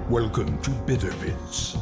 Welcome to Bitter Bits.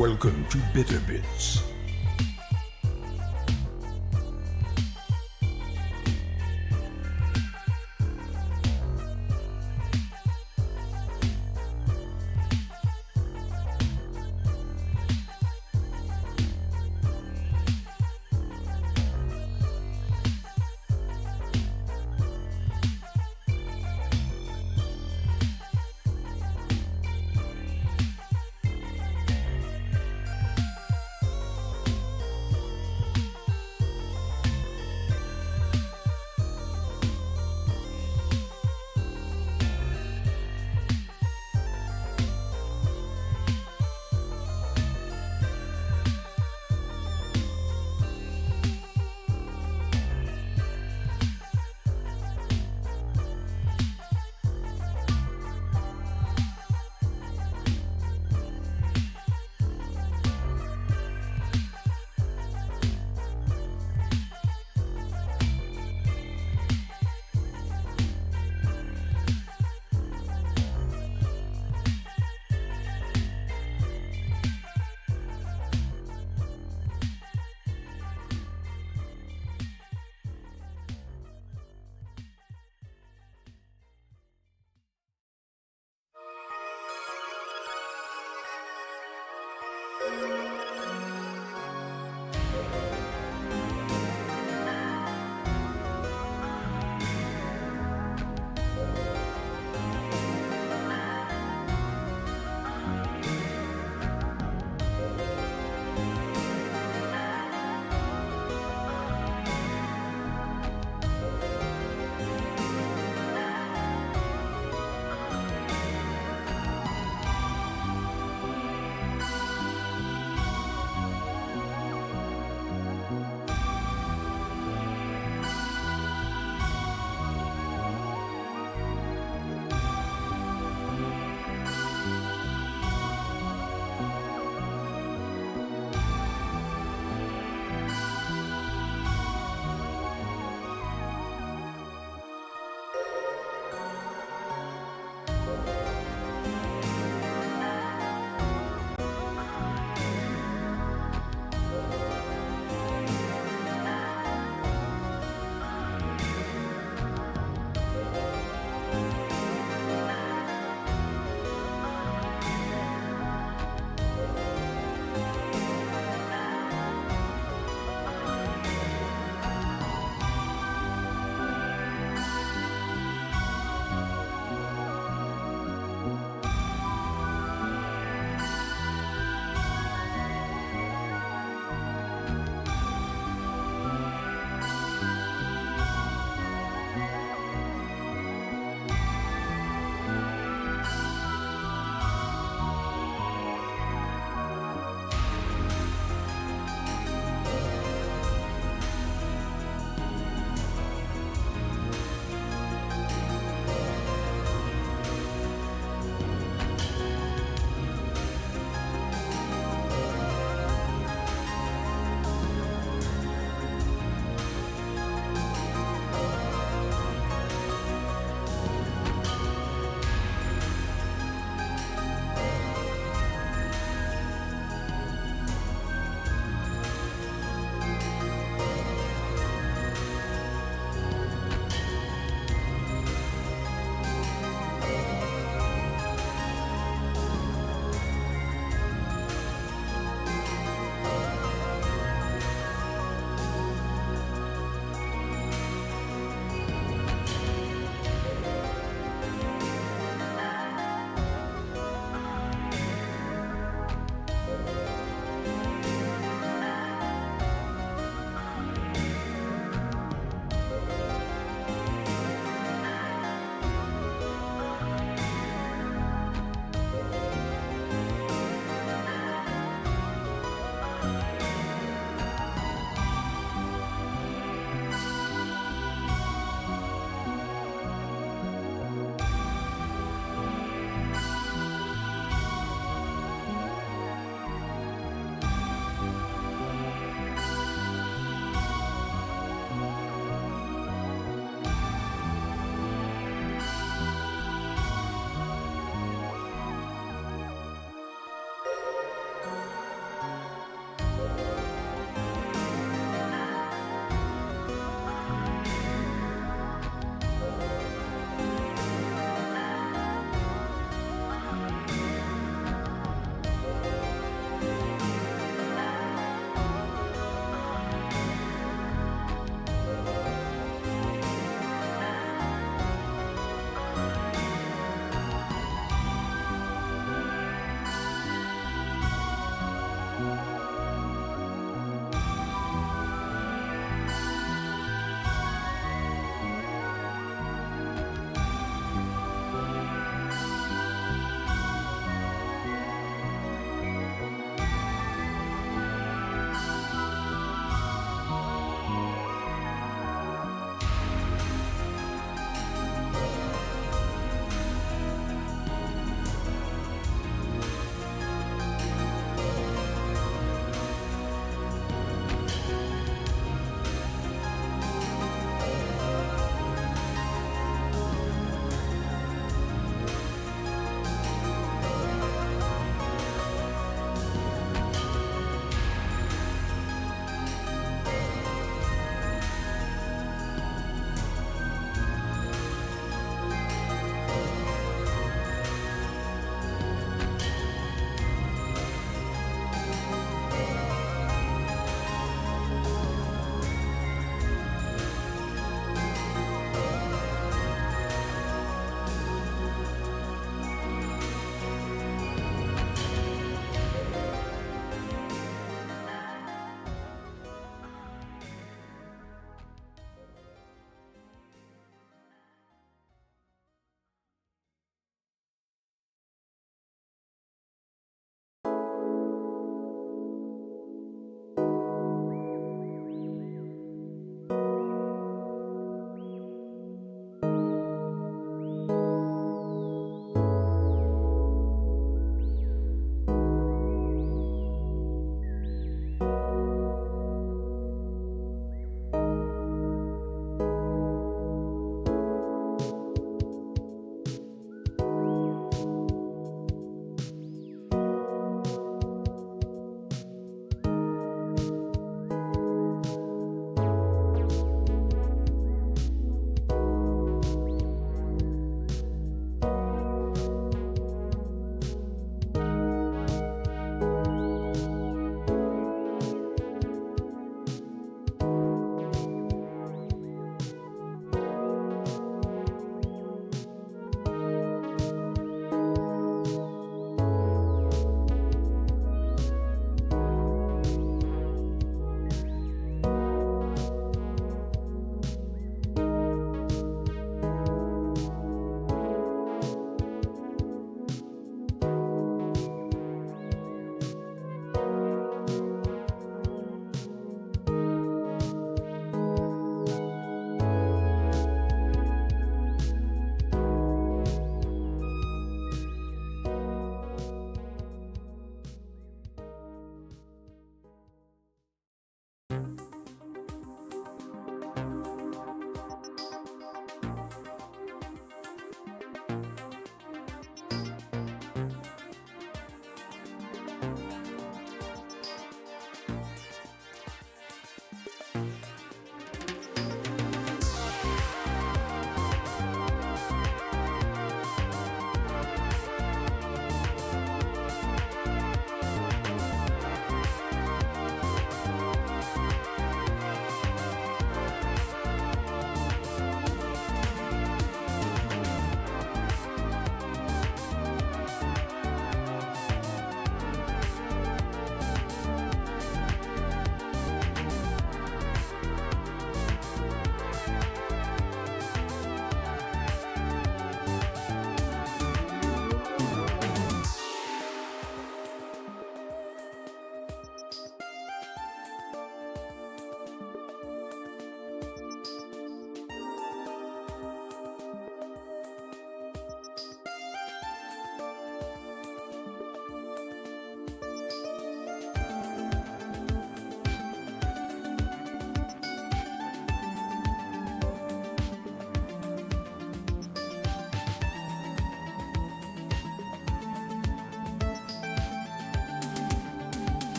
Welcome to Bitter Bits.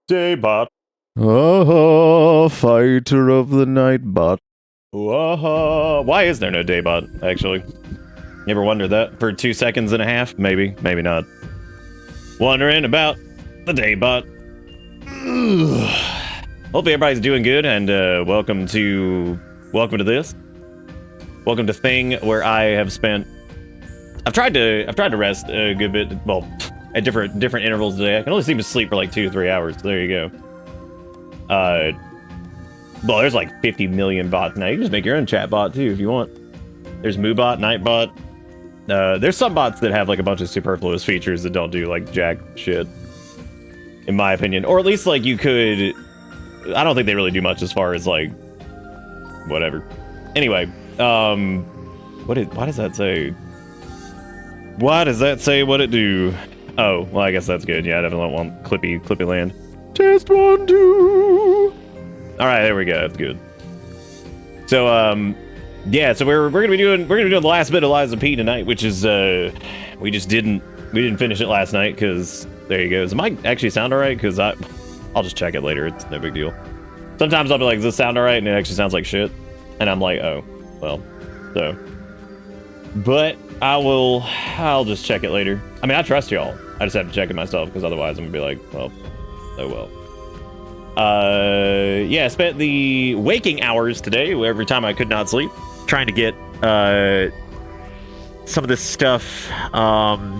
Daybot. Fighter of the night bot. Why is there no Daybot, actually? You ever wondered that? For 2 seconds and a half? Maybe, maybe not. Wondering about the Daybot. Hopefully everybody's doing good, and welcome to this. Welcome to Thing, where I have spent. I've tried to rest a good bit. Well, at different intervals today. I can only seem to sleep for like 2 to 3 hours. So there you go. Well, there's like 50 million bots now. You can just make your own chat bot too if you want. There's Moobot, Nightbot. There's some bots that have like a bunch of superfluous features that don't do like jack shit, in my opinion. Or at least like you could. I don't think they really do much as far as like whatever. Anyway, why does that say? Why does that say what it do? Oh, well, I guess that's good. Yeah, I definitely want Clippy land. Test 1, 2. All right, there we go. That's good. So, yeah. So we're gonna be doing the last bit of Lies of P tonight, which is we didn't finish it last night because there you go. Does the mic actually sound all right? Because I'll just check it later. It's no big deal. Sometimes I'll be like, does this sound all right? And it actually sounds like shit. And I'm like, oh, well, so. But I'll just check it later. I mean, I trust y'all. I just have to check it myself because otherwise I'm gonna be like, well, oh well. Yeah, I spent the waking hours today, every time I could not sleep, trying to get some of this stuff all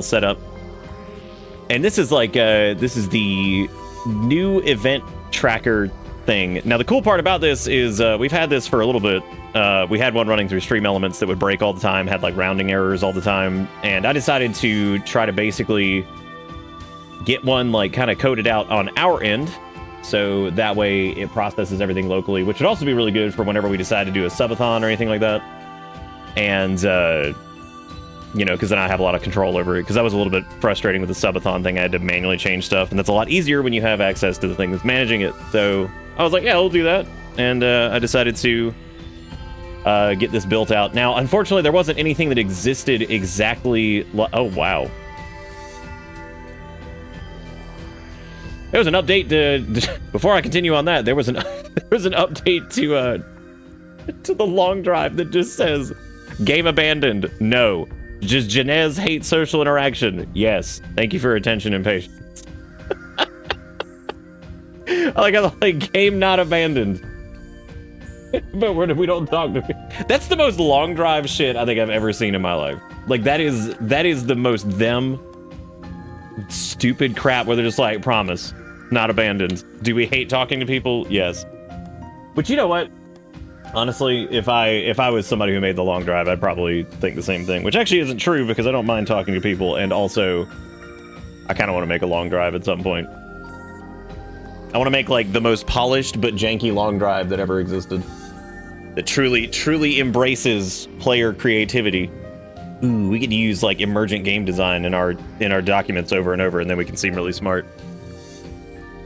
set up. And this is like this is the new event tracker thing. Now the cool part about this is we've had this for a little bit. We had one running through Stream Elements that would break all the time, had like rounding errors all the time, and I decided to try to basically get one like kind of coded out on our end, so that way it processes everything locally, which would also be really good for whenever we decide to do a subathon or anything like that. And you know, because then I have a lot of control over it, because that was a little bit frustrating with the subathon thing. I had to manually change stuff, and that's a lot easier when you have access to the thing that's managing it. So I was like, yeah, we'll do that. And I decided to get this built out. Now, unfortunately, there wasn't anything that existed exactly. Oh, wow. There was an update to before I continue on that. There was an update to the long drive that just says game abandoned. No, just Janez hates social interaction. Yes, thank you for your attention and patience. I like game not abandoned. But we don't talk to people. That's the most long drive shit I think I've ever seen in my life. Like that is the most them stupid crap where they're just like, promise, not abandoned. Do we hate talking to people? Yes. But you know what? Honestly, if I was somebody who made the long drive, I'd probably think the same thing, which actually isn't true because I don't mind talking to people, and also I kind of want to make a long drive at some point. I want to make like the most polished but janky long drive that ever existed, that truly embraces player creativity. Ooh, we could use like emergent game design in our documents over and over, and then we can seem really smart,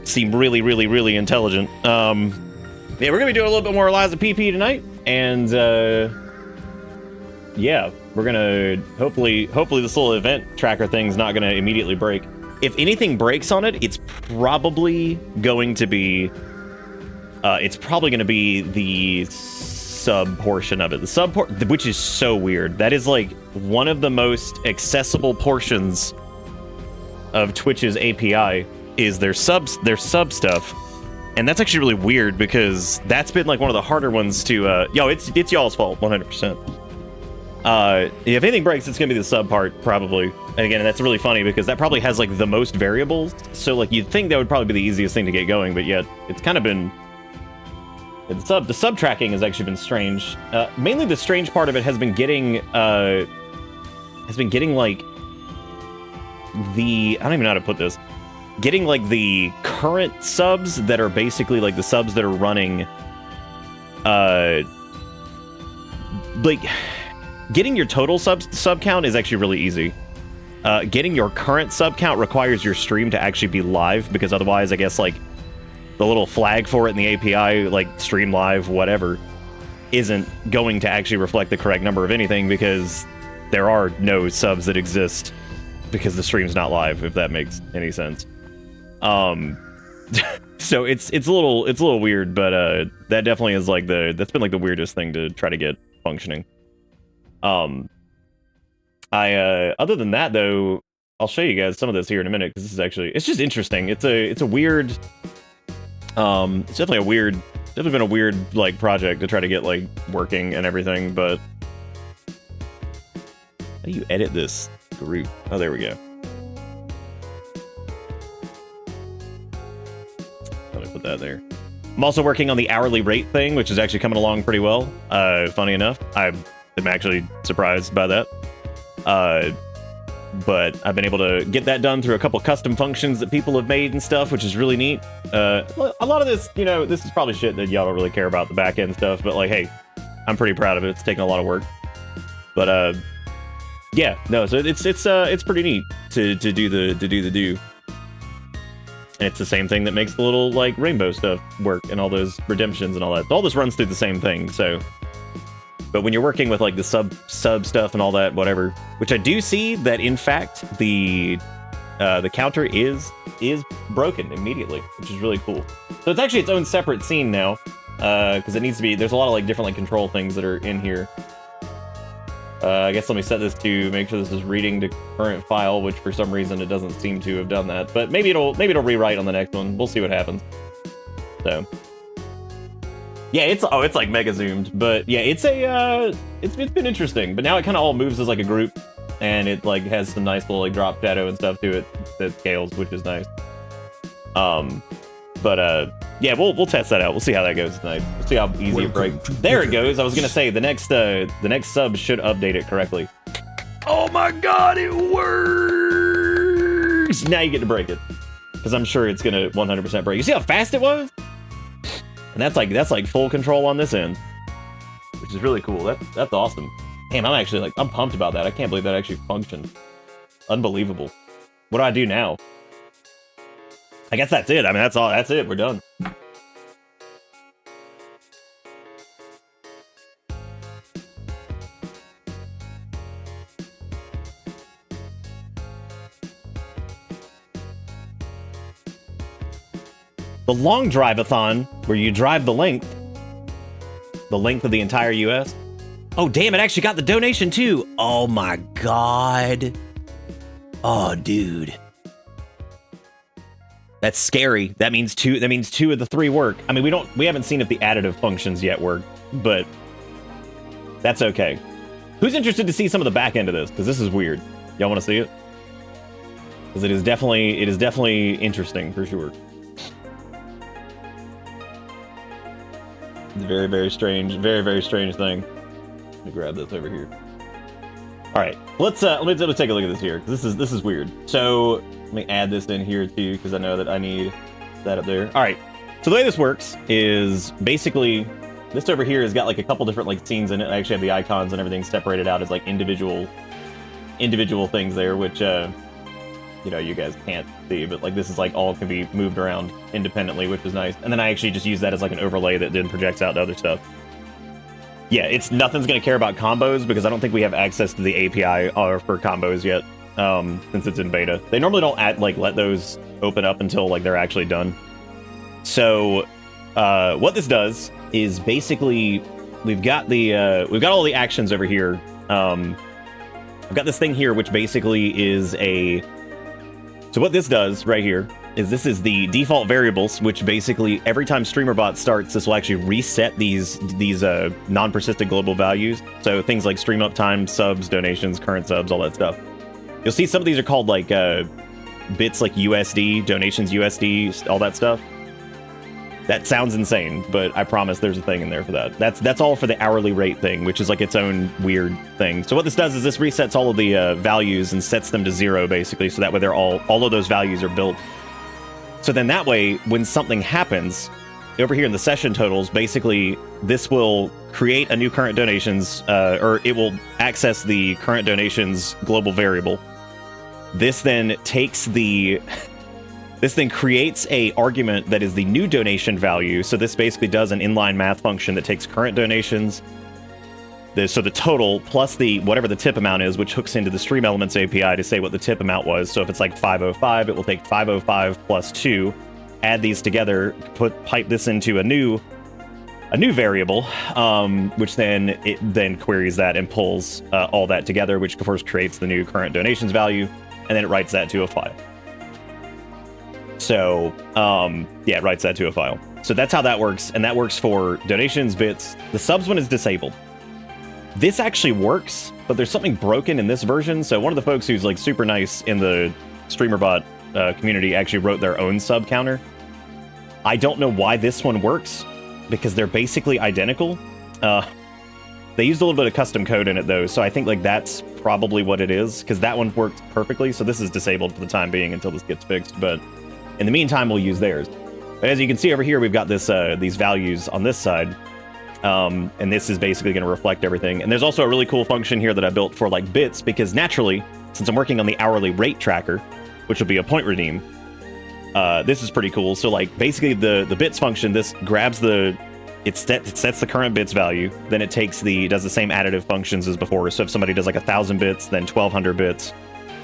seem really intelligent. Yeah, we're gonna be doing a little bit more Lies of PP tonight, and yeah, we're gonna hopefully this little event tracker thing's not gonna immediately break. If anything breaks on it, it's probably going to be the sub portion of it. The sub which is so weird. That is like one of the most accessible portions of Twitch's API is their sub stuff. And that's actually really weird because that's been like one of the harder ones to it's y'all's fault 100%. If anything breaks, it's gonna be the sub part probably. And again, that's really funny because that probably has like the most variables. So like you'd think that would probably be the easiest thing to get going, but yet it's kind of been the sub tracking has actually been strange. Mainly the strange part of it has been getting like the, I don't even know how to put this, getting like the current subs that are basically like the subs that are running like getting your total sub count is actually really easy. Getting your current sub count requires your stream to actually be live, because otherwise I guess like the little flag for it in the API, like stream live whatever, isn't going to actually reflect the correct number of anything, because there are no subs that exist because the stream's not live, if that makes any sense. So it's a little weird, but that definitely is like that's been like the weirdest thing to try to get functioning. Other than that though, I'll show you guys some of this here in a minute because this is actually, it's just interesting. It's a weird, it's definitely been a weird like project to try to get like working and everything. But how do you edit this group? Oh, there we go. Let me put that there. I'm also working on the hourly rate thing, which is actually coming along pretty well. Funny enough, I'm actually surprised by that. But I've been able to get that done through a couple custom functions that people have made and stuff, which is really neat. A lot of this, you know, this is probably shit that y'all don't really care about, the back end stuff, but like, hey, I'm pretty proud of it. It's taken a lot of work. But yeah, no, so it's pretty neat to do the and it's the same thing that makes the little like rainbow stuff work and all those redemptions and all that. All this runs through the same thing, so. But when you're working with like the sub stuff and all that, whatever, which I do see that in fact the counter is broken immediately, which is really cool. So it's actually its own separate scene now, because it needs to be. There's a lot of like different like control things that are in here. I guess let me set this to make sure this is reading to current file, which for some reason it doesn't seem to have done that. But maybe it'll rewrite on the next one. We'll see what happens. So. Yeah, it's like mega zoomed, but yeah, it's been interesting. But now it kind of all moves as like a group, and it like has some nice little like drop shadow and stuff to it that scales, which is nice. But yeah, we'll test that out. We'll see how that goes tonight. We'll see how easy it breaks. There it goes. I was gonna say the next sub should update it correctly. Oh my god, it works! Now you get to break it, because I'm sure it's gonna 100% break. You see how fast it was? And that's like full control on this end, which is really cool. That's awesome. Damn, I'm pumped about that. I can't believe that actually functioned. Unbelievable. What do I do now? I guess that's it. I mean, that's all. That's it. We're done. The long drive-a-thon, where you drive the length of the entire US. Oh, damn, it actually got the donation too. Oh my god. Oh, dude. That's scary. That means two of the three work. I mean, we haven't seen if the additive functions yet work, but that's okay. Who's interested to see some of the back end of this? Because this is weird. Y'all want to see it? Because it is definitely interesting for sure. It's a very, very strange thing. Let me grab this over here. All right, let's take a look at this here. This is weird. So let me add this in here too, because I know that I need that up there. All right. So the way this works is basically this over here has got like a couple different like scenes in it. I actually have the icons and everything separated out as like individual things there, which you know, you guys can't see, but like this is like all can be moved around independently, which is nice. And then I actually just use that as like an overlay that then projects out to other stuff. Yeah, nothing's gonna care about combos because I don't think we have access to the API for combos yet, since it's in beta. They normally don't let those open up until like they're actually done. So what this does is basically we've got all the actions over here. I've got this thing here which basically is so what this does right here is this is the default variables, which basically every time StreamerBot starts, this will actually reset these non-persistent global values. So things like stream uptime, subs, donations, current subs, all that stuff. You'll see some of these are called like bits like USD, donations USD, all that stuff. That sounds insane, but I promise there's a thing in there for that. That's all for the hourly rate thing, which is like its own weird thing. So what this does is this resets all of the values and sets them to 0, basically, so that way they're all of those values are built. So then that way, when something happens, over here in the session totals, basically, this will create a new current donations, or it will access the current donations global variable. This then takes this then creates a argument that is the new donation value. So this basically does an inline math function that takes current donations, So the total plus the whatever the tip amount is, which hooks into the Stream Elements API to say what the tip amount was. So if it's like 505, it will take 505 plus 2, add these together, pipe this into a new variable, which then queries that and pulls all that together, which of course creates the new current donations value, and then it writes that to a file. So yeah, it writes that to a file. So that's how that works, and that works for donations, bits. The subs one is disabled. This actually works, but there's something broken in this version. So one of the folks who's like super nice in the StreamerBot community actually wrote their own sub counter. I don't know why this one works, because they're basically identical. They used a little bit of custom code in it though, so I think like that's probably what it is, because that one worked perfectly. So this is disabled for the time being until this gets fixed, but in the meantime we'll use theirs. But as you can see over here, we've got this these values on this side. And this is basically going to reflect everything. And there's also a really cool function here that I built for like bits, because naturally, since I'm working on the hourly rate tracker, which will be a point redeem, this is pretty cool. So like basically the bits function, this grabs it sets the current bits value, then it does the same additive functions as before. So if somebody does like 1,000 bits, then 1,200 bits,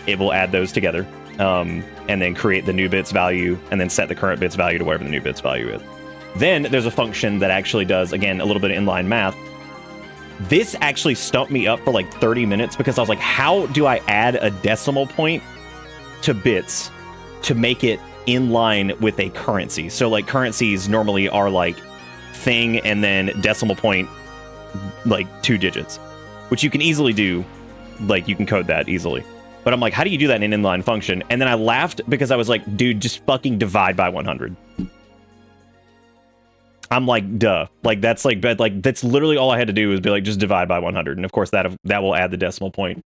it will add those together, and then create the new bits value, and then set the current bits value to whatever the new bits value is. Then there's a function that actually does, again, a little bit of inline math. This actually stumped me up for like 30 minutes because I was like, how do I add a decimal point to bits to make it in line with a currency? So like currencies normally are like thing and then decimal point, like 2 digits, which you can easily do. Like you can code that easily. But I'm like, how do you do that in an inline function? And then I laughed because I was like, dude, just fucking divide by 100. I'm like, duh. Like that's like, that's literally all I had to do was be like, just divide by 100, and of course that will add the decimal point.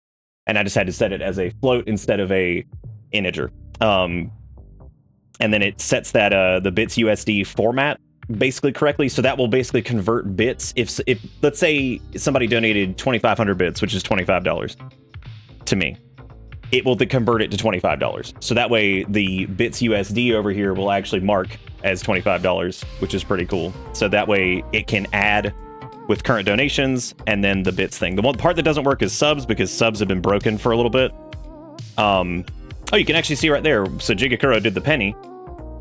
And I just had to set it as a float instead of a integer. And then it sets that the bits USD format basically correctly, so that will basically convert bits. If let's say somebody donated 2,500 bits, which is $25 to me, it will convert it to $25. So that way the bits USD over here will actually mark as $25, which is pretty cool. So that way it can add with current donations and then the bits thing. The one part that doesn't work is subs, because subs have been broken for a little bit. Oh, you can actually see right there. So Jigakuro did the penny,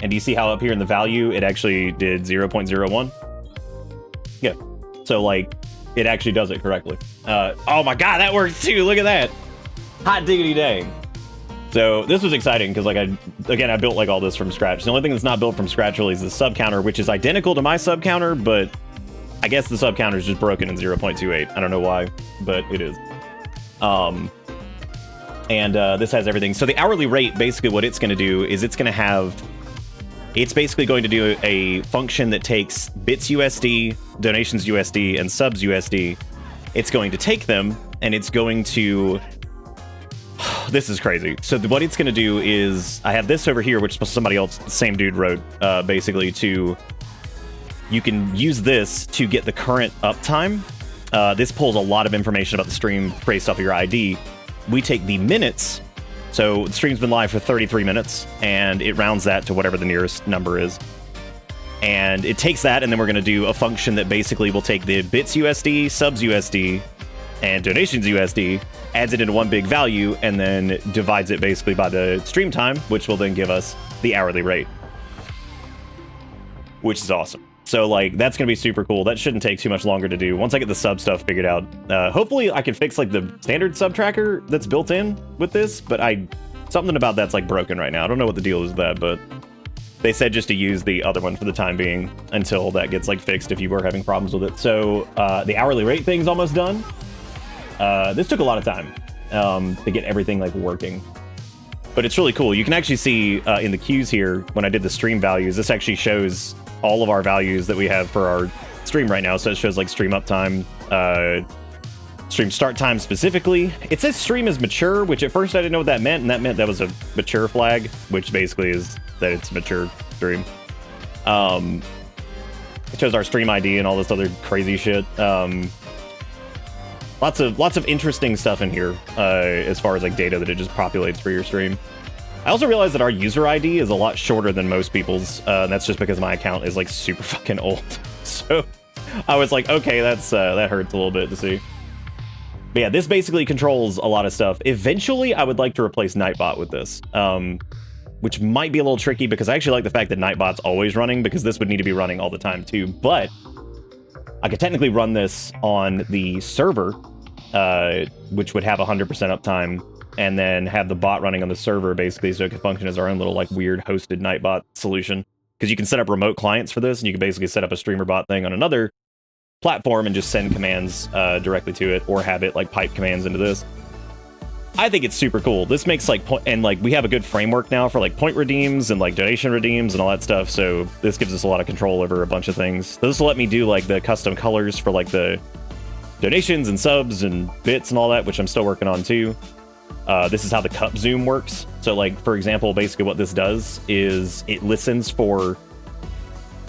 and do you see how up here in the value it actually did 0.01? Yeah. So like it actually does it correctly. Oh my god, that works too. Look at that. Hot diggity dang. So this was exciting because like I built like all this from scratch. The only thing that's not built from scratch really is the sub counter, which is identical to my sub counter, but I guess the sub counter is just broken in 0.28. I don't know why, but it is. This has everything. So the hourly rate, basically what it's going to do is it's basically going to do a function that takes bits USD, donations USD, and subs USD. It's going to take them and it's going to... This is crazy. So what it's going to do is, I have this over here, which somebody else, the same dude wrote, basically you can use this to get the current uptime. This pulls a lot of information about the stream based off of your ID. We take the minutes. So the stream's been live for 33 minutes, and it rounds that to whatever the nearest number is. And it takes that, and then we're going to do a function that basically will take the bits USD, subs USD, and donations USD, adds it into one big value, and then divides it basically by the stream time, which will then give us the hourly rate, which is awesome. So like that's gonna be super cool. That shouldn't take too much longer to do once I get the sub stuff figured out. Hopefully I can fix like the standard sub tracker that's built in with this, but something about that's like broken right now. I don't know what the deal is with that, but they said just to use the other one for the time being until that gets like fixed if you were having problems with it. So the hourly rate thing's almost done. This took a lot of time to get everything like working, but it's really cool. You can actually see in the queues here, when I did the stream values, this actually shows all of our values that we have for our stream right now. So it shows like stream uptime, stream start time specifically. It says stream is mature, which at first I didn't know what that meant, and that meant that was a mature flag, which basically is that it's a mature stream. It shows our stream ID and all this other crazy shit. Lots of interesting stuff in here as far as like data that it just populates for your stream. I also realized that our user ID is a lot shorter than most people's, and that's just because my account is like super fucking old. So I was like, okay, that hurts a little bit to see. But yeah, this basically controls a lot of stuff. Eventually, I would like to replace Nightbot with this, which might be a little tricky because I actually like the fact that Nightbot's always running, because this would need to be running all the time too. But I could technically run this on the server, which would have 100% uptime, and then have the bot running on the server basically, so it could function as our own little like weird hosted Nightbot solution. Because you can set up remote clients for this, and you can basically set up a streamer bot thing on another platform and just send commands directly to it, or have it like pipe commands into this. I think it's super cool. This makes like and like we have a good framework now for like point redeems and like donation redeems and all that stuff. So this gives us a lot of control over a bunch of things. So this will let me do like the custom colors for like the donations and subs and bits and all that, which I'm still working on too. This is how the cup zoom works. So like, for example, basically what this does is it listens for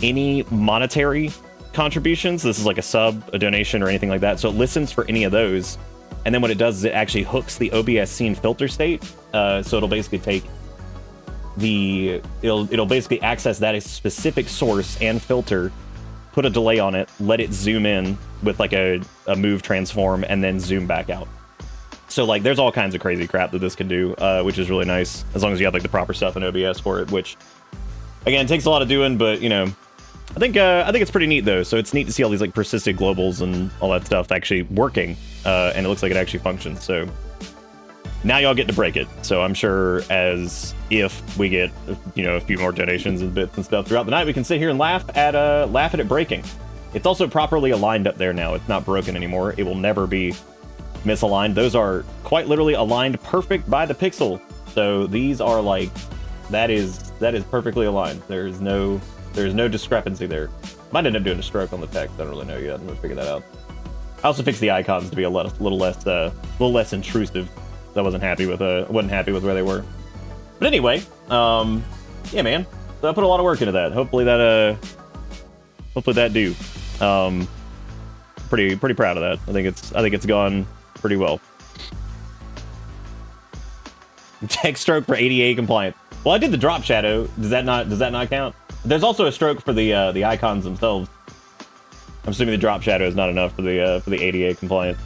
any monetary contributions. This is like a sub, a donation, or anything like that. So it listens for any of those. And then what it does is it actually hooks the OBS scene filter state. So it'll basically take it'll basically access that specific source and filter, put a delay on it, let it zoom in with like a move transform, and then zoom back out. So like there's all kinds of crazy crap that this can do, which is really nice, as long as you have like the proper stuff in OBS for it, which again takes a lot of doing, but you know, I think it's pretty neat though. So it's neat to see all these like persisted globals and all that stuff actually working, and it looks like it actually functions. So now y'all get to break it. So I'm sure as if we get, you know, a few more donations and bits and stuff throughout the night, we can sit here and laugh at it breaking. It's also properly aligned up there now. It's not broken anymore. It will never be misaligned. Those are quite literally aligned perfect by the pixel. So these are like, that is perfectly aligned. There's no discrepancy there. Might end up doing a stroke on the text. I don't really know yet. I'm gonna figure that out. I also fixed the icons to be a little less intrusive. I wasn't happy with where they were. But anyway, yeah, man. So I put a lot of work into that. Hopefully that do. Pretty proud of that. I think it's gone pretty well. Tech stroke for ADA compliant. Well, I did the drop shadow. Does that not count? There's also a stroke for the icons themselves. I'm assuming the drop shadow is not enough for the ADA compliant.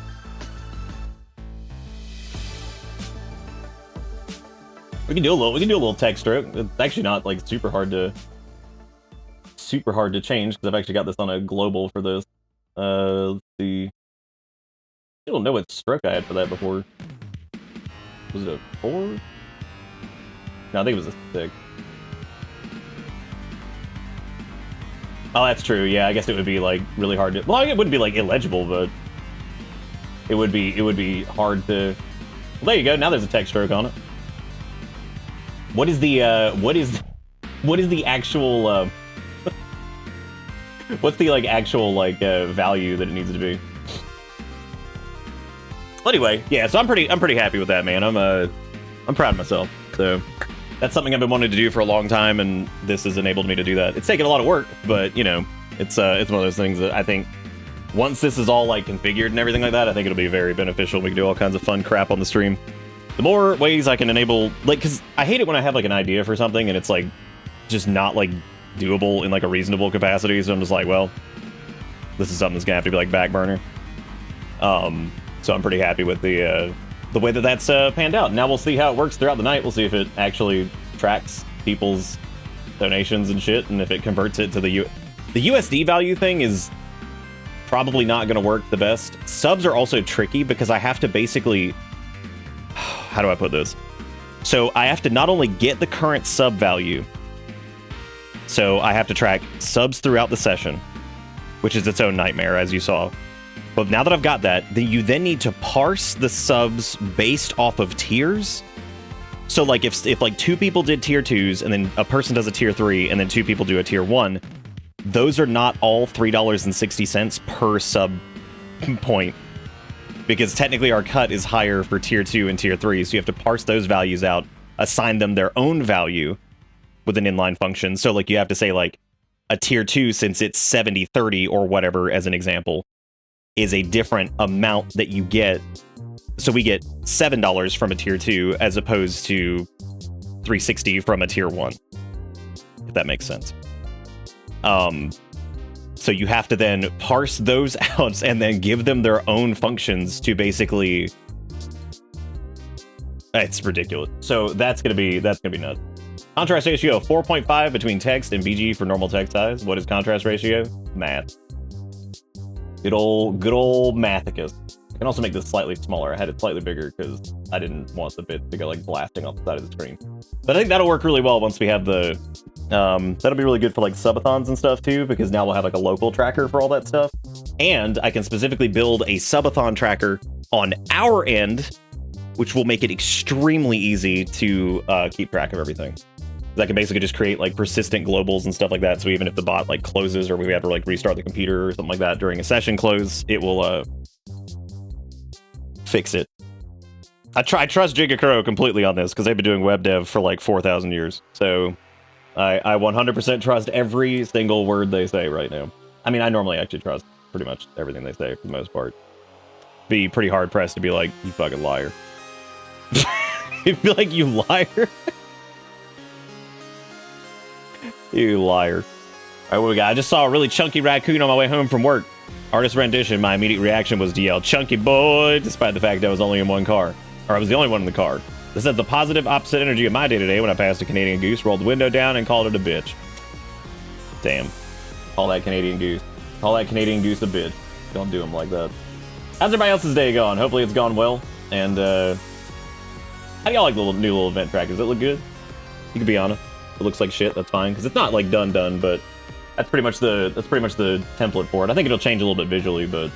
We can do a little text stroke. It's actually not like super hard to change, because I've actually got this on a global for this. Let's see. I don't know what stroke I had for that before. Was it a 4? No, I think it was a 6. Oh, that's true. Yeah, I guess it would be like really hard to. Well, it wouldn't be like illegible, but it would be hard to. Well, there you go. Now there's a text stroke on it. What is the actual what's the like actual like value that it needs to be? Anyway, yeah. So I'm pretty happy with that, man. I'm proud of myself. So that's something I've been wanting to do for a long time, and this has enabled me to do that. It's taken a lot of work, but you know, it's one of those things that I think once this is all like configured and everything like that, I think it'll be very beneficial. We can do all kinds of fun crap on the stream. The more ways I can enable, like, because I hate it when I have like an idea for something and it's like just not like doable in like a reasonable capacity. So I'm just like, well, this is something that's gonna have to be like back burner. So I'm pretty happy with the way that that's panned out. Now we'll see how it works throughout the night. We'll see if it actually tracks people's donations and shit, and if it converts it to the USD value thing is probably not going to work the best. Subs are also tricky because I have to basically, how do I put this? So I have to not only get the current sub value, so I have to track subs throughout the session, which is its own nightmare, as you saw. But now that I've got that, you then need to parse the subs based off of tiers. So like if like 2 people did tier 2s and then a person does a tier 3 and then 2 people do a tier 1, those are not all $3.60 per sub point, because technically our cut is higher for tier 2 and tier 3. So you have to parse those values out, assign them their own value with an inline function. So like you have to say like a tier 2, since it's 70/30 or whatever as an example, is a different amount that you get. So we get $7 from a tier 2 as opposed to $3.60 from a tier 1, if that makes sense. So you have to then parse those out and then give them their own functions to basically... It's ridiculous. So that's gonna be nuts. Contrast ratio 4.5 between text and BG for normal text size. What is contrast ratio? Math. Good old Mathicus. I can also make this slightly smaller. I had it slightly bigger because I didn't want the bit to go like blasting off the side of the screen. But I think that'll work really well once we have the... that'll be really good for like subathons and stuff too, because now we'll have like a local tracker for all that stuff. And I can specifically build a subathon tracker on our end, which will make it extremely easy to keep track of everything. I can basically just create like persistent globals and stuff like that. So even if the bot like closes or we have to like restart the computer or something like that during a session close, it will fix it. I trust Jigakuro completely on this because they've been doing web dev for like 4,000 years. So I 100% trust every single word they say right now. I mean, I normally actually trust pretty much everything they say for the most part. Be pretty hard pressed to be like, you fucking liar. You'd be like, you liar. You liar. All right, what we got? I just saw a really chunky raccoon on my way home from work. Artist rendition. My immediate reaction was to yell, "Chunky boy," despite the fact I was only in one car. Or I was the only one in the car. This has the positive opposite energy of my day-to-day when I passed a Canadian goose, rolled the window down, and called it a bitch. Damn. Call that Canadian goose. Call that Canadian goose a bitch. Don't do him like that. How's everybody else's day going? Hopefully it's gone well. And, how do y'all like the new little event track? Does it look good? You can be honest. It looks like shit, that's fine. Because it's not, like, done, but that's pretty much the template for it. I think it'll change a little bit visually, but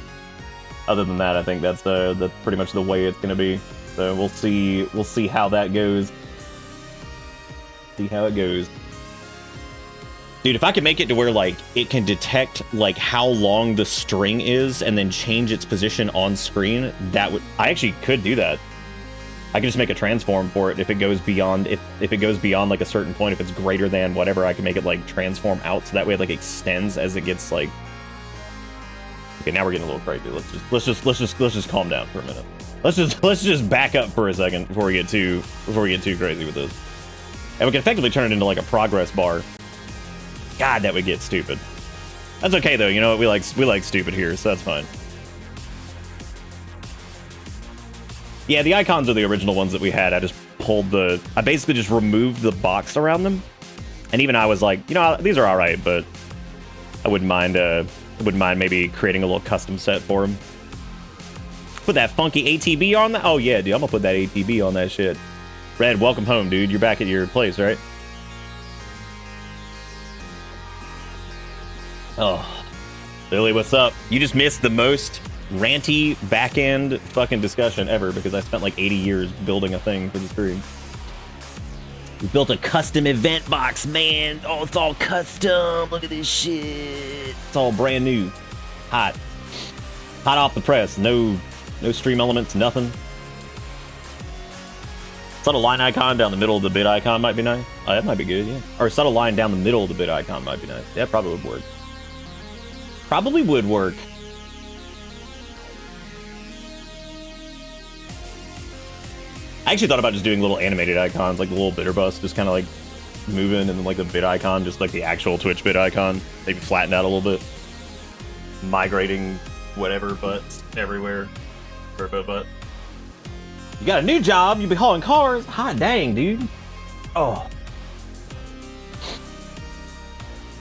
other than that, I think that's pretty much the way it's going to be. So we'll see how that goes. See how it goes. Dude, if I could make it to where, like, it can detect, like, how long the string is and then change its position on screen, that would... I actually could do that. I could just make a transform for it if it goes beyond... If it goes beyond, like, a certain point, if it's greater than whatever, I can make it, like, transform out so that way it, like, extends as it gets, like... Okay, now we're getting a little crazy. Let's just calm down for a minute. Let's just back up for a second before we get too crazy with this. And we can effectively turn it into, like, a progress bar. God, that would get stupid. That's okay though, you know what? We like stupid here, so that's fine. Yeah, the icons are the original ones that we had. I basically just removed the box around them. And even I was like, you know, these are alright, but I wouldn't mind maybe creating a little custom set for them. Put that funky ATB on that? Oh yeah, dude, I'm gonna put that ATB on that shit. Red, welcome home, dude. You're back at your place, right? Oh, Lily, what's up? You just missed the most ranty back-end fucking discussion ever because I spent like 80 years building a thing for the stream. We built a custom event box, man. Oh, it's all custom. Look at this shit. It's all brand new. Hot off the press. No stream elements, nothing. Subtle line icon down the middle of the bit icon might be nice. Oh, that might be good, yeah. Or a subtle line down the middle of the bit icon might be nice. Yeah, probably would work. Probably would work. I actually thought about just doing little animated icons, like the little bitter bus, just kind of like moving, and then like the bit icon, just like the actual Twitch bit icon, maybe flattened out a little bit. Migrating whatever butts everywhere. Turbo butt. You got a new job, you be hauling cars? Hot dang, dude. Oh.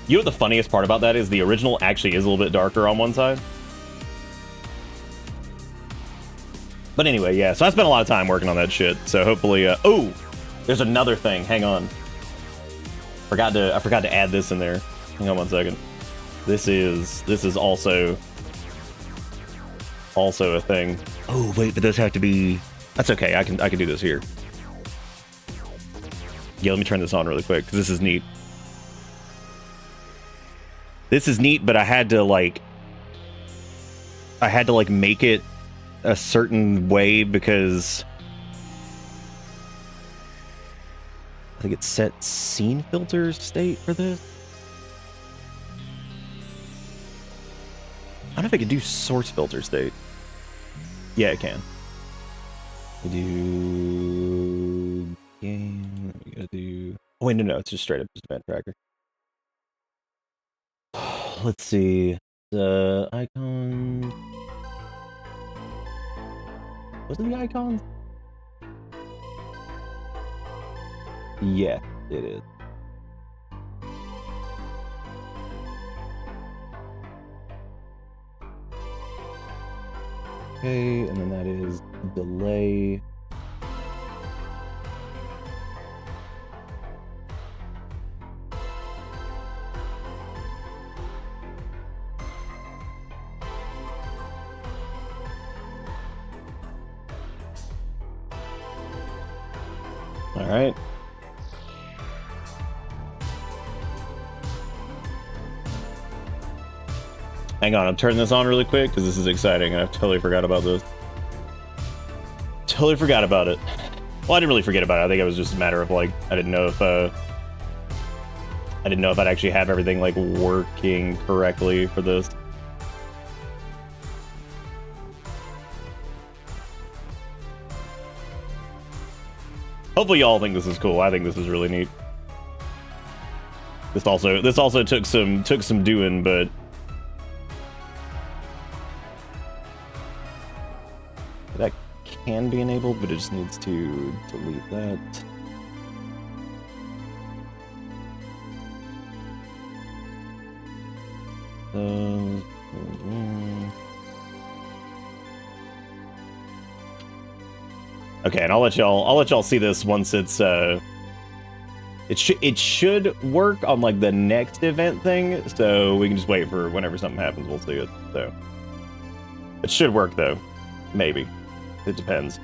You know what the funniest part about that is? The original actually is a little bit darker on one side. But anyway, yeah, so I spent a lot of time working on that shit, so hopefully, oh! There's another thing, hang on. I forgot to add this in there. Hang on one second. This is also a thing. Oh, wait, but those have to be... That's okay, I can do this here. Yeah, let me turn this on really quick, because this is neat. This is neat, but I had to like make it a certain way because I think it's set scene filter state for this. I don't know if I can do source filter state. Yeah, it can. We do game. We gotta do. Oh wait, no, it's just straight up just event tracker. let's see. The icons. Was it the icons? Yeah, it is. Okay, and then that is delay. All right. Hang on, I'm turning this on really quick because this is exciting and I totally forgot about this. Totally forgot about it. Well, I didn't really forget about it. I think it was just a matter of like, I didn't know if I'd actually have everything like working correctly for this. Hopefully y'all think this is cool. I think this is really neat. This also took some doing, but that can be enabled, but it just needs to delete that. Okay, and I'll let y'all see this once it's it should work on like the next event thing, so we can just wait for whenever something happens, we'll see it. So it should work though. Maybe. It depends.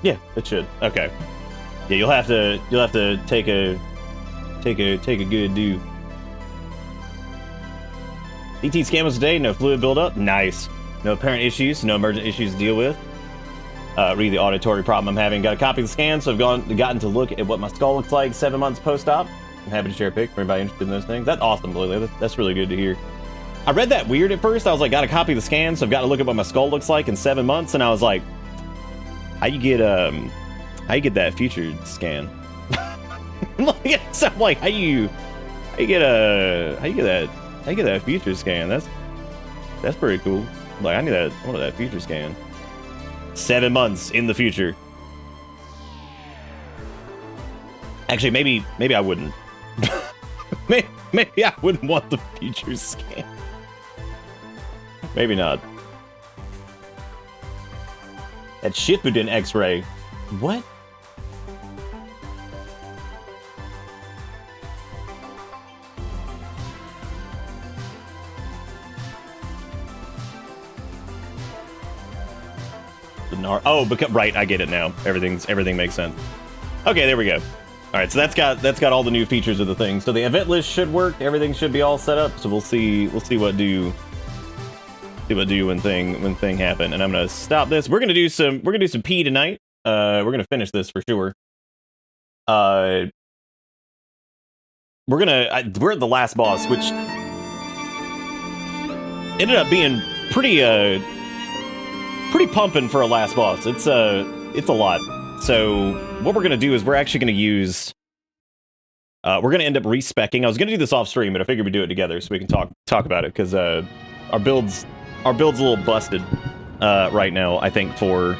Yeah, it should. Okay. Yeah, you'll have to take a good do. DT scan was today, no fluid buildup. Nice. No apparent issues, no emergent issues to deal with. Read the auditory problem I'm having. Got a copy of the scan, so I've gotten to look at what my skull looks like 7 months post-op. I'm happy to share a pic for anybody interested in those things. That's awesome, Lily. That's really good to hear. I read that weird at first. I was like, got a copy of the scan, so I've got to look at what my skull looks like in 7 months, and I was like, how you get that future scan? So I'm like, how you get that future scan? That's pretty cool. Like, I wanted that future scan. 7 months in the future. Actually, maybe I wouldn't. maybe I wouldn't want the future scan. Maybe not. That Shippuden X-ray. What? Oh, because right, I get it now. Everything makes sense. Okay, there we go. All right, so that's got all the new features of the thing. So the event list should work. Everything should be all set up. So we'll see what do when thing happen. And I'm gonna stop this. We're gonna do some pee tonight. We're gonna finish this for sure. We're at the last boss, which ended up being pretty pumping for a last boss. It's a lot. So what we're gonna do is we're actually gonna use we're gonna end up respecking. I was gonna do this off stream, but I figured we'd do it together so we can talk about it, because our build's a little busted right now, I think, for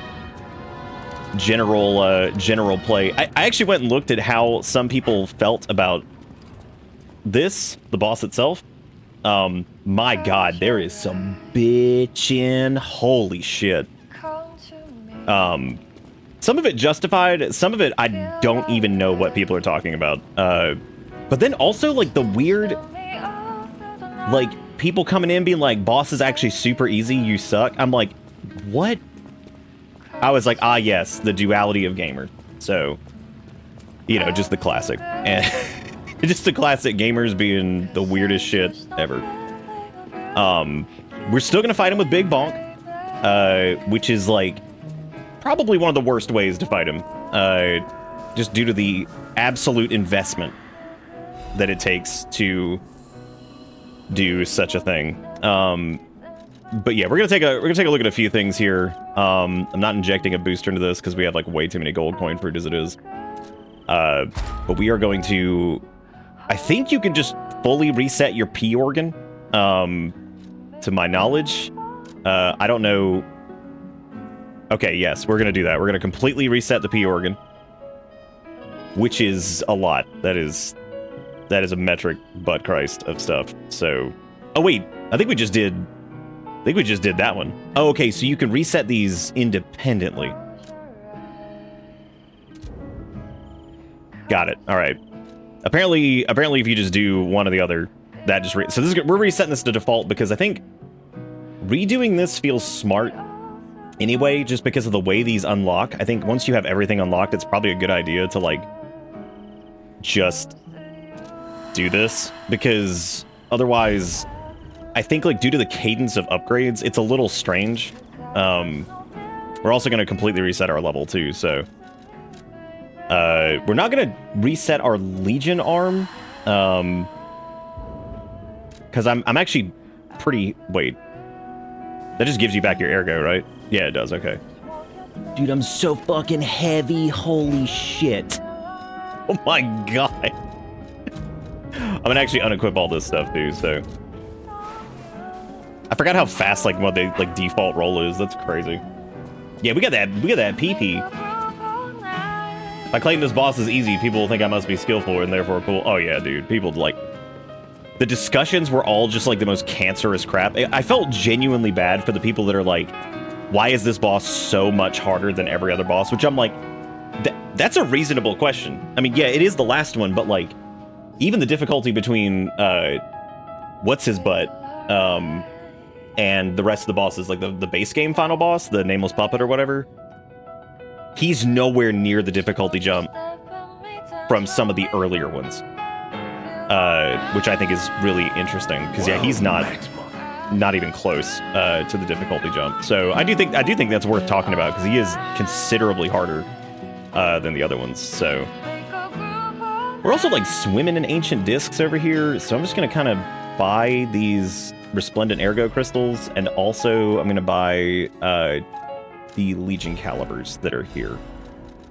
general play. I actually went and looked at how some people felt about the boss itself. My god, there is some bitchin', holy shit. Some of it justified, some of it I don't even know what people are talking about. But then also like the weird, like people coming in being like, boss is actually super easy, you suck. I'm like, what? I was like, ah yes, the duality of gamers. So, you know, just the classic. And just the classic gamers being the weirdest shit ever. We're still gonna fight him with Big Bonk, which is like probably one of the worst ways to fight him, just due to the absolute investment that it takes to do such a thing. But yeah, we're gonna take a look at a few things here. I'm not injecting a booster into this because we have like way too many gold coin fruit as it is. But we are going to I think you can just fully reset your P organ, to my knowledge. I don't know. Okay, yes, we're gonna do that. We're gonna completely reset the P organ, which is a lot. That is a metric butt Christ of stuff. So, oh wait, I think we just did that one. Oh, okay, so you can reset these independently. Got it. All right. Apparently, if you just do one or the other, that just so this is, we're resetting this to default because I think redoing this feels smart anyway, just because of the way these unlock. I think once you have everything unlocked, it's probably a good idea to like just do this, because otherwise, I think like due to the cadence of upgrades, it's a little strange. We're also going to completely reset our level too, so we're not going to reset our Legion arm, because I'm actually pretty... Wait. That just gives you back your ergo, right? Yeah, it does. Okay. Dude, I'm so fucking heavy. Holy shit. Oh my god. I'm gonna actually unequip all this stuff, too, so... I forgot how fast, like, what they, like, default roll is. That's crazy. Yeah, we got that PP. If I claim this boss is easy, people will think I must be skillful and therefore cool. Oh yeah, dude. People, like... The discussions were all just, like, the most cancerous crap. I felt genuinely bad for the people that are like, why is this boss so much harder than every other boss? Which I'm like, that's a reasonable question. I mean, yeah, it is the last one, but, like, even the difficulty between, what's-his-butt, and the rest of the bosses, like the base game final boss, the Nameless Puppet or whatever, he's nowhere near the difficulty jump from some of the earlier ones. Which I think is really interesting, because yeah, he's not even close to the difficulty jump. So I do think that's worth talking about, because he is considerably harder than the other ones. So we're also like swimming in ancient discs over here, so I'm just gonna kind of buy these resplendent ergo crystals, and also I'm gonna buy the Legion calibers that are here,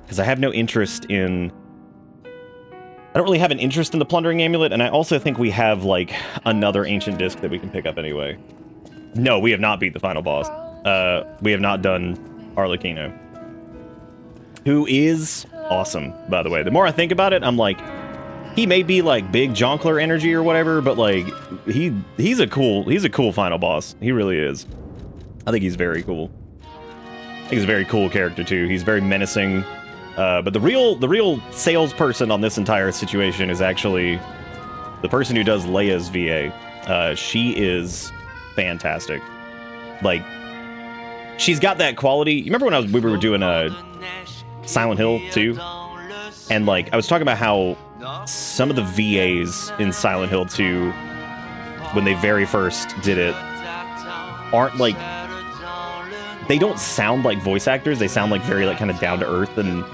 because I have no interest in... I don't really have an interest in the Plundering Amulet, and I also think we have, like, another ancient disc that we can pick up anyway. No, we have not beat the final boss. We have not done Arlecchino. Who is awesome, by the way. The more I think about it, I'm like, he may be, like, big Jonkler energy or whatever, but, like, he's a cool final boss. He really is. I think he's very cool. I think he's a very cool character, too. He's very menacing. But the real salesperson on this entire situation is actually the person who does Leia's VA. She is fantastic. Like, she's got that quality. You remember when we were doing Silent Hill 2? And like, I was talking about how some of the VAs in Silent Hill 2, when they very first did it, aren't like... They don't sound like voice actors. They sound like very, like, kind of down to earth and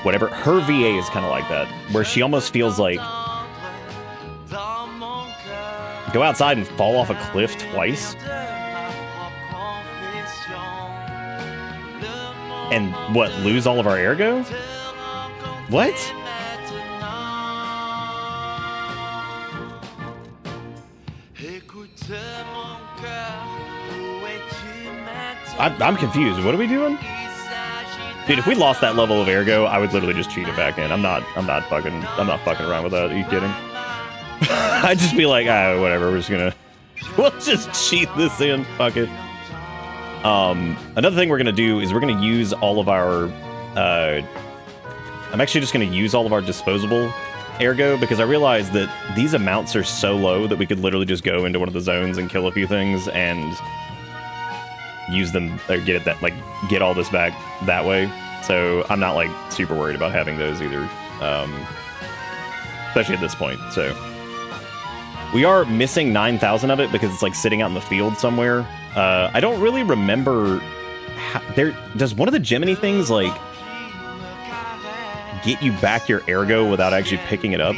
whatever. Her VA is kind of like that, where she almost feels like go outside and fall off a cliff twice. And what, lose all of our ergo? What? I'm confused. What are we doing? Dude, if we lost that level of ergo, I would literally just cheat it back in. I'm not fucking around with that. Are you kidding? I'd just be like, whatever, we'll just cheat this in. Fuck it. Another thing we're gonna do is we're gonna use all of our I'm actually just gonna use all of our disposable ergo, because I realized that these amounts are so low that we could literally just go into one of the zones and kill a few things and use them, or get all this back that way. So I'm not like super worried about having those either, especially at this point. So we are missing 9,000 of it because it's like sitting out in the field somewhere. I don't really remember how, does one of the Gemini things like get you back your ergo without actually picking it up?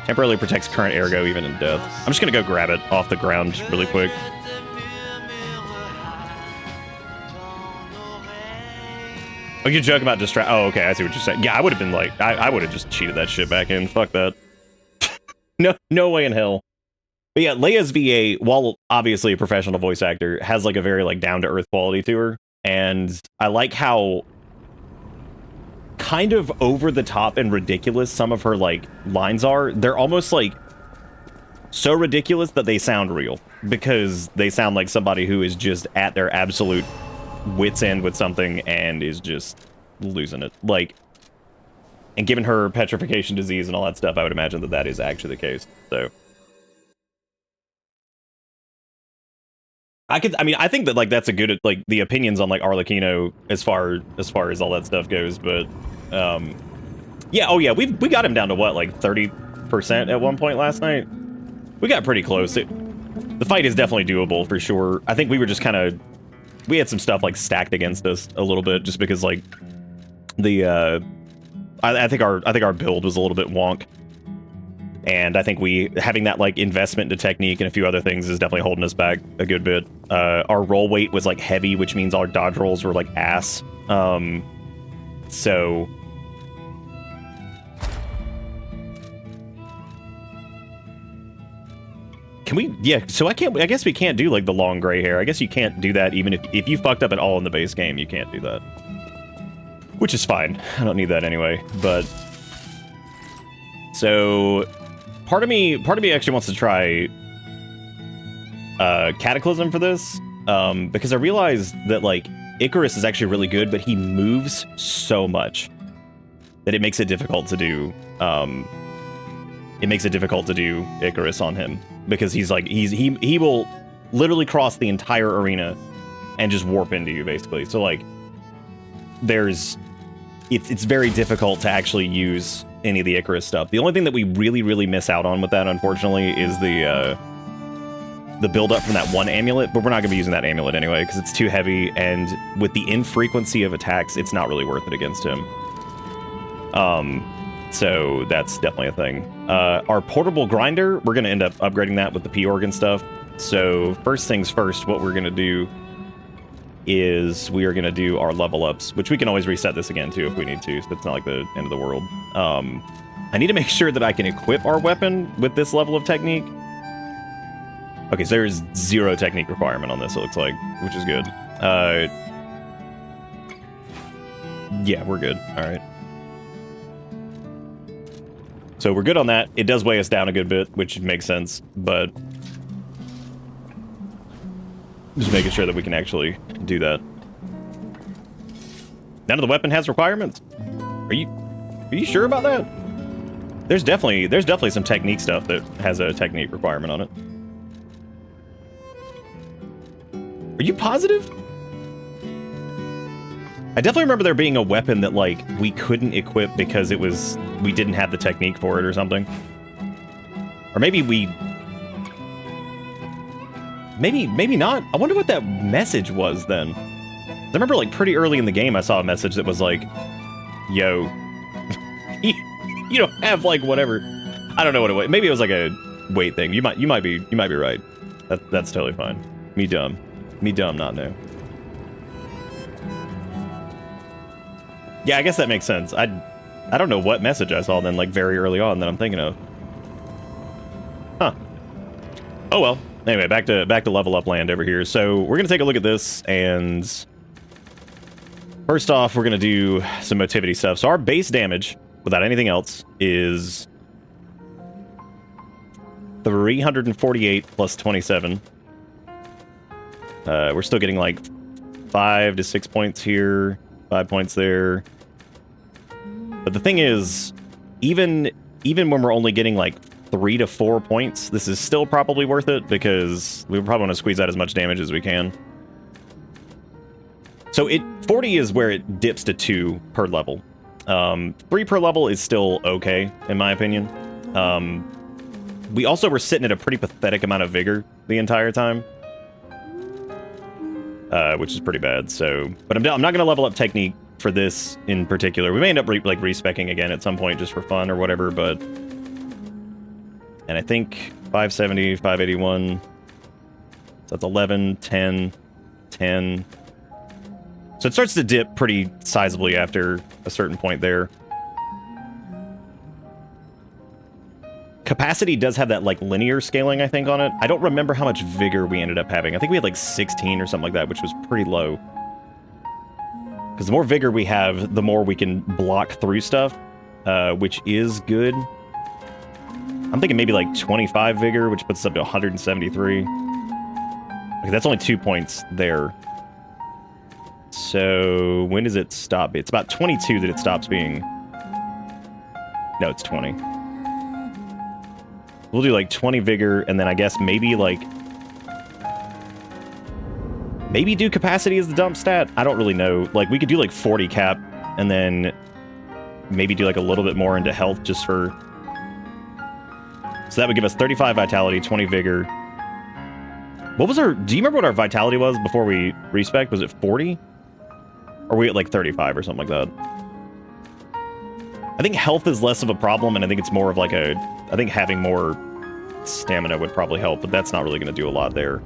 Temporarily protects current ergo even in death. I'm just gonna go grab it off the ground really quick. Oh, you're joking about distract. Oh, okay, I see what you're saying. Yeah, I would have been like, I would have just cheated that shit back in. Fuck that. No way in hell. But yeah, Leia's VA, while obviously a professional voice actor, has like a very like down to earth quality to her, and I like how kind of over the top and ridiculous some of her like lines are. They're almost like so ridiculous that they sound real because they sound like somebody who is just at their absolute wit's end with something and is just losing it. Like, and given her petrification disease and all that stuff, I would imagine that that is actually the case. So I think that like that's a good like the opinions on like Arlecchino as far as all that stuff goes, but yeah, oh yeah, we got him down to what, like 30% at one point last night. We got pretty close. The fight is definitely doable for sure. I think we were just kind of we had some stuff like stacked against us a little bit just because like the I think our build was a little bit wonk. And I think having that like investment into technique and a few other things is definitely holding us back a good bit. Our roll weight was like heavy, which means our dodge rolls were like ass. So can we? Yeah. So I guess we can't do like the long gray hair. I guess you can't do that even if you fucked up at all in the base game. You can't do that, which is fine. I don't need that anyway. But so. Part of me actually wants to try Cataclysm for this, because I realized that like Icarus is actually really good, but he moves so much that it makes it difficult to do. It makes it difficult to do Icarus on him because he will literally cross the entire arena and just warp into you basically. So like it's very difficult to actually use any of the Icarus stuff. The only thing that we really miss out on with that, unfortunately, is the build up from that one amulet, but we're not going to be using that amulet anyway because it's too heavy, and with the infrequency of attacks, it's not really worth it against him. So that's definitely a thing. Our portable grinder, we're going to end up upgrading that with the P-Organ stuff. So first things first, what we're going to do is we are going to do our level ups, which we can always reset this again too if we need to, so it's not like the end of the world. I need to make sure that I can equip our weapon with this level of technique. Okay, so there's 0 technique requirement on this, it looks like, which is good. Yeah, we're good. All right. So we're good on that. It does weigh us down a good bit, which makes sense, but just making sure that we can actually do that. None of the weapon has requirements. Are you sure about that? There's definitely some technique stuff that has a technique requirement on it. Are you positive? I definitely remember there being a weapon that like we couldn't equip because we didn't have the technique for it or something. Or maybe Maybe not. I wonder what that message was then. I remember like pretty early in the game I saw a message that was like, yo, you don't have like whatever. I don't know what it was. Maybe it was like a weight thing. You might be right. That's totally fine. Me dumb, not know. Yeah, I guess that makes sense. I don't know what message I saw then like very early on that I'm thinking of. Huh. Oh well. Anyway, back to level up land over here. So we're gonna take a look at this, and first off, we're gonna do some motivity stuff. So our base damage, without anything else, is 348 plus 27. We're still getting like 5 to 6 points here, 5 points there. But the thing is, even when we're only getting like 3 to 4 points, this is still probably worth it because we probably want to squeeze out as much damage as we can. So 40 is where it dips to 2 per level. 3 per level is still okay, in my opinion. We also were sitting at a pretty pathetic amount of vigor the entire time, which is pretty bad. So, but I'm not going to level up technique for this in particular. We may end up respecking again at some point just for fun or whatever, but... And I think 570, 581, so that's 11, 10, 10, So it starts to dip pretty sizably after a certain point there. Capacity does have that, like, linear scaling, I think, on it. I don't remember how much vigor we ended up having. I think we had, like, 16 or something like that, which was pretty low. Because the more vigor we have, the more we can block through stuff, which is good. I'm thinking maybe, like, 25 vigor, which puts us up to 173. Okay, that's only 2 points there. So, when does it stop? It's about 22 that it stops being... No, it's 20. We'll do like 20 vigor, and then I guess maybe like... Maybe do capacity as the dump stat? I don't really know. Like, we could do like 40 cap, and then maybe do like a little bit more into health just for... So that would give us 35 vitality, 20 vigor. What was our... Do you remember what our vitality was before we respec? Was it 40? Or were we at like 35 or something like that? I think health is less of a problem, and I think it's more of like a... I think having more stamina would probably help, but that's not really going to do a lot there.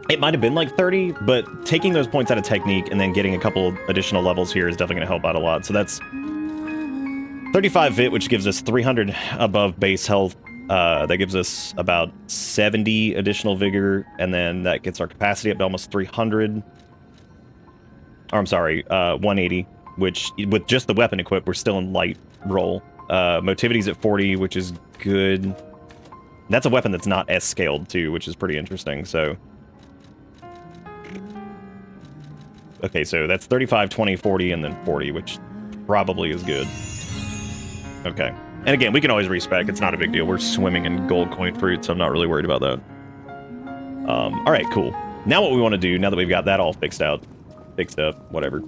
It might have been like 30, but taking those points out of technique and then getting a couple additional levels here is definitely going to help out a lot. So that's 35 vit, which gives us 300 above base health. That gives us about 70 additional vigor, and then that gets our capacity up to almost 300. Or I'm sorry, 180. Which, with just the weapon equipped, we're still in light roll. Motivity's at 40, which is good. That's a weapon that's not S-scaled, too, which is pretty interesting, so... Okay, so that's 35, 20, 40, and then 40, which probably is good. Okay. And again, we can always respec. It's not a big deal. We're swimming in gold coin fruit, so I'm not really worried about that. Alright, cool. Now what we want to do, now that we've got that all fixed up, whatever.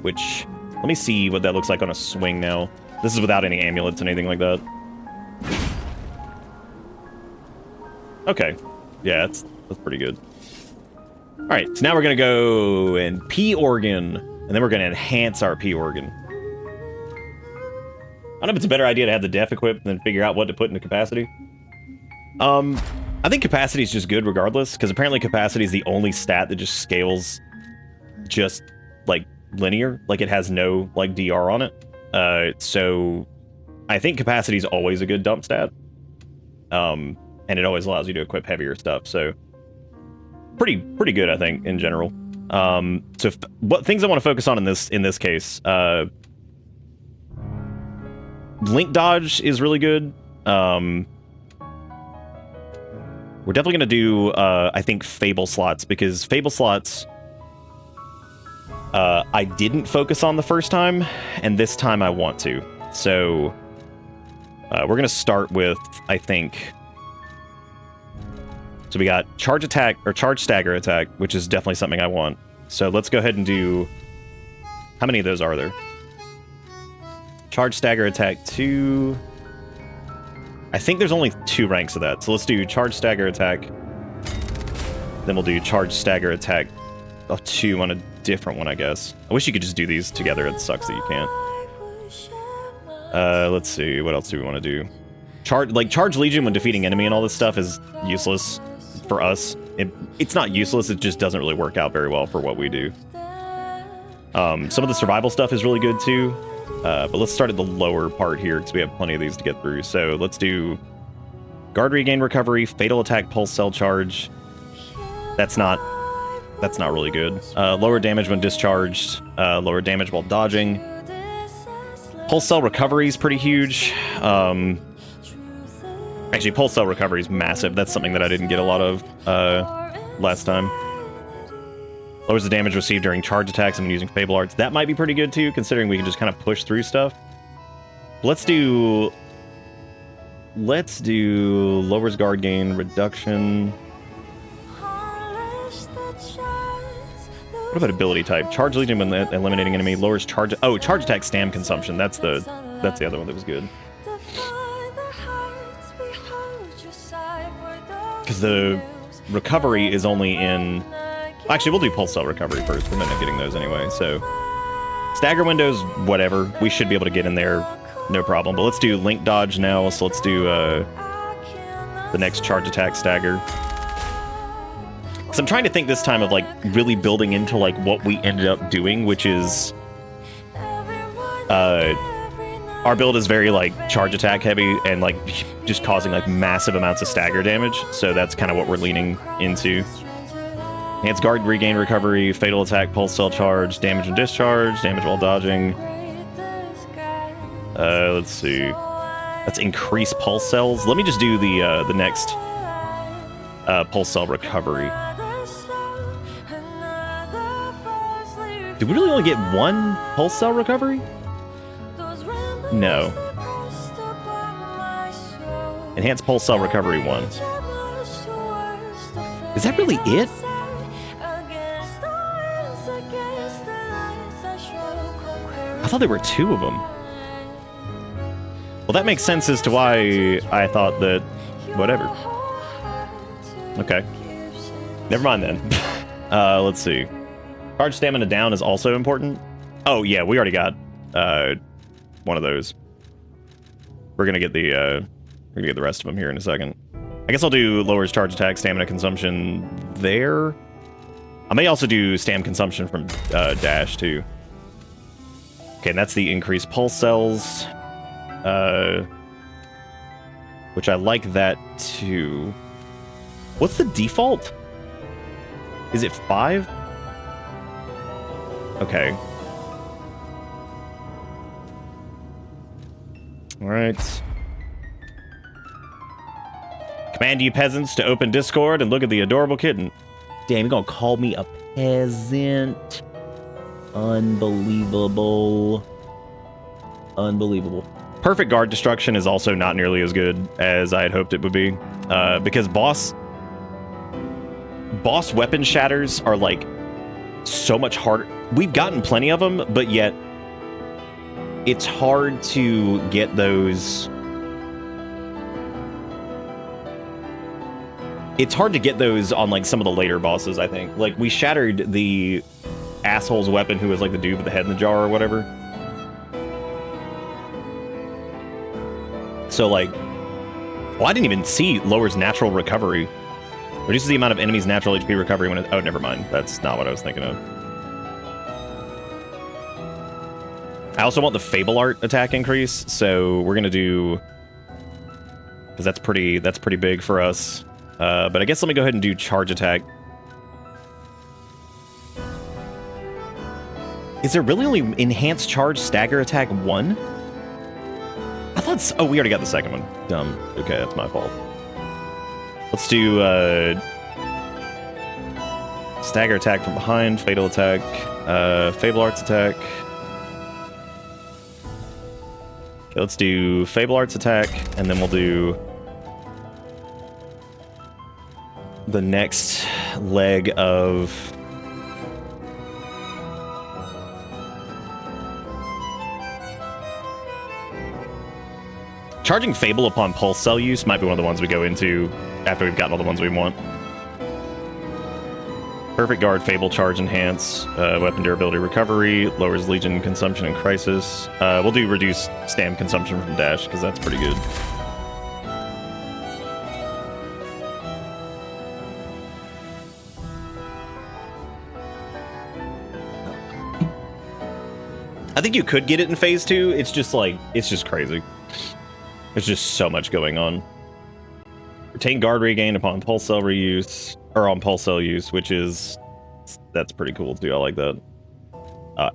Which, let me see what that looks like on a swing now. This is without any amulets and anything like that. Okay. Yeah, that's pretty good. Alright, so now we're going to go and P organ, and then we're going to enhance our P organ. I don't know if it's a better idea to have the def equipped and then figure out what to put into capacity. I think capacity is just good regardless, because apparently capacity is the only stat that just scales just, like, linear. Like, it has no, like, DR on it. So I think capacity is always a good dump stat. And it always allows you to equip heavier stuff, so pretty good, I think, in general. So what things I want to focus on in this case, link dodge is really good. We're definitely going to do, I think, Fable slots, because Fable slots, I didn't focus on the first time, and this time I want to. So, we're going to start with, I think... So we got charge attack, or charge stagger attack, which is definitely something I want. So let's go ahead and do... How many of those are there? Charge stagger attack 2... I think there's only 2 ranks of that. So let's do charge stagger attack. Then we'll do charge stagger attack 2 on a different one, I guess. I wish you could just do these together. It sucks that you can't. Let's see. What else do we want to do? Charge Legion when defeating enemy and all this stuff is useless for us. It's not useless, it just doesn't really work out very well for what we do. Some of the survival stuff is really good too. But let's start at the lower part here, because we have plenty of these to get through. So let's do guard regain recovery, fatal attack pulse cell charge. That's not really good. Lower damage when discharged, lower damage while dodging. Pulse cell recovery is pretty huge. Actually, pulse cell recovery is massive. That's something that I didn't get a lot of last time. Lowers the damage received during charge attacks and when using Fable Arts. That might be pretty good too, considering we can just kind of push through stuff. Let's do lowers guard gain reduction. What about ability type? Charge Legion when eliminating enemy. Lowers charge... Oh, charge attack stam consumption. That's the other one that was good. Because the recovery is only in... Actually, we'll do pulse cell recovery first. We're not getting those anyway, so... Stagger windows, whatever. We should be able to get in there, no problem. But let's do link dodge now, so let's do the next charge attack stagger. So I'm trying to think this time of like really building into like what we ended up doing, which is our build is very like charge attack heavy and like just causing like massive amounts of stagger damage. So that's kind of what we're leaning into. Enhanced guard, regain, recovery, fatal attack, pulse cell charge, damage and discharge, damage while dodging. Let's see. Let's increase pulse cells. Let me just do the next pulse cell recovery. Do we really only get one pulse cell recovery? No. Enhanced pulse cell recovery 1. Is that really it? I thought there were 2 of them. Well, that makes sense as to why I thought that... Whatever. Okay. Never mind then. Let's see. Charge stamina down is also important. Oh, yeah, we already got one of those. We're gonna get the rest of them here in a second. I guess I'll do lowers charge attack, stamina consumption there. I may also do stam consumption from dash too. Okay, and that's the increased pulse cells. Which I like that too. What's the default? Is it 5? Okay. Alright. Command you peasants to open Discord and look at the adorable kitten. Damn, you're gonna call me a peasant? Unbelievable. Unbelievable. Perfect guard destruction is also not nearly as good as I had hoped it would be. Because boss weapon shatters are like so much harder. We've gotten plenty of them, but yet it's hard to get those. It's hard to get those on like some of the later bosses, I think. Like we shattered the asshole's weapon who was like the dude with the head in the jar or whatever. So like, well, I didn't even see lowers natural recovery. Reduces the amount of enemy's natural HP recovery when it, oh, never mind. That's not what I was thinking of. I also want the Fable Art attack increase, so we're gonna do, because that's pretty big for us. But I guess let me go ahead and do charge attack. Is there really only enhanced charge stagger attack 1? I thought, oh, we already got the second one. Dumb. Okay, that's my fault. Let's do stagger attack from behind, fatal attack, Fable Arts attack. Okay, let's do Fable Arts attack, and then we'll do the next leg of charging Fable upon pulse cell use might be one of the ones we go into after we've gotten all the ones we want. Perfect guard, Fable charge enhance, weapon durability recovery, lowers legion consumption in crisis. We'll do reduce stam consumption from dash because that's pretty good. I think you could get it in phase 2. It's just like, it's just crazy. There's just so much going on. Retain guard regain upon pulse cell reuse, or on pulse cell use, which is, that's pretty cool too. I like that.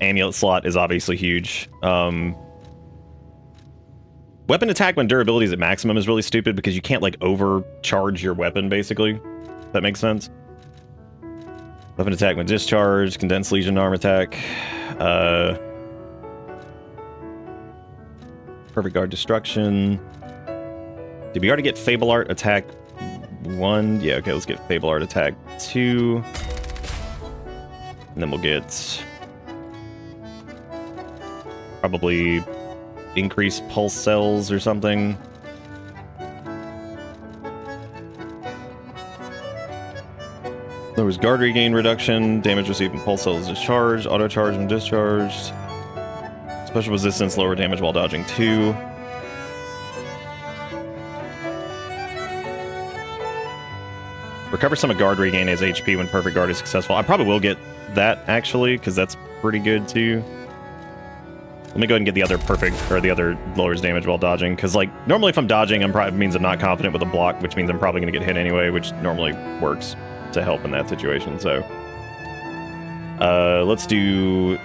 Amulet slot is obviously huge. Weapon attack when durability is at maximum is really stupid because you can't like overcharge your weapon basically. If that makes sense. Weapon attack when discharged, condensed legion arm attack. Perfect guard destruction. Did we already get Fable Art attack 1? Yeah, okay, let's get Fable Art attack 2. And then we'll get probably increased pulse cells or something. There was guard regain reduction, damage received when pulse cells discharged, auto charge when discharged. Special resistance, lower damage while dodging 2. Recover some of guard regain as HP when perfect guard is successful. I probably will get that, actually, because that's pretty good, too. Let me go ahead and get the other perfect, or the other lowers damage while dodging, because, like, normally if I'm dodging, it means I'm not confident with a block, which means I'm probably going to get hit anyway, which normally works to help in that situation, so. Let's do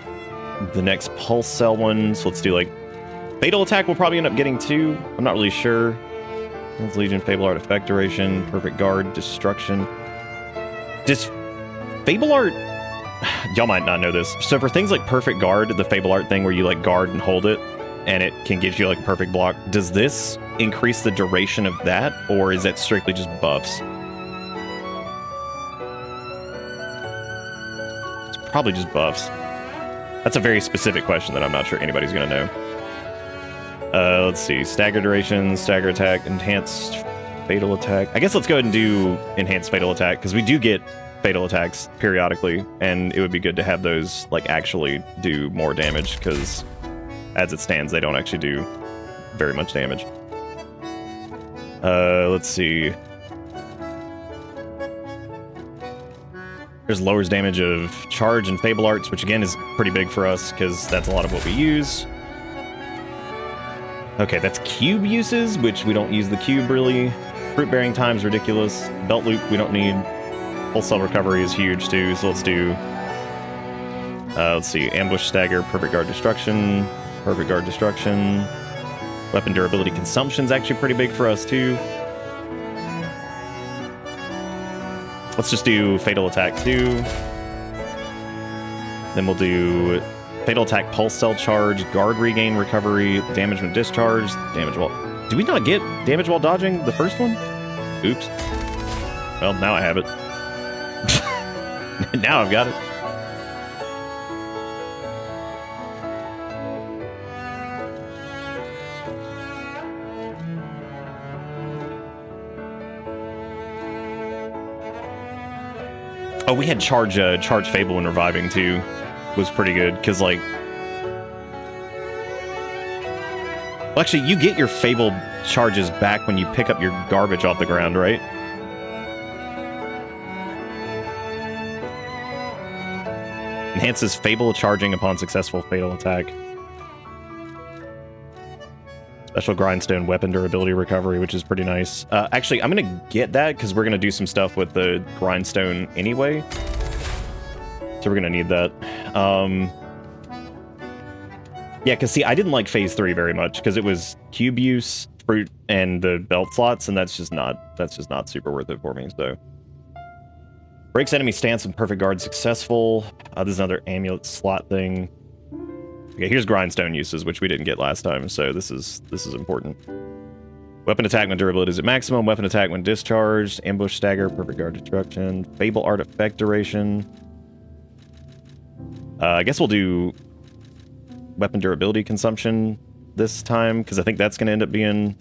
the next Pulse Cell one, so let's do, like, Fatal Attack we'll probably end up getting too. I'm not really sure. Legion, Fable Art, Effect Duration, Perfect Guard, Destruction. Fable Art... Y'all might not know this. So for things like Perfect Guard, the Fable Art thing where you like guard and hold it, and it can give you like a perfect block, does this increase the duration of that, or is that strictly just buffs? It's probably just buffs. That's a very specific question that I'm not sure anybody's gonna know. Let's see. Stagger duration, stagger attack, enhanced fatal attack. I guess let's go ahead and do enhanced fatal attack, because we do get fatal attacks periodically, and it would be good to have those like actually do more damage, because as it stands, they don't actually do very much damage. Let's see. There's lowers damage of charge and fable arts, which again is pretty big for us, because that's a lot of what we use. Okay, that's cube uses, which we don't use the cube really. Fruit bearing time's ridiculous. Belt loop we don't need. Full cell recovery is huge too, so let's do... let's see, ambush stagger, perfect guard destruction, perfect guard destruction. Weapon durability consumption's actually pretty big for us too. Let's just do fatal attack too. Then we'll do fatal attack, pulse cell charge, guard regain recovery, damage when discharged, damage while... Did we not get damage while dodging the first one? Oops. Well, now I have it. Now I've got it. Oh, we had charge Fable when reviving too. Was pretty good, because like... Well, actually, you get your Fable charges back when you pick up your garbage off the ground, right? Enhances Fable charging upon successful fatal attack. Special Grindstone weapon durability recovery, which is pretty nice. Actually, I'm gonna get that because we're gonna do some stuff with the Grindstone anyway. So we're gonna need that. Yeah, because see, I didn't like Phase 3 very much because it was cube use, fruit, and the belt slots, and that's just not super worth it for me, so. Breaks enemy stance and perfect guard successful. There's another amulet slot thing. Okay, here's grindstone uses, which we didn't get last time, so this is important. Weapon attack when durability is at maximum. Weapon attack when discharged. Ambush stagger, perfect guard destruction. Fable art effect duration. I guess we'll do weapon durability consumption this time, because I think that's going to end up being...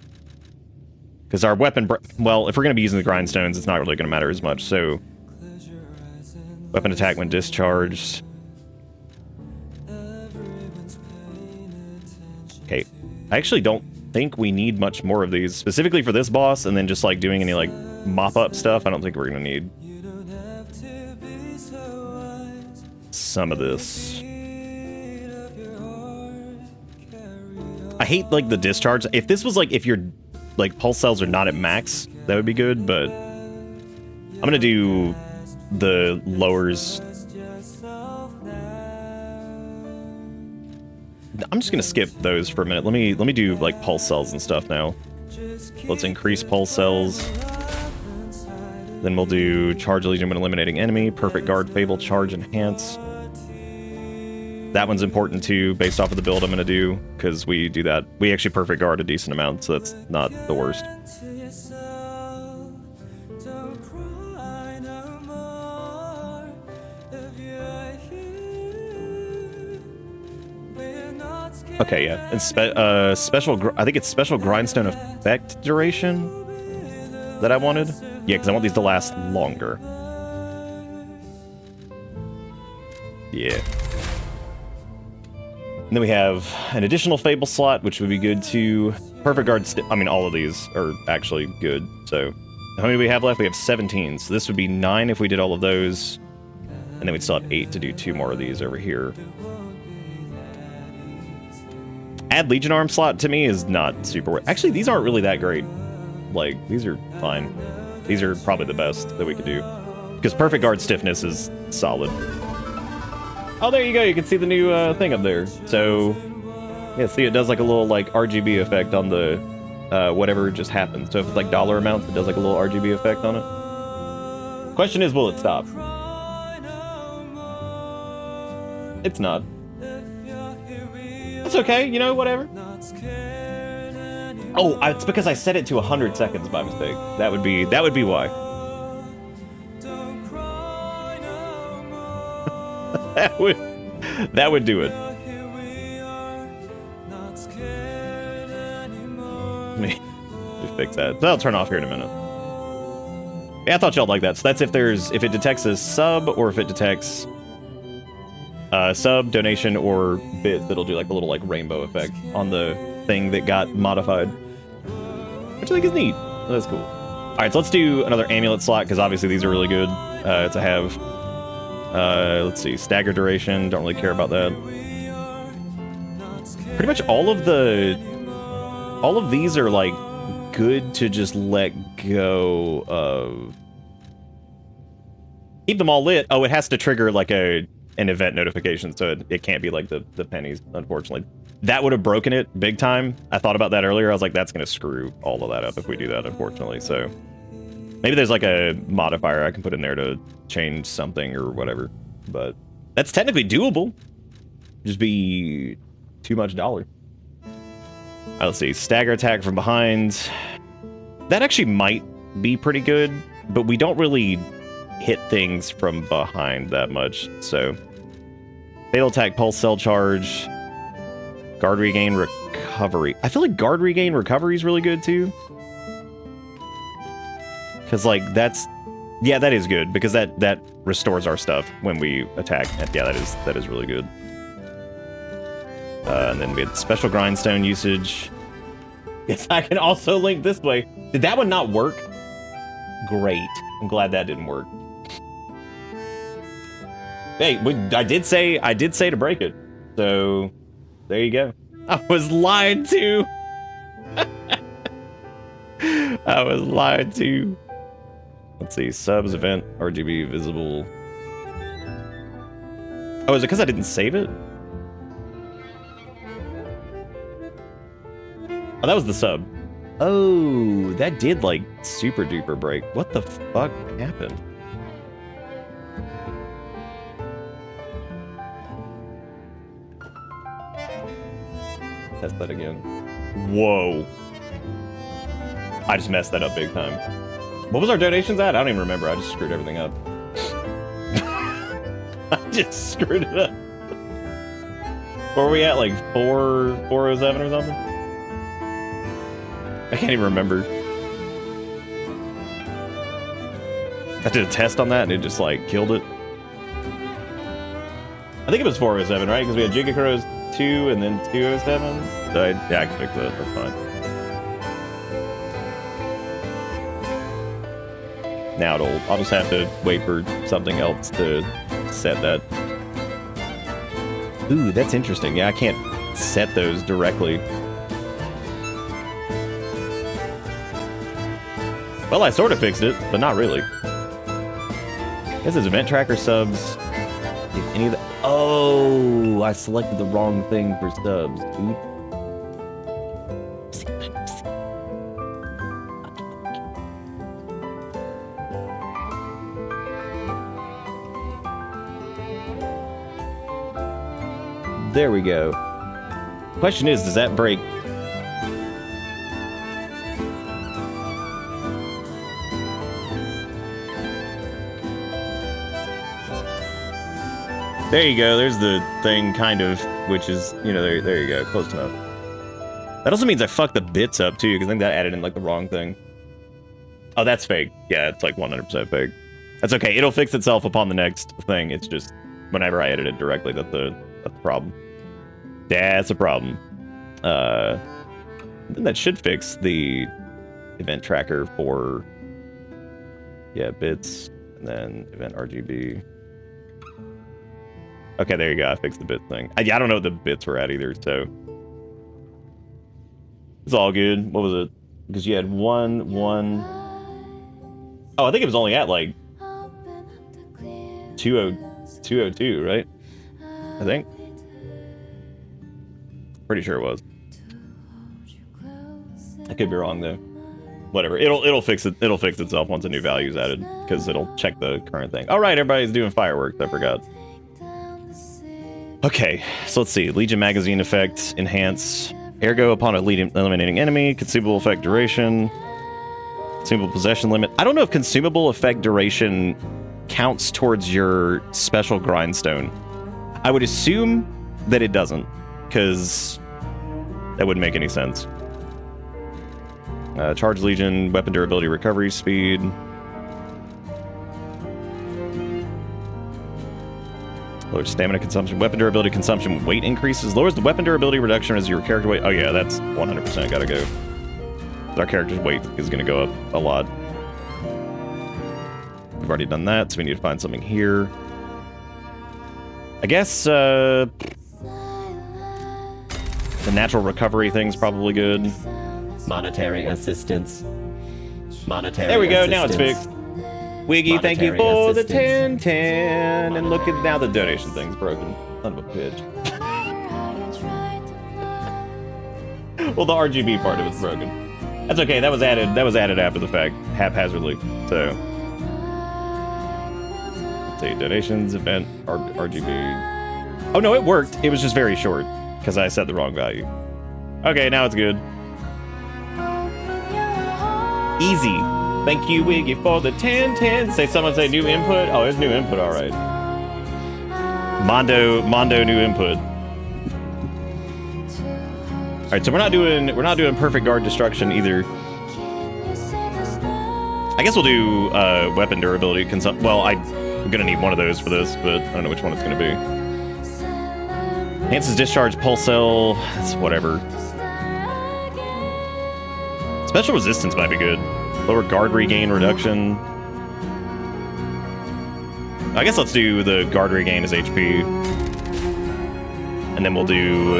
Because our weapon... Well, if we're going to be using the grindstones, it's not really going to matter as much, so... Weapon attack when discharged. Okay, I actually don't think we need much more of these, specifically for this boss, and then just like doing any like mop-up stuff, I don't think we're gonna need some of this. I hate like the discharge. If this was like, if your like pulse cells are not at max, that would be good, but I'm gonna do the lowers. I'm just gonna skip those for a minute. Let me do like pulse cells and stuff now. Let's increase pulse cells. Then we'll do charge legion when eliminating enemy. Perfect guard, fable, charge, enhance. That one's important too, based off of the build I'm gonna do, because we do that. We actually perfect guard a decent amount, so that's not the worst. Okay, yeah, and special. I think it's special grindstone effect duration that I wanted. Yeah, because I want these to last longer. Yeah. And then we have an additional Fable slot, which would be good too. Perfect Guard. I mean, all of these are actually good. So How many do we have left? We have 17. So this would be 9 if we did all of those. And then we'd still have 8 to do 2 more of these over here. Add Legion Arm slot to me is not super worth. Actually, these aren't really that great. Like, these are fine. These are probably the best that we could do. Because Perfect Guard Stiffness is solid. Oh, there you go. You can see the new thing up there. So, yeah, see, it does like a little like RGB effect on the whatever just happened. So if it's like dollar amounts, it does like a little RGB effect on it. Question is, will it stop? It's not. That's okay, you know, whatever. Oh, it's because I set it to 100 seconds by mistake. That would be why. that would do it. Let me just fix that. So I'll turn off here in a minute. Yeah, I thought y'all like that. So that's if it detects a sub or if it detects sub, donation, or bits, that'll do like a little like rainbow effect on the thing that got modified. Which I think is neat. So that's cool. Alright, so let's do another amulet slot, because obviously these are really good to have. Let's see, stagger duration, don't really care about that. Pretty much all of these are like good to just let go of. Keep them all lit. Oh, it has to trigger like an event notification, so it can't be like the pennies, unfortunately. That would have broken it big time. I thought about that earlier. I was like, that's going to screw all of that up if we do that, unfortunately. So maybe there's like a modifier I can put in there to change something or whatever. But that's technically doable. Just be too much dollar. Let's see. Stagger attack from behind. That actually might be pretty good, but we don't really hit things from behind that much. So fatal attack, pulse, cell charge, guard regain, recovery. I feel like guard regain recovery is really good too. Because like yeah, that is good because that restores our stuff when we attack. And yeah, that is really good. And then we had special grindstone usage. Yes, I can also link this way. Did that one not work? Great. I'm glad that didn't work. Hey, I did say to break it. So there you go. I was lied to. I was lied to. Let's see. Subs, event, RGB, visible. Oh, is it because I didn't save it? Oh, that was the sub. Oh, that did like super duper break. What the fuck happened? Test that again. Whoa. I just messed that up big time. What was our donations at? I don't even remember. I just screwed everything up. I just screwed it up. What were we at? Like 407 or something? I can't even remember. I did a test on that and it just like killed it. I think it was 407, right? Because we had Giga Crows 2 and then 207. So yeah, I can fix that. That's fine. Now I'll just have to wait for something else to set that. Ooh, that's interesting. Yeah, I can't set those directly. Well, I sort of fixed it, but not really. I guess it's event tracker subs. If any of the... Oh, I selected the wrong thing for subs. Oops. There we go. Question is, does that break? There you go, there's the thing, kind of, which is, you know, there you go, close enough. That also means I fucked the bits up, too, because I think that added in, like, the wrong thing. Oh, that's fake. Yeah, it's, like, 100% fake. That's okay, it'll fix itself upon the next thing, it's just, whenever I edit it directly, that's the problem. That's a problem. Then that should fix the event tracker for Yeah, bits, and then event RGB. Okay, there you go. I fixed the bit thing. I don't know what the bits were at either, so it's all good. What was it? Because you had one. Oh, I think it was only at like 202, right? I think. Pretty sure it was. I could be wrong though. Whatever. It'll fix it. It'll fix itself once a new value is added, because it'll check the current thing. All right, everybody's doing fireworks. I forgot. Okay, so let's see. Legion magazine effect, enhance. Ergo upon eliminating enemy. Consumable effect duration. Consumable possession limit. I don't know if consumable effect duration counts towards your special grindstone. I would assume that it doesn't, because that wouldn't make any sense. Charge Legion, weapon durability, recovery speed. Lowers stamina consumption, weapon durability consumption, weight increases. Lowers the weapon durability reduction as your character weight. Oh yeah, that's 100% gotta go. Our character's weight is gonna go up a lot. We've already done that, so we need to find something here. I guess, the natural recovery thing's probably good. Monetary assistance. Monetary There we go, now assistance. it's fixed. Wiggy, thank you Monetary for the assistance. 1010. And look at now the donation thing's broken. Son of a bitch. Well, the RGB part of it's broken. That's okay, that was added after the fact, haphazardly. So let's see, donations, event, RGB. Oh no, it worked. It was just very short, because I set the wrong value. Okay, now it's good. Easy. Thank you, Wiggy, for the 1010. Someone say new input. Oh, there's new input, all right. Mondo new input. All right, so we're not doing perfect guard destruction either. I guess we'll do weapon durability consumption. Well, I'm gonna need one of those for this, but I don't know which one it's gonna be. Enhances discharge, pulse cell. That's whatever. Special resistance might be good. Lower guard regain reduction. I guess let's do the guard regain as HP. And then we'll do...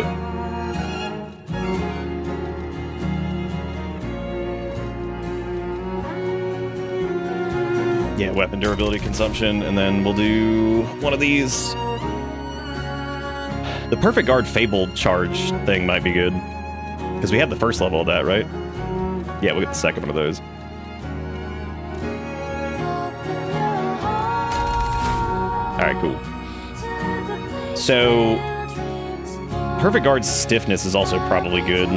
yeah, weapon durability consumption. And then we'll do one of these. The perfect guard fabled charge thing might be good. Because we have the first level of that, right? Yeah, we'll get the second one of those. Alright, cool. So, Perfect Guard's stiffness is also probably good.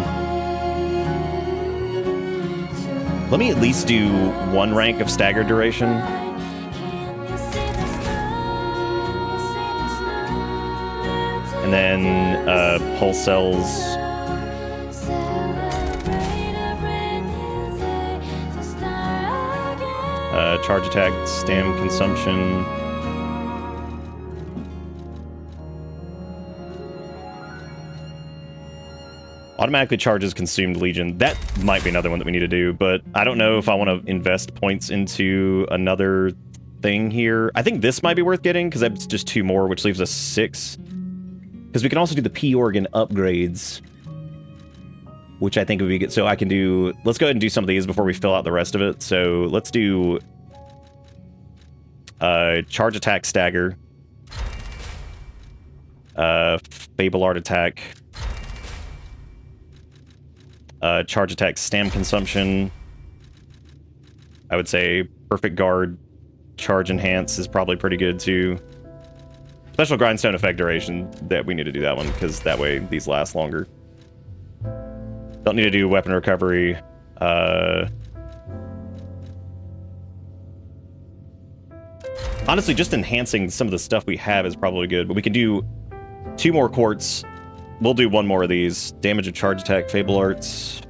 Let me at least do one rank of stagger duration. And then, pulse cells. Charge attack, stam consumption. Automatically charges consumed Legion. That might be another one that we need to do, but I don't know if I want to invest points into another thing here. I think this might be worth getting, because that's just 2 more, which leaves us 6. Because we can also do the P-Organ upgrades, which I think would be good. So I can do... let's go ahead and do some of these before we fill out the rest of it. So let's do... charge attack stagger. Fable art attack. Charge attack stam consumption. I would say perfect guard charge enhance is probably pretty good too. Special grindstone effect duration, that we need to do that one, because that way these last longer. Don't need to do weapon recovery. Honestly, just enhancing some of the stuff we have is probably good, but we can do 2 more quartz. We'll do 1 more of these. Damage of charge attack, fable arts.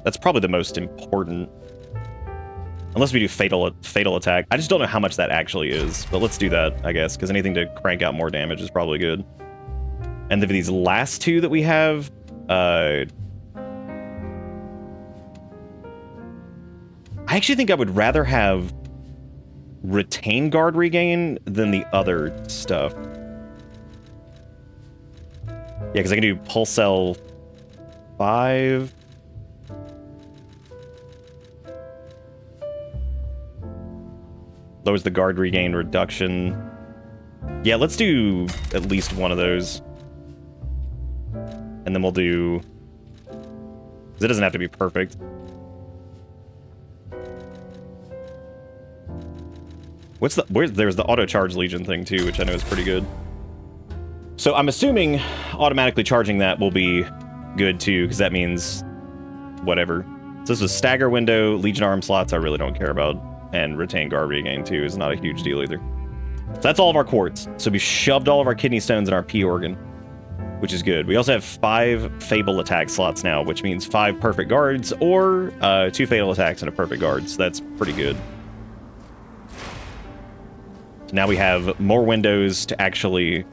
That's probably the most important. Unless we do fatal attack. I just don't know how much that actually is, but let's do that, I guess, because anything to crank out more damage is probably good. And then these last 2 that we have, I actually think I would rather have retain guard regain than the other stuff. Yeah, because I can do Pulse Cell 5. Lowers the guard regain reduction. Yeah, let's do at least one of those. And then we'll do... It doesn't have to be perfect. There's the auto charge legion thing too, which I know is pretty good. So I'm assuming automatically charging that will be good too, because that means whatever. So this is stagger window, legion arm slots I really don't care about, and retain guard regain too is not a huge deal either. So that's all of our quartz. So we shoved all of our kidney stones in our P organ, which is good. We also have 5 Fable attack slots now, which means 5 perfect guards, or 2 fatal attacks and a perfect guard, so that's pretty good. So now we have more windows to actually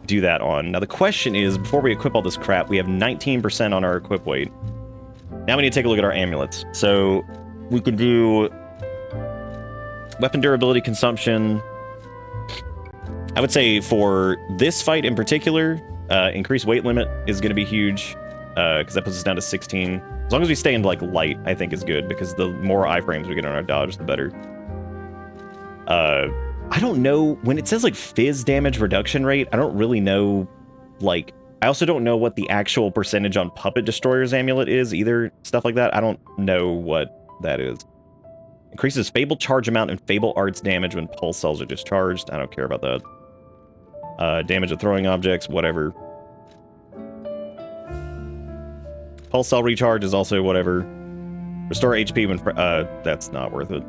do that on. Now the question is, before we equip all this crap, we have 19% on our equip weight. Now we need to take a look at our amulets. So we can do weapon durability consumption. I would say for this fight in particular, increased weight limit is going to be huge, because that puts us down to 16. As long as we stay in like light, I think is good, because the more iframes we get on our dodge, the better. I don't know, when it says like fizz damage reduction rate, I don't really know, like, I also don't know what the actual percentage on Puppet Destroyer's amulet is either, stuff like that. I don't know what that is. Increases Fable charge amount and Fable arts damage when pulse cells are discharged. I don't care about that. Damage of throwing objects, whatever. Pulse cell recharge is also whatever. Restore HP when... that's not worth it.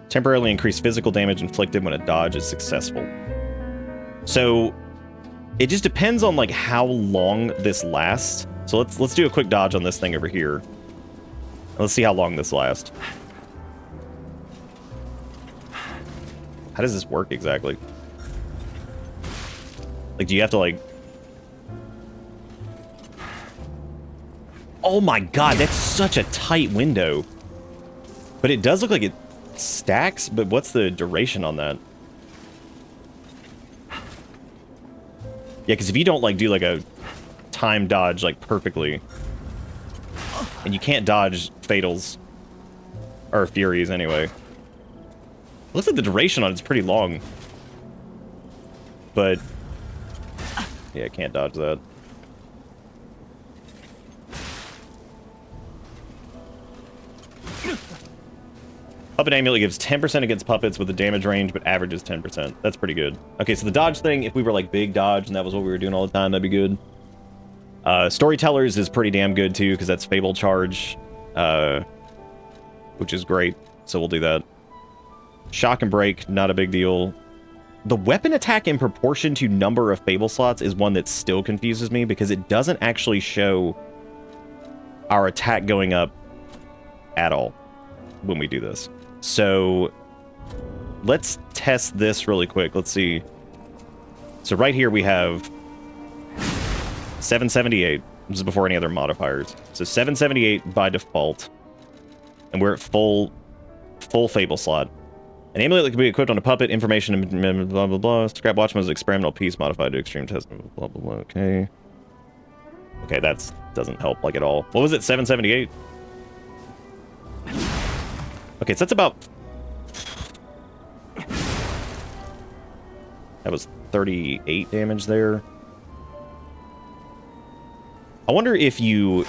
Temporarily increase physical damage inflicted when a dodge is successful. So it just depends on like how long this lasts. So let's do a quick dodge on this thing over here. Let's see how long this lasts. How does this work exactly? Like, do you have to like... Oh my god, that's such a tight window. But it does look like it stacks, but what's the duration on that? Yeah, because if you don't like do like a time dodge like perfectly, and you can't dodge fatals or furies anyway. It looks like the duration on it's pretty long, but yeah, I can't dodge that. Puppet Amulet gives 10% against puppets with a damage range, but averages 10%. That's pretty good. Okay, so the dodge thing, if we were like big dodge and that was what we were doing all the time, that'd be good. Storytellers is pretty damn good too, because that's Fable charge, which is great. So we'll do that. Shock and break, not a big deal. The weapon attack in proportion to number of Fable slots is one that still confuses me, because it doesn't actually show our attack going up at all when we do this. So let's test this really quick. Let's see. So right here we have 778. This is before any other modifiers. So 778 by default. And we're at full Fable slot. An amulet that can be equipped on a puppet, information, and blah, blah, blah. Scrap Watchman is experimental piece modified to extreme test, blah, blah, blah. Okay. Okay, that doesn't help, like, at all. What was it, 778? Okay, so that's about... That was 38 damage there. I wonder if you...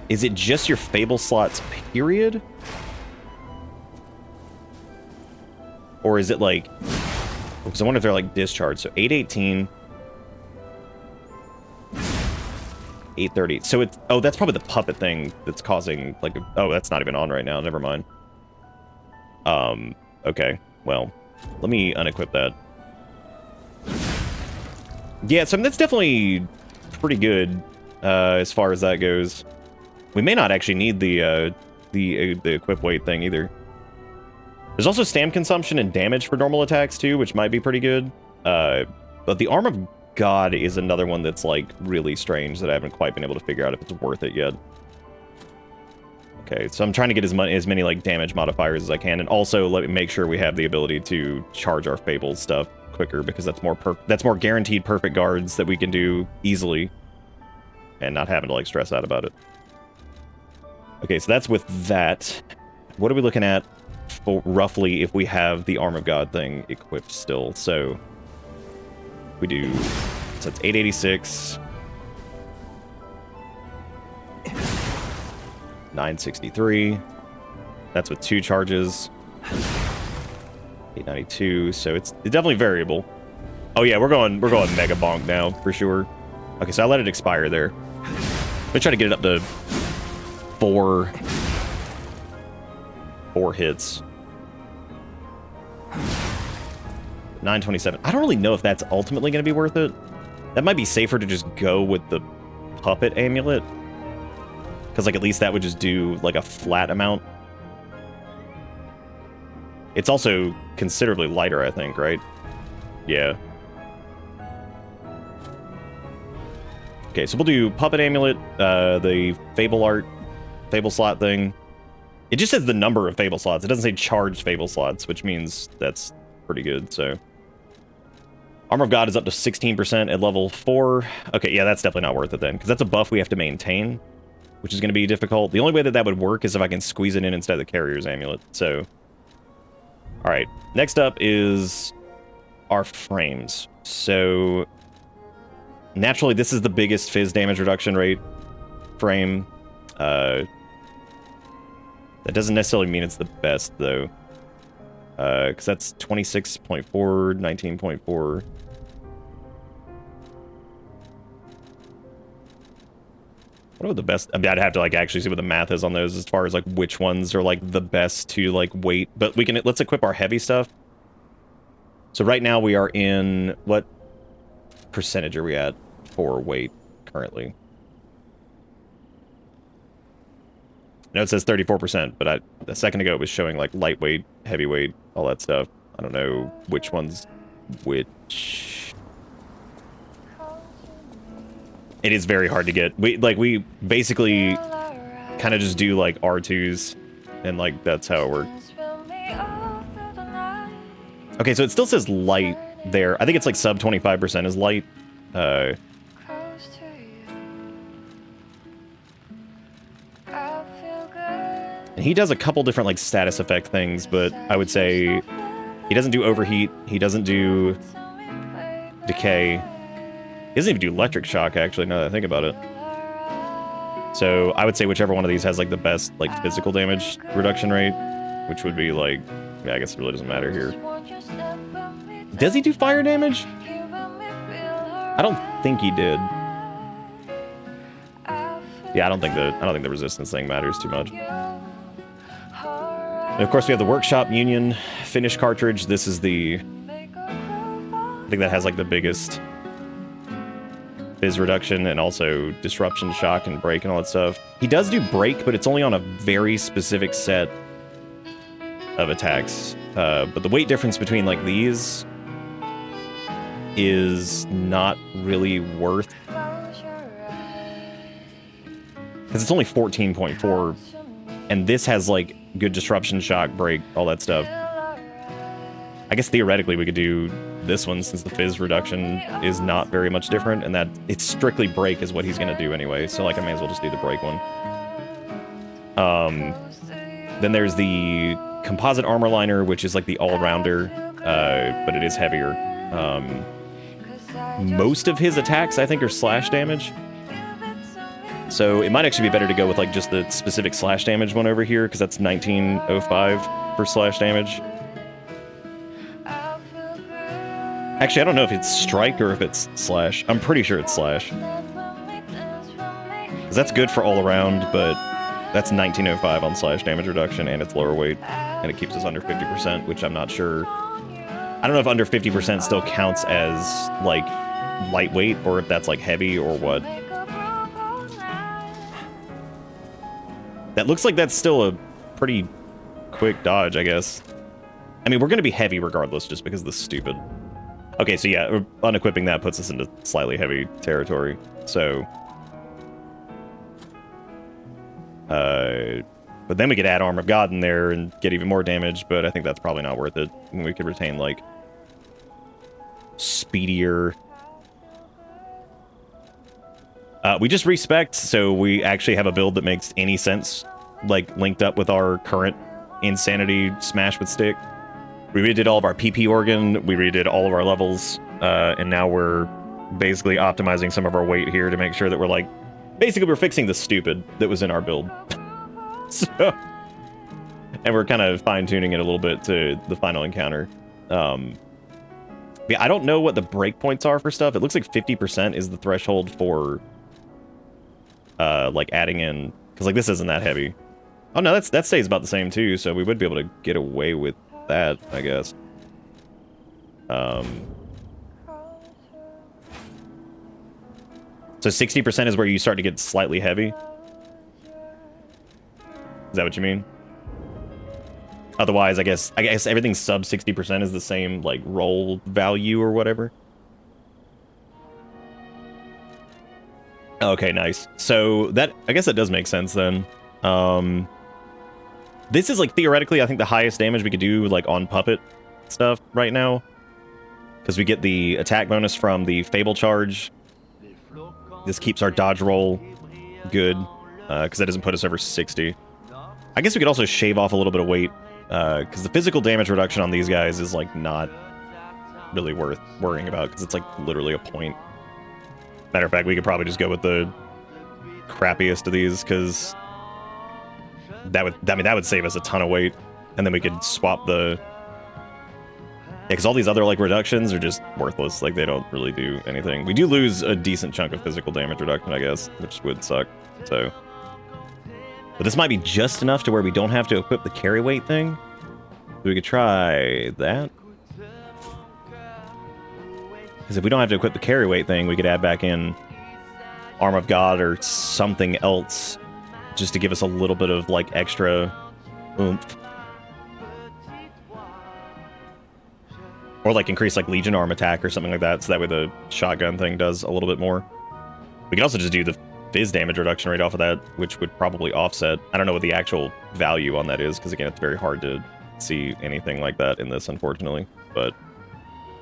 Is it just your Fable slots, period? Or is it like... Because I wonder if they're like discharged. So 818... 830. So it's... Oh, that's probably the puppet thing that's causing, like... Oh, that's not even on right now. Never mind. Okay. Well, let me unequip that. Yeah, so I mean, that's definitely pretty good as far as that goes. We may not actually need the equip weight thing either. There's also stam consumption and damage for normal attacks too, which might be pretty good. But the Arm of God is another one that's like really strange that I haven't quite been able to figure out if it's worth it yet. Okay, so I'm trying to get as many like damage modifiers as I can, and also let me make sure we have the ability to charge our Fable stuff quicker, because that's more guaranteed perfect guards that we can do easily, and not having to like stress out about it. Okay, so that's with that. What are we looking at for roughly if we have the Arm of God thing equipped still? So we do. So it's 886. 963. That's with 2 charges. 892. So it's definitely variable. Oh yeah, we're going mega bonk now for sure. Okay, so I let it expire there. Let me try to get it up to 4 hits. 927. I don't really know if that's ultimately going to be worth it. That might be safer to just go with the puppet amulet. Because, like, at least that would just do, like, a flat amount. It's also considerably lighter, I think, right? Yeah. Okay, so we'll do Puppet Amulet, the Fable slot thing. It just says the number of Fable slots. It doesn't say charged Fable slots, which means that's pretty good, so. Armor of God is up to 16% at level 4. Okay, yeah, that's definitely not worth it then, because that's a buff we have to maintain, which is going to be difficult. The only way that that would work is if I can squeeze it in instead of the Carrier's Amulet. So, all right. Next up is our frames. So, naturally, this is the biggest Fizz damage reduction rate frame. That doesn't necessarily mean it's the best, though. Because that's 26.4, 19.4. What are the best? I mean, I'd have to like actually see what the math is on those as far as like which ones are like the best to like weight. But we can, let's equip our heavy stuff. So right now we are in, what percentage are we at for weight currently? No, it says 34%, but a second ago it was showing like lightweight, heavyweight, all that stuff. I don't know which one's which. It is very hard to get. We basically kind of just do like R2s, and like that's how it works. Okay, so it still says light there. I think it's like sub 25% is light. And he does a couple different like status effect things, but I would say he doesn't do overheat. He doesn't do decay. He doesn't even do electric shock, actually, now that I think about it. So I would say whichever one of these has like the best like physical damage reduction rate, which would be like, yeah, I guess it really doesn't matter here. Does he do fire damage? I don't think he did. Yeah, I don't think the resistance thing matters too much. And of course, we have the Workshop Union finish cartridge. This is I think that has like the biggest Fizz reduction and also disruption, shock, and break and all that stuff. He does do break, but it's only on a very specific set of attacks. But the weight difference between like these is not really worth, because it's only 14.4, and this has like good disruption, shock, break, all that stuff. I guess theoretically we could do this one, since the Fizz reduction is not very much different, and that it's strictly break is what he's gonna do anyway, so like I may as well just do the break one. Then there's the composite armor liner, which is like the all-rounder, but it is heavier. Most of his attacks, I think, are slash damage. So it might actually be better to go with like just the specific slash damage one over here, because that's 1905 for slash damage. Actually, I don't know if it's strike or if it's slash. I'm pretty sure it's slash. 'Cause that's good for all around, but that's 1905 on slash damage reduction, and it's lower weight, and it keeps us under 50%, which I'm not sure. I don't know if under 50% still counts as like lightweight, or if that's like heavy or what. That looks like that's still a pretty quick dodge, I guess. I mean, we're going to be heavy regardless, just because this is stupid. Okay, so yeah, unequipping that puts us into slightly heavy territory. So, But then we could add Arm of God in there and get even more damage, but I think that's probably not worth it. And we could retain, like, speedier... we just respect, so we actually have a build that makes any sense, like, linked up with our current Insanity Smash with Stick. We redid all of our PP organ, we redid all of our levels, and now we're basically optimizing some of our weight here to make sure that we're, like... Basically, we're fixing the stupid that was in our build. So, and we're kind of fine-tuning it a little bit to the final encounter. Yeah, I don't know what the breakpoints are for stuff. It looks like 50% is the threshold for, like, adding in... Because, like, this isn't that heavy. Oh, no, that stays about the same, too, so we would be able to get away with that, I guess. So 60% is where you start to get slightly heavy? Is that what you mean? Otherwise, I guess everything sub 60% is the same, like, roll value or whatever. Okay, nice. So that, I guess that does make sense then. This is, like, theoretically, I think the highest damage we could do, like, on Puppet stuff right now. Because we get the attack bonus from the Fable Charge. This keeps our dodge roll good, because that doesn't put us over 60. I guess we could also shave off a little bit of weight, because the physical damage reduction on these guys is, like, not really worth worrying about, because it's, like, literally a point. Matter of fact, we could probably just go with the crappiest of these, because that would save us a ton of weight, and then we could swap the... Yeah, because all these other, like, reductions are just worthless. Like, they don't really do anything. We do lose a decent chunk of physical damage reduction, I guess, which would suck, so... But this might be just enough to where we don't have to equip the carry weight thing. We could try that. Because if we don't have to equip the carry weight thing, we could add back in Arm of God or something else just to give us a little bit of, like, extra oomph. Or, like, increase, like, Legion Arm attack or something like that, so that way the shotgun thing does a little bit more. We can also just do the Fizz damage reduction rate off of that, which would probably offset. I don't know what the actual value on that is, because, again, it's very hard to see anything like that in this, unfortunately. But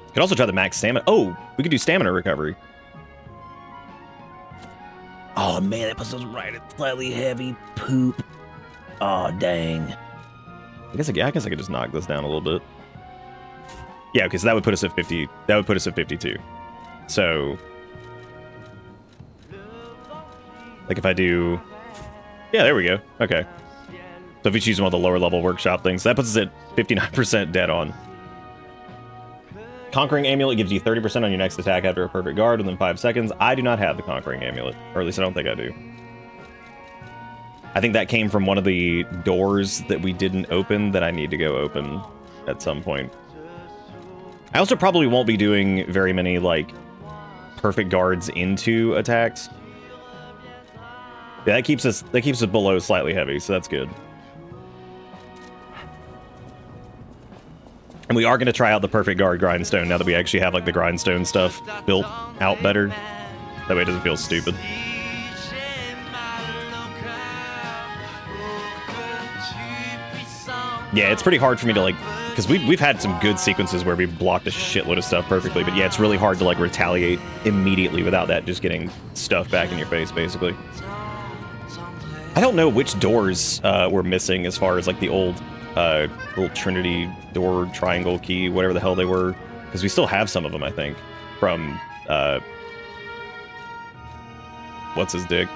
we could also try the max stamina. Oh, we could do stamina recovery. Oh man, that puts us right at slightly heavy poop. Oh dang. I guess I could just knock this down a little bit. Yeah, because that would put us at 50. That would put us at 52. So, like, if I do... Yeah, there we go. Okay. So if we choose one of the lower level workshop things, that puts us at 59% dead on. Conquering Amulet gives you 30% on your next attack after a perfect guard within 5 seconds. I do not have the Conquering Amulet, or at least I don't think I do. I think that came from one of the doors that we didn't open that I need to go open at some point. I also probably won't be doing very many, like, perfect guards into attacks. Yeah, that keeps us below slightly heavy, so that's good. And we are going to try out the perfect guard grindstone now that we actually have, like, the grindstone stuff built out better. That way it doesn't feel stupid. Yeah, it's pretty hard for me to, like, because we've had some good sequences where we've blocked a shitload of stuff perfectly, but yeah, it's really hard to, like, retaliate immediately without that just getting stuff back in your face, basically. I don't know which doors we're missing as far as, like, the old little Trinity door triangle key, whatever the hell they were, because we still have some of them, I think, from what's his dick?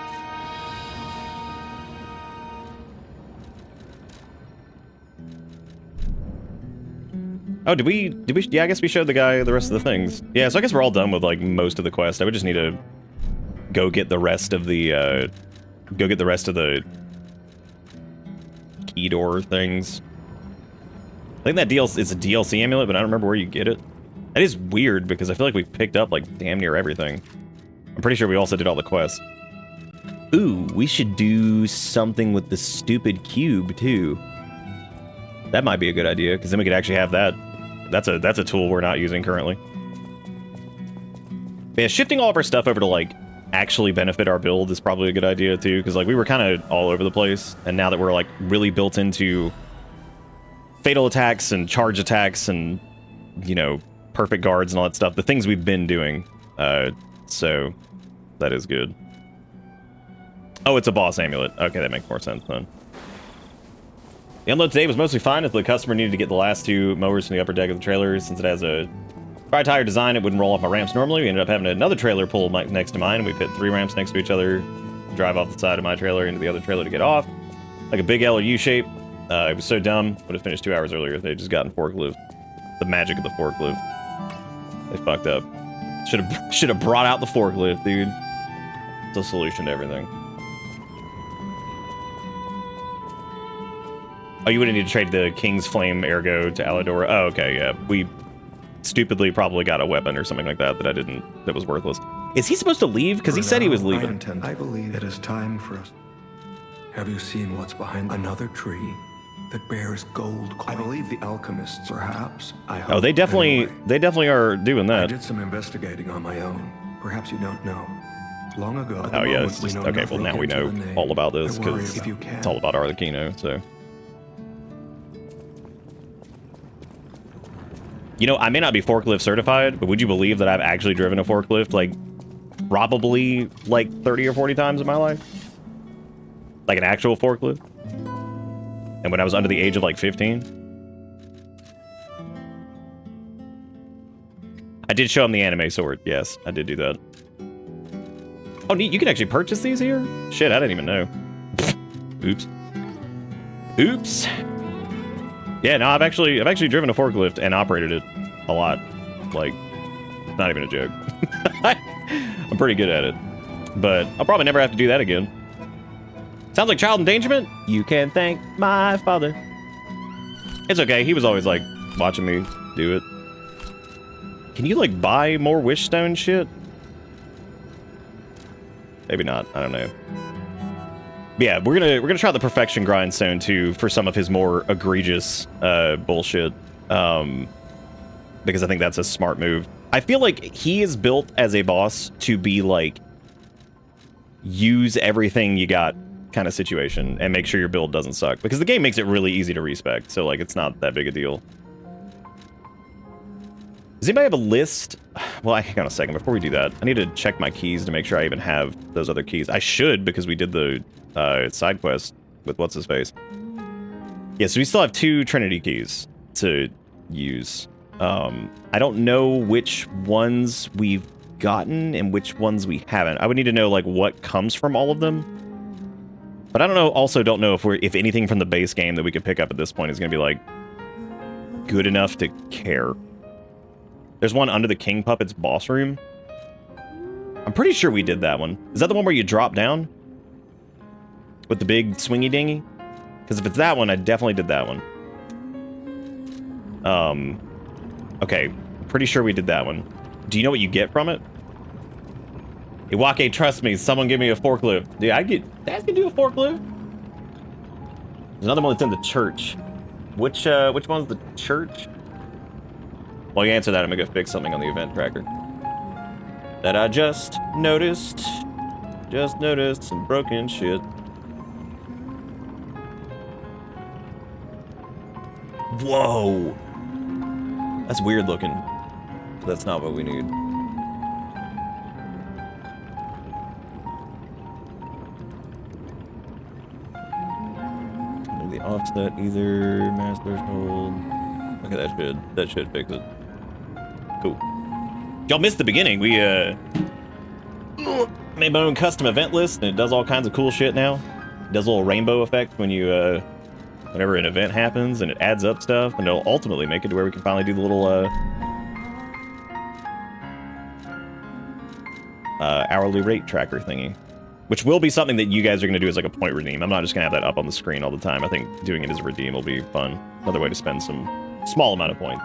Oh, did we, yeah, I guess we showed the guy the rest of the things. Yeah, so I guess we're all done with, like, most of the quest. I would just need to go get the rest of the, key door things. I think that it's a DLC amulet, but I don't remember where you get it. That is weird, because I feel like we picked up, like, damn near everything. I'm pretty sure we also did all the quests. Ooh, we should do something with the stupid cube, too. That might be a good idea, because then we could actually have that. That's a tool we're not using currently. But yeah, shifting all of our stuff over to, like, actually benefit our build is probably a good idea too, because like we were kind of all over the place, and now that we're like really built into fatal attacks and charge attacks and, you know, perfect guards and all that stuff, the things we've been doing, so that is good. Oh, it's a boss amulet. Okay, that makes more sense then. The unload today was mostly fine if the customer needed to get the last 2 mowers from the upper deck of the trailer. Since it has a tri-tire design, it wouldn't roll off my ramps normally. We ended up having another trailer pull next to mine. We put 3 ramps next to each other, drive off the side of my trailer into the other trailer to get off. Like a big L or U shape. It was so dumb. Would have finished 2 hours earlier if they had just gotten forklift. The magic of the forklift. They fucked up. Should have brought out the forklift, dude. It's a solution to everything. Oh, you wouldn't need to trade the King's Flame Ergo to Aladora. Oh, okay, yeah. We stupidly probably got a weapon or something like that that was worthless. Is he supposed to leave? Because he said he was leaving. I believe it is time for us. Have you seen what's behind another tree that bears gold coin? I believe the alchemists, perhaps. I hope. Oh, they definitely are doing I that. did some investigating on my own. Perhaps you don't know. Long ago. Oh yeah, it's just okay. Well, now we know all about this because it's all about Arlecchino. So. You know, I may not be forklift certified, but would you believe that I've actually driven a forklift, like, probably, like, 30 or 40 times in my life? Like, an actual forklift? And when I was under the age of, like, 15? I did show him the anime sword. Yes, I did do that. Oh, neat. You can actually purchase these here? Shit, I didn't even know. Oops. Oops. Yeah, no, I've actually driven a forklift and operated it a lot. Like, not even a joke. I'm pretty good at it. But I'll probably never have to do that again. Sounds like child endangerment? You can thank my father. It's okay, he was always, like, watching me do it. Can you, like, buy more Wishstone shit? Maybe not, I don't know. But yeah, we're gonna try the Perfection Grindstone too for some of his more egregious bullshit, because I think that's a smart move. I feel like he is built as a boss to be like use everything you got kind of situation and make sure your build doesn't suck, because the game makes it really easy to respec, so like it's not that big a deal. Does anybody have a list? Well, hang on a second. Before we do that, I need to check my keys to make sure I even have those other keys. I should, because we did the side quest with what's-his-face. Yeah, so we still have 2 Trinity keys to use. I don't know which ones we've gotten and which ones we haven't. I would need to know, like, what comes from all of them. But I don't know, also don't know if anything from the base game that we could pick up at this point is going to be, like, good enough to care. There's one under the King Puppet's boss room. I'm pretty sure we did that one. Is that the one where you drop down? With the big swingy dingy? Because if it's that one, I definitely did that one. Okay. Pretty sure we did that one. Do you know what you get from it? Iwake, trust me. Someone give me a forklift. Dude, Dad can do a forklift. There's another one that's in the church. Which one's the church? While you answer that, I'm gonna go fix something on the event tracker that I just noticed some broken shit. Whoa, that's weird looking. That's not what we need. The offset either mass threshold. Okay, that should fix it. Cool. Y'all missed the beginning. We made my own custom event list, and it does all kinds of cool shit now. It does a little rainbow effect when you whenever an event happens, and it adds up stuff, and it'll ultimately make it to where we can finally do the little hourly rate tracker thingy, which will be something that you guys are going to do as like a point redeem. I'm not just going to have that up on the screen all the time. I think doing it as a redeem will be fun. Another way to spend some small amount of points.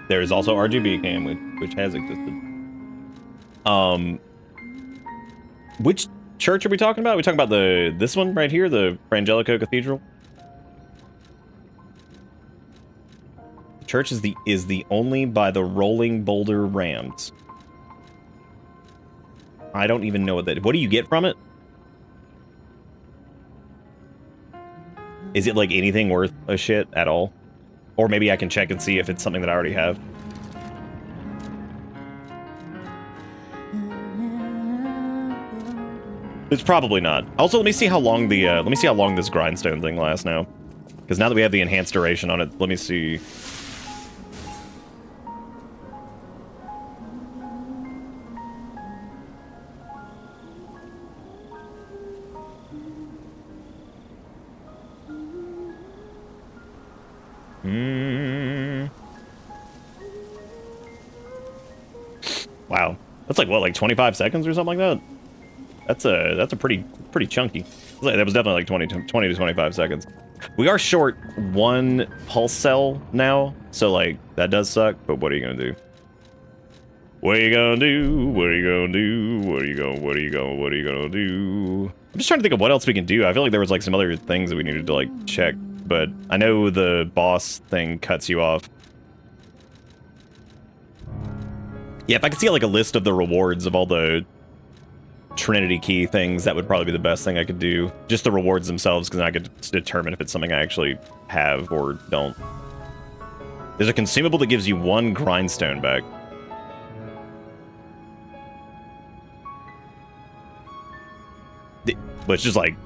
There is also RGB cam, which has existed. Which church are we talking about? Are we talking about this one right here, the Frangelico Cathedral? The church is the only by the Rolling Boulder Rams. I don't even know what that. What do you get from it? Is it like anything worth a shit at all? Or maybe I can check and see if it's something that I already have. It's probably not. Also, let me see how long this grindstone thing lasts now. Because now that we have the enhanced duration on it, let me see. Wow. That's like, what, like 25 seconds or something like that? That's a pretty chunky. That was definitely like 20 to 25 seconds. We are short one pulse cell now, so like that does suck, but what are you gonna do? What are you gonna do? What are you gonna do? What are you gonna do? I'm just trying to think of what else we can do. I feel like there was like some other things that we needed to like check, but I know the boss thing cuts you off. Yeah, if I could see like a list of the rewards of all the Trinity key things, that would probably be the best thing I could do. Just the rewards themselves, because I could determine if it's something I actually have or don't. There's a consumable that gives you 1 grindstone back. Which is like...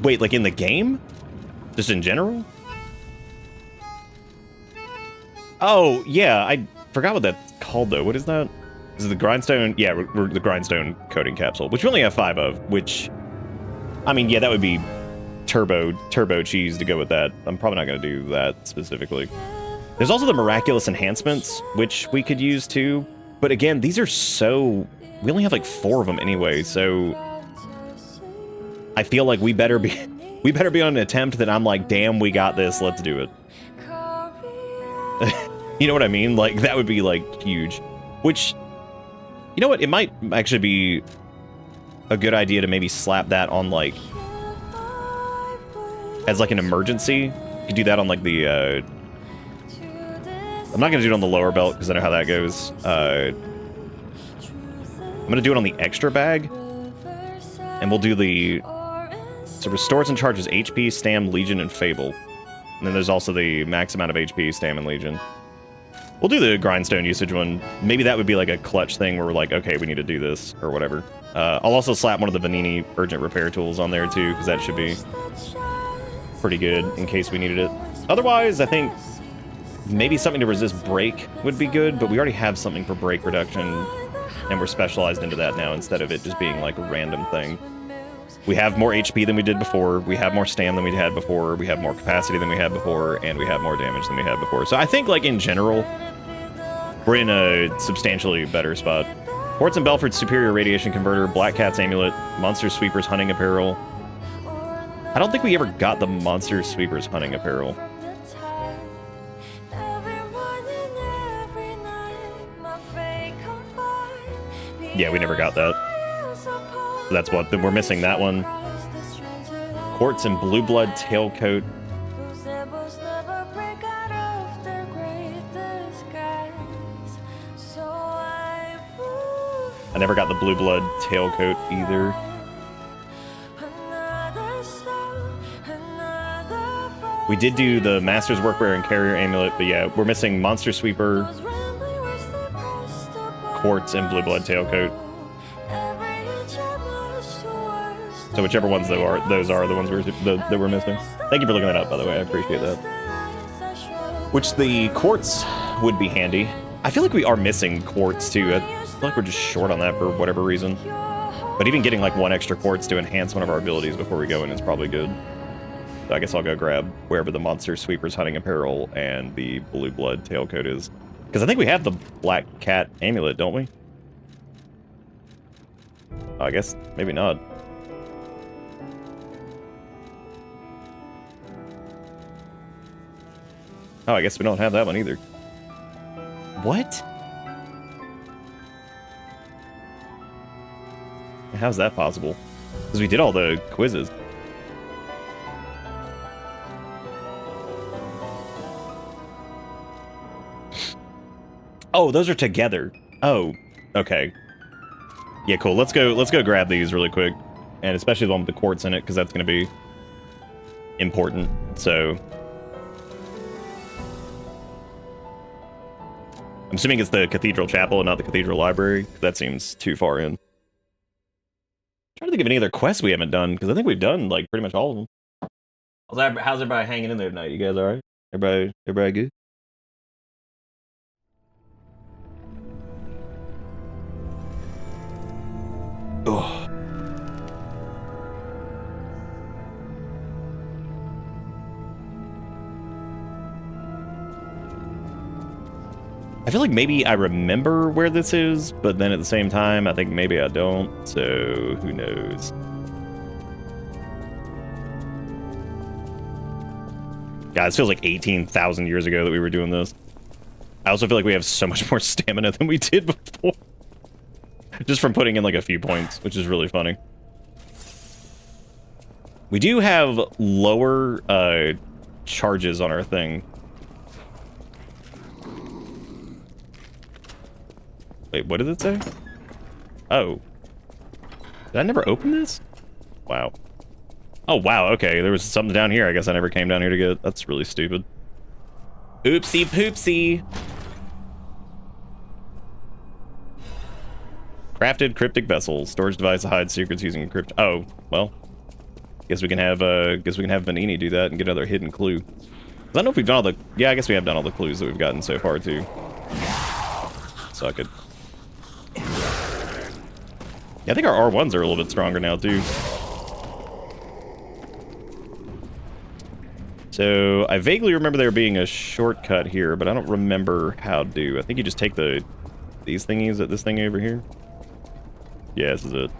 Wait, like in the game? Just in general? Oh, yeah, I forgot what that's called, though. What is that? Is it the grindstone? Yeah, the grindstone coating capsule, which we only have 5 of, which... I mean, yeah, that would be turbo cheese to go with that. I'm probably not going to do that specifically. There's also the miraculous enhancements, which we could use too. But again, these are so... We only have like 4 of them anyway, so... I feel like we better be on an attempt that I'm like, damn, we got this, let's do it. You know what I mean? Like, that would be like huge. Which, you know what? It might actually be a good idea to maybe slap that on like, as like an emergency. You could do that on like the, I'm not gonna do it on the lower belt because I know how that goes. I'm gonna do it on the extra bag. And we'll do the... So restores and charges HP, Stam, Legion, and Fable. And then there's also the max amount of HP, Stam, and Legion. We'll do the grindstone usage one. Maybe that would be like a clutch thing where we're like, okay, we need to do this, or whatever. I'll also slap one of the Vanini urgent repair tools on there too, because that should be pretty good in case we needed it. Otherwise, I think maybe something to resist break would be good, but we already have something for break reduction, and we're specialized into that now instead of it just being like a random thing. We have more HP than we did before, we have more stam than we had before, we have more capacity than we had before, and we have more damage than we had before. So I think, like, in general, we're in a substantially better spot. Quartz and Belford's Superior Radiation Converter, Black Cat's Amulet, Monster Sweeper's Hunting Apparel. I don't think we ever got the Monster Sweeper's Hunting Apparel. Yeah, we never got that. That's what, we're missing that one. Quartz and Blue Blood Tailcoat. I never got the Blue Blood Tailcoat either. We did do the Master's Workwear and Carrier Amulet, but yeah, we're missing Monster Sweeper, Quartz, and Blue Blood Tailcoat. So whichever ones those are the ones that we're missing. Thank you for looking that up, by the way. I appreciate that. Which the quartz would be handy. I feel like we are missing quartz too. I feel like we're just short on that for whatever reason. But even getting like 1 extra quartz to enhance one of our abilities before we go in is probably good. So I guess I'll go grab wherever the Monster Sweeper's Hunting Apparel and the Blue Blood Tailcoat is. Because I think we have the Black Cat Amulet, don't we? Oh, I guess maybe not. Oh, I guess we don't have that one either. What? How's that possible? Because we did all the quizzes. Oh, those are together. Oh, okay. Yeah, cool. Let's go grab these really quick. And especially the one with the quartz in it, because that's going to be important. So I'm assuming it's the cathedral chapel and not the cathedral library. That seems too far in. I'm trying to think of any other quests we haven't done, because I think we've done like pretty much all of them. How's everybody hanging in there tonight? You guys all right? Everybody good? Oh. I feel like maybe I remember where this is, but then at the same time, I think maybe I don't, so who knows. God, this feels like 18,000 years ago that we were doing this. I also feel like we have so much more stamina than we did before. Just from putting in like a few points, which is really funny. We do have lower charges on our thing. Wait, what did it say? Oh. Did I never open this? Wow. Oh, wow, okay. There was something down here I guess I never came down here to get. That's really stupid. Oopsie poopsie. Crafted cryptic vessel. Storage device to hide secrets using crypt. Oh, well. Guess we can have Vanini do that and get another hidden clue. I don't know if we've done all the... Yeah, I guess we have done all the clues that we've gotten so far, too. Suck it. Yeah, I think our R1s are a little bit stronger now, too. So, I vaguely remember there being a shortcut here, but I don't remember how to. I think you just take these thingies at this thing over here. Yeah, this is it.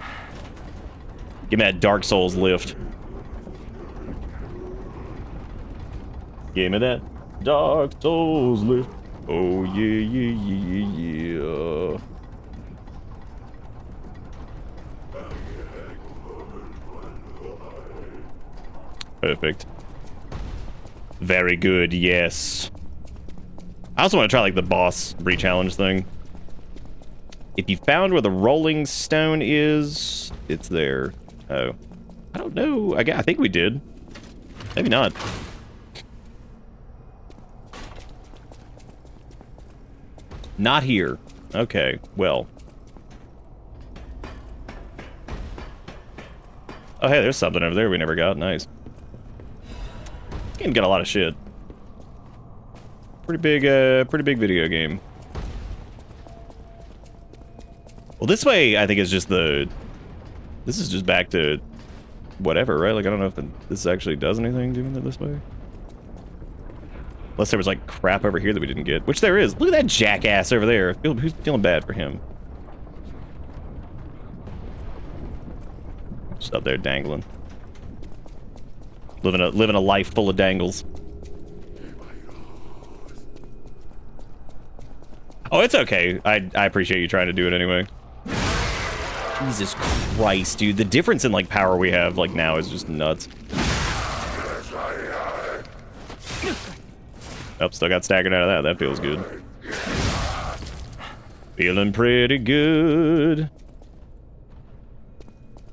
Give me that Dark Souls lift. Give me that Dark Souls lift. Oh, yeah, yeah, yeah, yeah. Perfect. Very good, yes. I also want to try, like, the boss re-challenge thing. If you found where the rolling stone is, it's there. Oh. I don't know. I think we did. Maybe not. Not here. Okay, well. Oh, hey, there's something over there we never got. Nice. This game got a lot of shit. Pretty big video game. Well, this way, I think, is just the... This is just back to whatever, right? Like, I don't know if this actually does anything doing it this way. Unless there was, like, crap over here that we didn't get. Which there is. Look at that jackass over there. Who's feeling bad for him? Just up there dangling. Living a life full of dangles. Oh, it's okay. I appreciate you trying to do it anyway. Jesus Christ, dude. The difference in, like, power we have, like, now is just nuts. Oh, still got staggered out of that. That feels good. Feeling pretty good.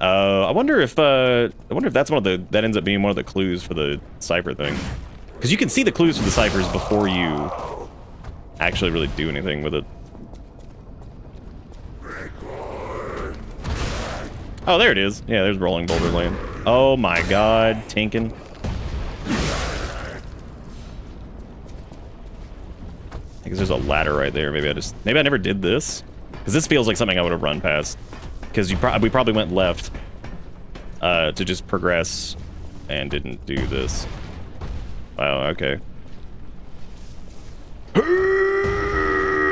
I wonder if that's one of the... That ends up being one of the clues for the cipher thing. Because you can see the clues for the ciphers before you actually really do anything with it. Oh, there it is. Yeah, there's Rolling Boulder Land. Oh my god, Tinkin. I guess there's a ladder right there. Maybe I never did this. Because this feels like something I would have run past. Because we probably went left to just progress and didn't do this. Wow, okay.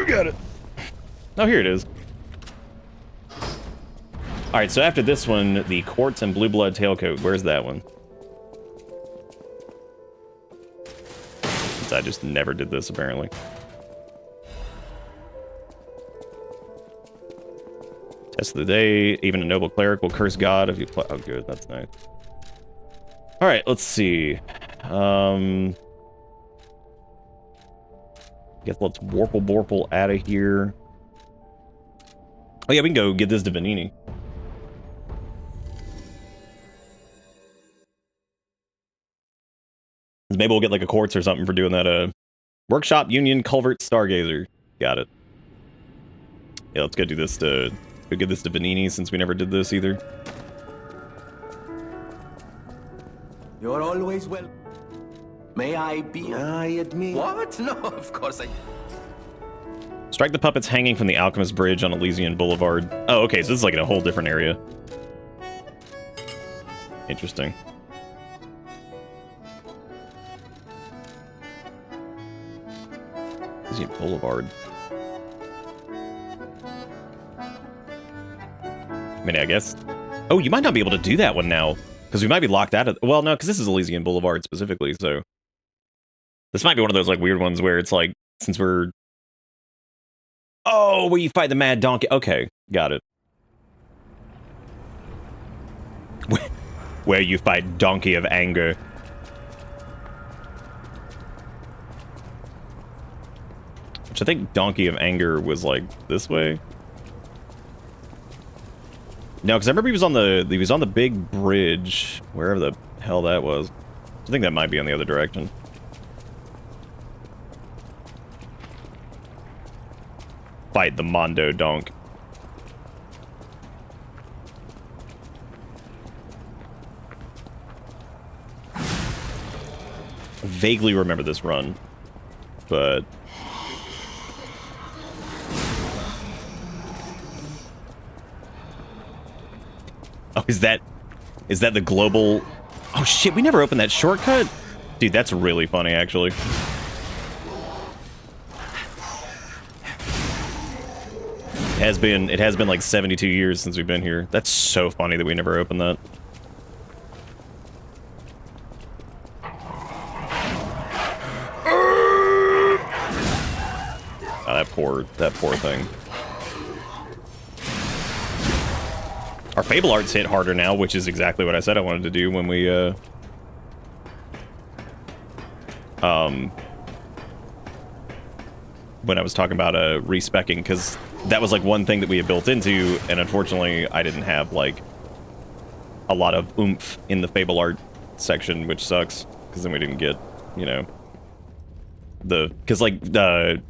Got it. Oh, here it is. Alright, so after this one, the Quartz and Blue Blood Tailcoat. Where's that one? Since I just never did this, apparently. Rest of the day, even a noble cleric will curse God if you play. Oh, good. That's nice. All right, let's see. Guess let's warple out of here. Oh yeah, we can go get this to Vanini. Maybe we'll get like a quartz or something for doing that. Workshop Union Culvert Stargazer. Got it. Yeah, let's go do this to go get this to Vanini since we never did this either. You're always well. May I be? I admit. What? No, of course I. Strike the puppets hanging from the Alchemist Bridge on Elysian Boulevard. Oh, okay, so this is like in a whole different area. Interesting. Elysian Boulevard. I mean, I guess... Oh, you might not be able to do that one now. Because we might be locked out of... Well, no, because this is Elysian Boulevard specifically, so... This might be one of those, like, weird ones where it's like, since we're... Oh, where you fight the mad donkey. Okay, got it. Where you fight Donkey of Anger. Which I think Donkey of Anger was, like, this way. No, because I remember he was on the big bridge, wherever the hell that was. I think that might be on the other direction. Fight the Mondo Donk. I vaguely remember this run, but... Oh, is that the global... Oh shit, we never opened that shortcut? Dude, that's really funny, actually. It has been like 72 years since we've been here. That's so funny that we never opened that. Oh, that poor thing. Our Fable Arts hit harder now, which is exactly what I said I wanted to do when we, when I was talking about, respecking, because that was, like, one thing that we had built into, and unfortunately, I didn't have, like, a lot of oomph in the Fable Art section, which sucks, because then we didn't get, you know, because, like, the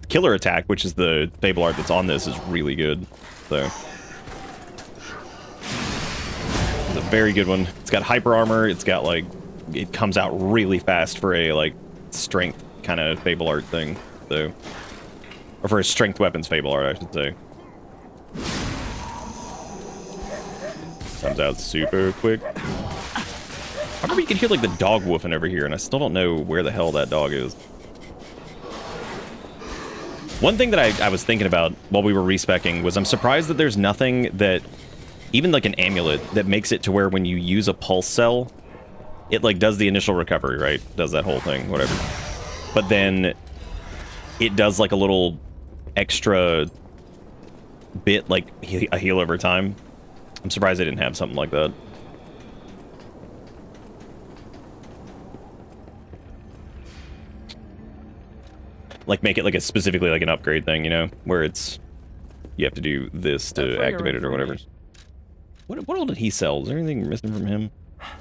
Killer Attack, which is the Fable Art that's on this, is really good, so... It's a very good one. It's got hyper armor. It's got, like, it comes out really fast for a, like, strength kind of Fable Art thing, so... Or for a strength weapons Fable Art, I should say. Comes out super quick. I remember you could hear, like, the dog woofing over here, and I still don't know where the hell that dog is. One thing that I was thinking about while we were respecking was I'm surprised that there's nothing that... Even, like, an amulet that makes it to where when you use a pulse cell, it, like, does the initial recovery, right? Does that whole thing, whatever. But then it does, like, a little extra bit, like, a heal over time. I'm surprised they didn't have something like that. Like, make it, like, a specifically, like, an upgrade thing, you know? Where it's... You have to do this to activate it or whatever. What all did he sell? Is there anything missing from him?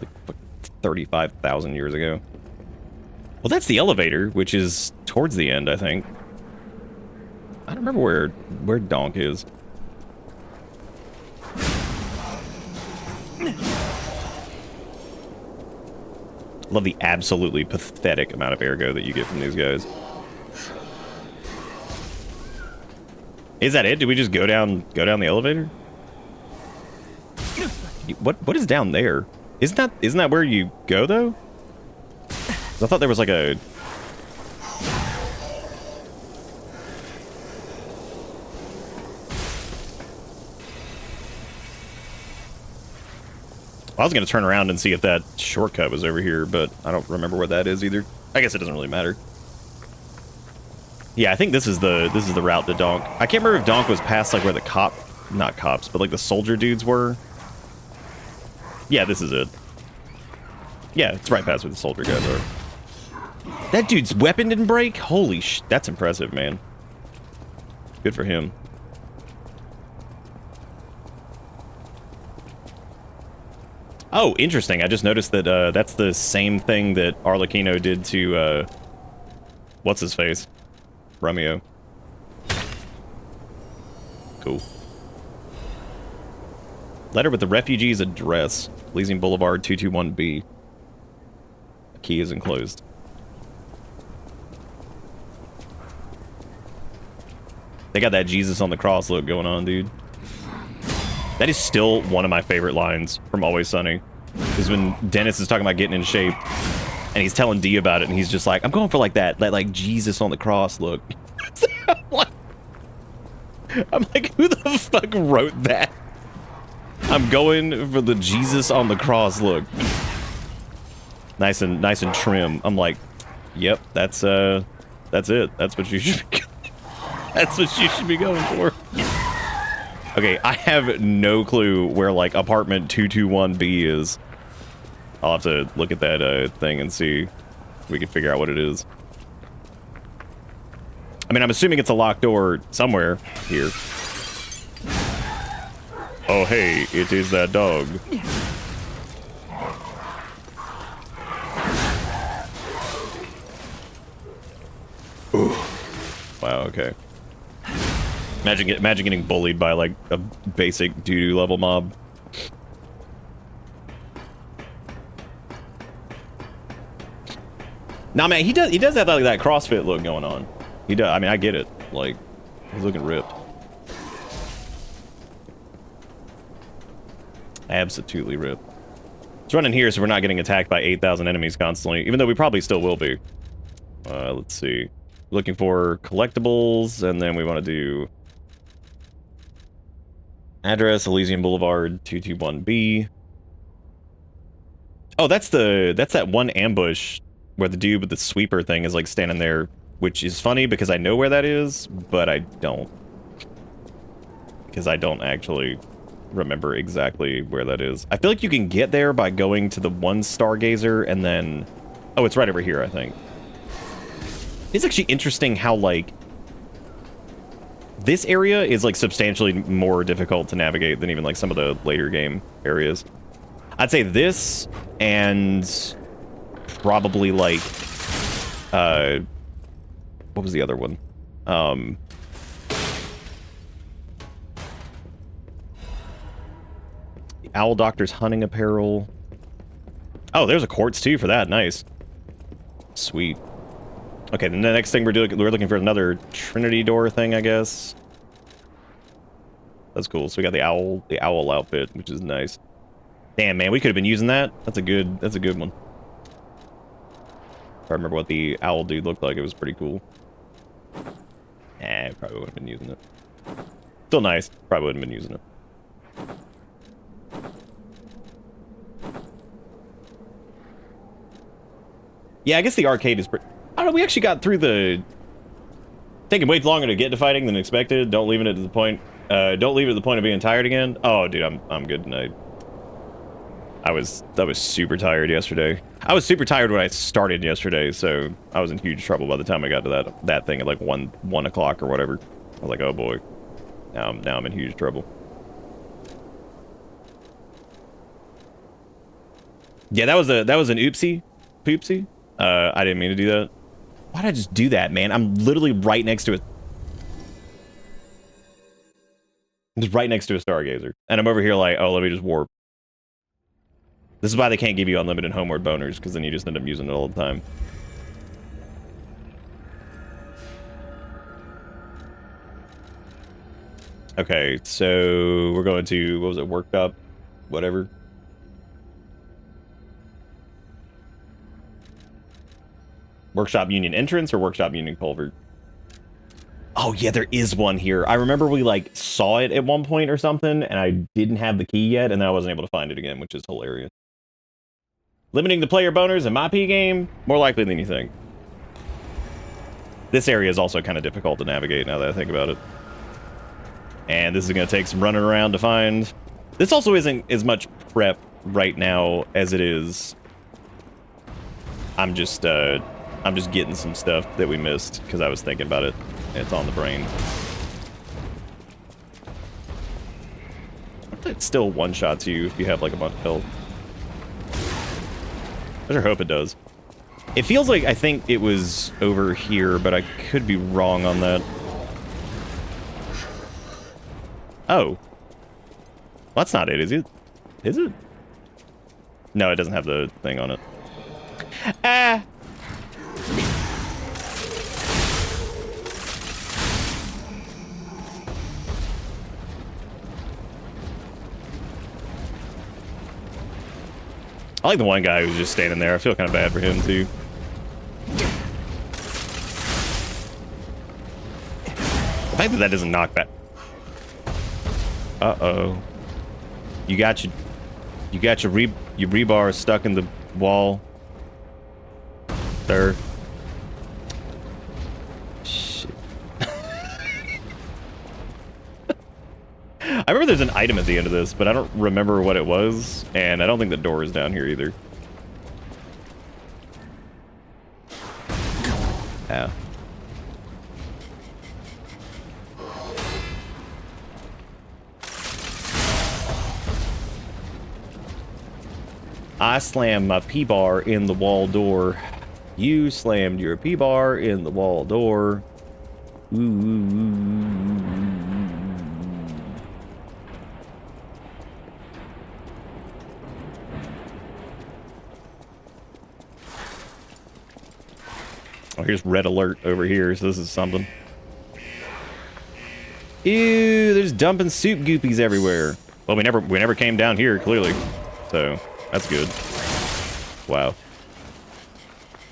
Like 35,000 years ago. Well, that's the elevator, which is towards the end, I think. I don't remember where Donk is. Love the absolutely pathetic amount of ergo that you get from these guys. Is that it? Did we just go down the elevator? What is down there? Isn't that where you go though? I thought there was like a... I was gonna turn around and see if that shortcut was over here, but I don't remember what that is either. I guess it doesn't really matter. Yeah, I think this is the route to Donk. I can't remember if Donk was past like where the cop not cops, but like the soldier dudes were. Yeah, this is it. Yeah, it's right past where the soldier guys are. That dude's weapon didn't break? Holy sh... That's impressive, man. Good for him. Oh, interesting. I just noticed that that's the same thing that Arlecchino did to, what's-his-face? Romeo. Cool. Letter with the refugee's address. Elysian Boulevard, 221B. The key is enclosed. They got that Jesus on the cross look going on, dude. That is still one of my favorite lines from Always Sunny. Is when Dennis is talking about getting in shape, and he's telling Dee about it, and he's just like, I'm going for like that like Jesus on the cross look. I'm like, who the fuck wrote that? I'm going for the Jesus on the cross look. Nice and trim. I'm like, yep, that's it. That's what you should be That's what you should be going for. Okay, I have no clue where, like, apartment 221B is. I'll have to look at that thing and see if we can figure out what it is. I mean, I'm assuming it's a locked door somewhere here. Oh, hey, it is that dog. Ooh. Wow, okay. Imagine getting bullied by, like, a basic doo-doo level mob. Nah, man, he does have, like, that CrossFit look going on. He does. I mean, I get it. Like, he's looking ripped. Absolutely ripped. It's running here, so we're not getting attacked by 8,000 enemies constantly, even though we probably still will be. Let's see. Looking for collectibles, and then we want to do address Elysian Boulevard 221B. Oh, that's that one ambush where the dude with the sweeper thing is like standing there, which is funny because I know where that is, but I don't. Because I don't actually remember exactly where that is. I feel like you can get there by going to the one Stargazer and then... Oh, it's right over here, I think. It's actually interesting how, like, this area is, like, substantially more difficult to navigate than even, like, some of the later game areas. I'd say this and probably, like, what was the other one? The Owl Doctor's hunting apparel. Oh, there's a quartz, too, for that. Nice. Sweet. Okay, then the next thing we're looking for another Trinity door thing, I guess. That's cool. So we got the owl outfit, which is nice. Damn, man, we could have been using that. That's a good one. If I remember what the owl dude looked like, it was pretty cool. Probably wouldn't have been using it. Still nice. Probably wouldn't have been using it. Yeah, I guess the arcade is pretty... I don't know, we actually got through the... Taking way longer to get to fighting than expected. Don't leave it at the point... don't leave it at the point of being tired again. Oh, dude, I'm good tonight. I was super tired yesterday. I was super tired when I started yesterday, so I was in huge trouble by the time I got to that thing at like 1 o'clock or whatever. I was like, oh boy. Now I'm in huge trouble. Yeah, that was an oopsie. Poopsie. I didn't mean to do that. Why did I just do that, man? I'm literally right next to it. Just right next to a Stargazer. And I'm over here like, oh, let me just warp. This is why they can't give you unlimited homeward boners, because then you just end up using it all the time. Okay, so we're going to, what was it, workshop? Whatever. Workshop Union entrance or Workshop Union culvert? Oh, yeah, there is one here. I remember we, like, saw it at one point or something, and I didn't have the key yet, and then I wasn't able to find it again, which is hilarious. Limiting the player boners in my P game? More likely than you think. This area is also kind of difficult to navigate now that I think about it. And this is going to take some running around to find. This also isn't as much prep right now as it is. I'm just getting some stuff that we missed because I was thinking about it. It's on the brain. It still one-shots you if you have like a bunch of health. I sure hope it does. It feels like I think it was over here, but I could be wrong on that. Oh. Well, that's not it, is it? Is it? No, it doesn't have the thing on it. Ah! I like the one guy who's just standing there. I feel kind of bad for him, too. The fact that that doesn't knock back. Uh-oh. You got your rebar stuck in the wall. Sir. Shit. I remember there's an item at the end of this, but I don't remember what it was, and I don't think the door is down here either. Yeah. I slammed my P-bar in the wall door. You slammed your P-bar in the wall door. Ooh. Oh, here's red alert over here, so this is something. Ew, there's dumping soup goopies everywhere. Well, we never came down here, clearly. So, that's good. Wow.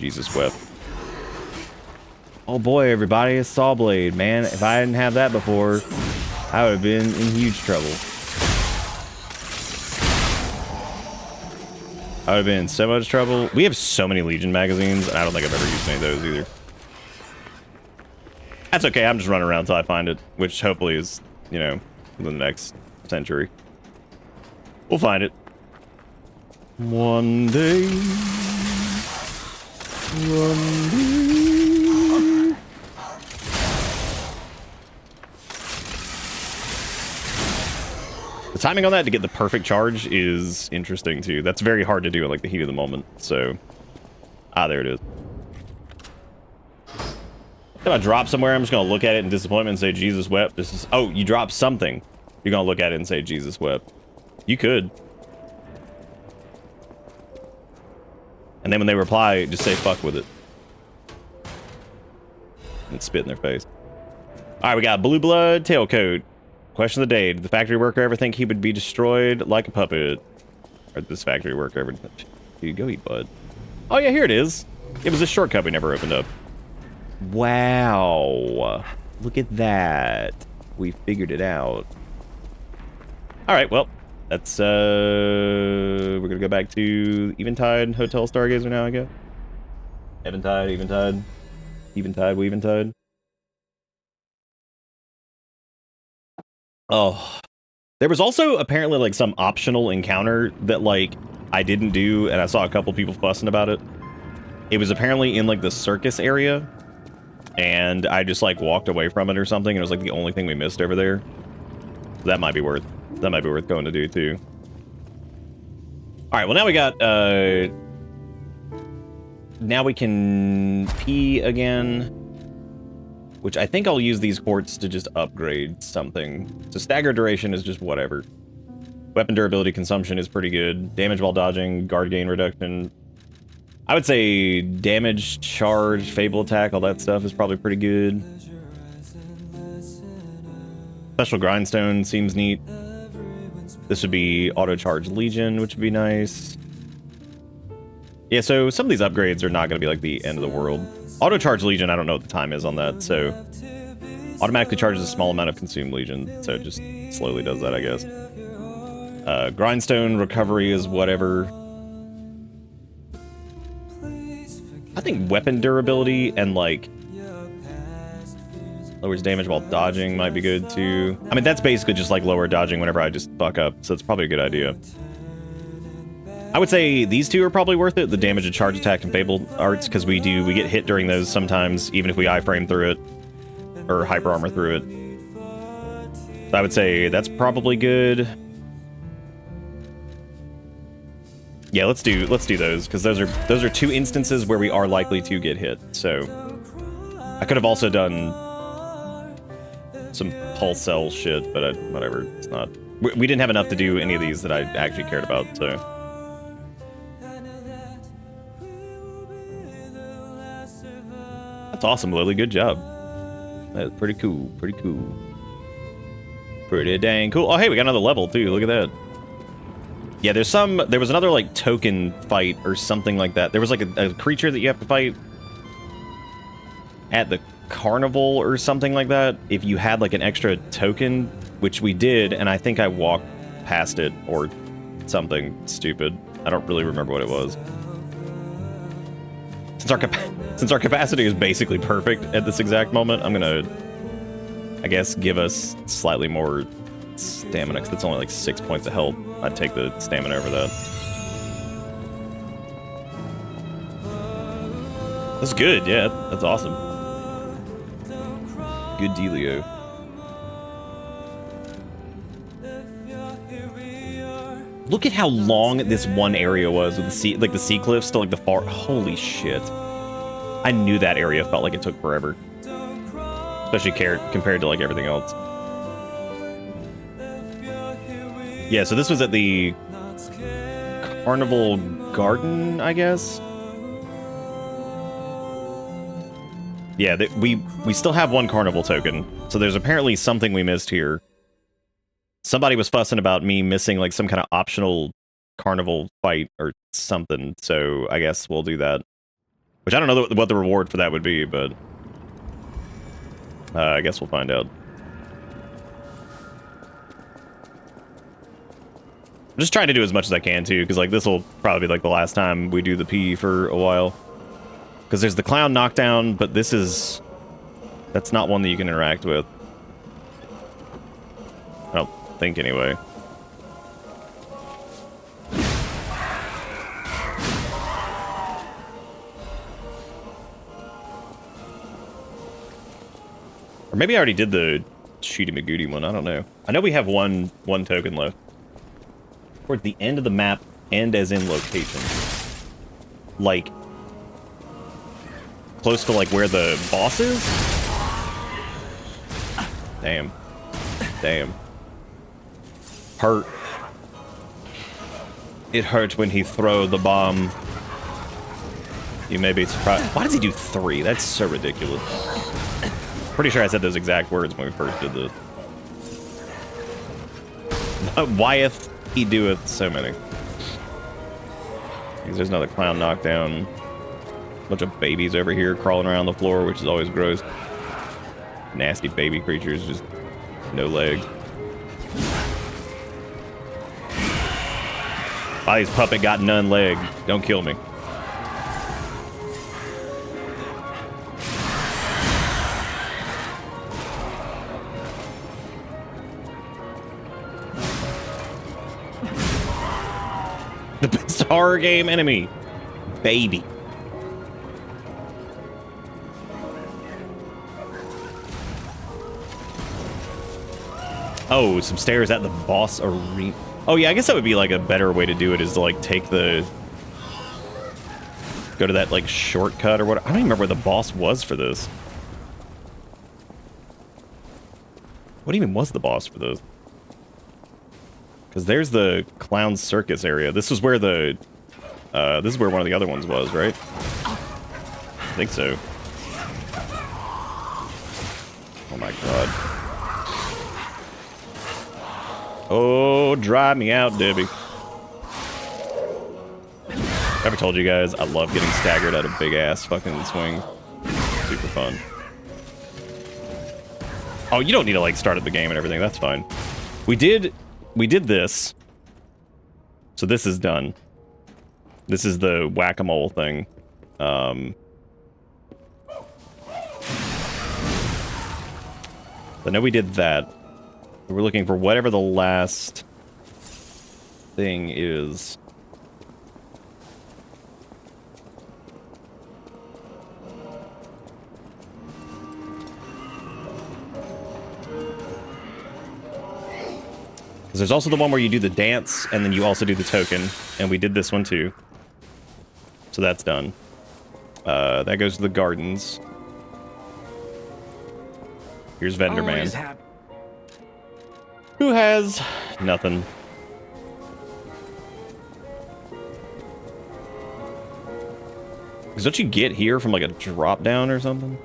Jesus wept. Oh boy, everybody, a saw blade, man. If I didn't have that before, I would have been in huge trouble. I would have been in so much trouble. We have so many Legion magazines, and I don't think I've ever used any of those either. That's okay, I'm just running around until I find it, which hopefully is, you know, within the next century. We'll find it. One day. One day. The timing on that to get the perfect charge is interesting too. That's very hard to do at like the heat of the moment. So, there it is. If I drop somewhere, I'm just gonna look at it in disappointment and say Jesus wept. This is you dropped something. You're gonna look at it and say Jesus wept. You could. And then when they reply, just say fuck with it. And spit in their face. Alright, we got Blue Blood Tailcoat. Question of the day. Did the factory worker ever think he would be destroyed like a puppet? Or did this factory worker ever... Dude, go eat bud. Oh yeah, here it is. It was a shortcut we never opened up. Wow. Look at that. We figured it out. Alright, well. That's, we're gonna go back to Eventide Hotel Stargazer now, I guess. Eventide, Eventide. Eventide, Weaventide. Oh. There was also apparently, like, some optional encounter that, like, I didn't do, and I saw a couple people fussing about it. It was apparently in, like, the circus area, and I just, like, walked away from it or something, and it was, like, the only thing we missed over there. So that might be worth going to do, too. Alright, well, now we got, now we can pee again, which I think I'll use these quartz to just upgrade something. So stagger duration is just whatever. Weapon durability consumption is pretty good. Damage while dodging, guard gain reduction. I would say damage, charge, fable attack, all that stuff is probably pretty good. Special grindstone seems neat. This would be auto charge Legion, which would be nice. Yeah, so some of these upgrades are not going to be like the end of the world. Auto charge Legion, I don't know what the time is on that, so automatically charges a small amount of consumed Legion, so it just slowly does that, I guess. Grindstone recovery is whatever. I think weapon durability and like Lowers damage while dodging might be good too. I mean, that's basically just like lower dodging whenever I just fuck up, so it's probably a good idea. I would say these two are probably worth it, the damage and charge attack and fabled arts, because we get hit during those sometimes, even if we iframe through it, or hyper armor through it. So I would say that's probably good. Yeah, let's do those, because those are two instances where we are likely to get hit. So I could have also done some pulse cell shit, but whatever. It's not. We didn't have enough to do any of these that I actually cared about. So that's awesome, Lily. Good job. That's pretty cool. Pretty cool. Pretty dang cool. Oh, hey, we got another level too. Look at that. Yeah, there was another like token fight or something like that. There was like a creature that you have to fight at the carnival or something like that if you had like an extra token, which we did, and I think I walked past it or something stupid. I don't really remember what it was. Since our capacity is basically perfect at this exact moment, I'm gonna, I guess, give us slightly more stamina, because it's only like 6 points of health. I'd take the stamina over that. That's good, yeah, that's awesome. Good dealio. Look at how long this one area was with the sea cliffs to like the far. Holy shit! I knew that area felt like it took forever, especially compared to like everything else. Yeah, so this was at the Carnival Garden, I guess. Yeah, we still have one carnival token, so there's apparently something we missed here. Somebody was fussing about me missing like some kind of optional carnival fight or something, so I guess we'll do that. Which I don't know what the reward for that would be, but I guess we'll find out. I'm just trying to do as much as I can too, because like this will probably be like the last time we do the P for a while. Because there's the clown knockdown, but that's not one that you can interact with. I don't think anyway. Or maybe I already did the Shooty McGooty one, I don't know. I know we have one token left. Towards the end of the map, end as in location. Like, close to like where the boss is? Damn. Damn. Hurt. It hurts when he throw the bomb. You may be surprised. Why does he do 3? That's so ridiculous. Pretty sure I said those exact words when we first did this. Whyeth he doeth so many. There's another clown knockdown. Bunch of babies over here crawling around the floor, which is always gross. Nasty baby creatures, just no legs. Body's puppet got none leg. Don't kill me. The best horror game enemy. Baby. Oh, some stairs at the boss arena. Oh yeah, I guess that would be like a better way to do it, is to like take the... Go to that like shortcut or what. I don't even remember where the boss was for this. What even was the boss for this? Because there's the clown circus area. This is where the... this is where one of the other ones was, right? I think so. Oh my god. Oh, dry me out, Debbie. Ever told you guys I love getting staggered at a big ass fucking swing. Super fun. Oh, you don't need to like start at the game and everything. That's fine. We did this. So this is done. This is the whack-a-mole thing. I know we did that. We're looking for whatever the last thing is. Because there's also the one where you do the dance, and then you also do the token. And we did this one too. So that's done. That goes to the gardens. Here's Vendor Man. Who has nothing. Because don't you get here from like a drop down or something?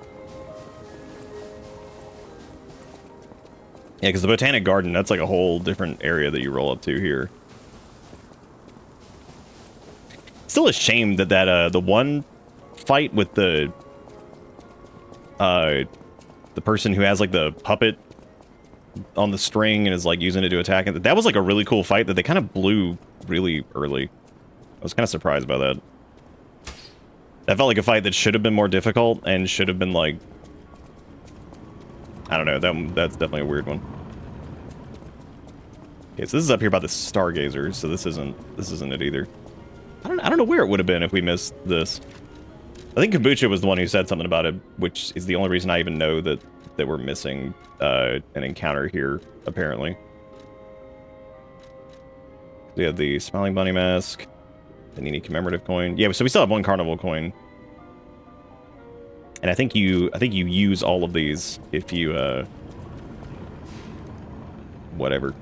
Yeah, because the Botanic Garden, that's like a whole different area that you roll up to here. Still a shame that the one fight with the person who has like the puppet on the string and is like using it to attack it. That was like a really cool fight that they kind of blew really early. I was kind of surprised by that. That felt like a fight that should have been more difficult and should have been like, I don't know. That's definitely a weird one. Okay, so this is up here about the Stargazer, so this isn't it either. I don't know where it would have been if we missed this. I think Kombucha was the one who said something about it, which is the only reason I even know that we're missing an encounter here, apparently. We have the Smiling Bunny Mask, the Nini commemorative coin. Yeah, so we still have one Carnival coin. And I think you use all of these if you whatever.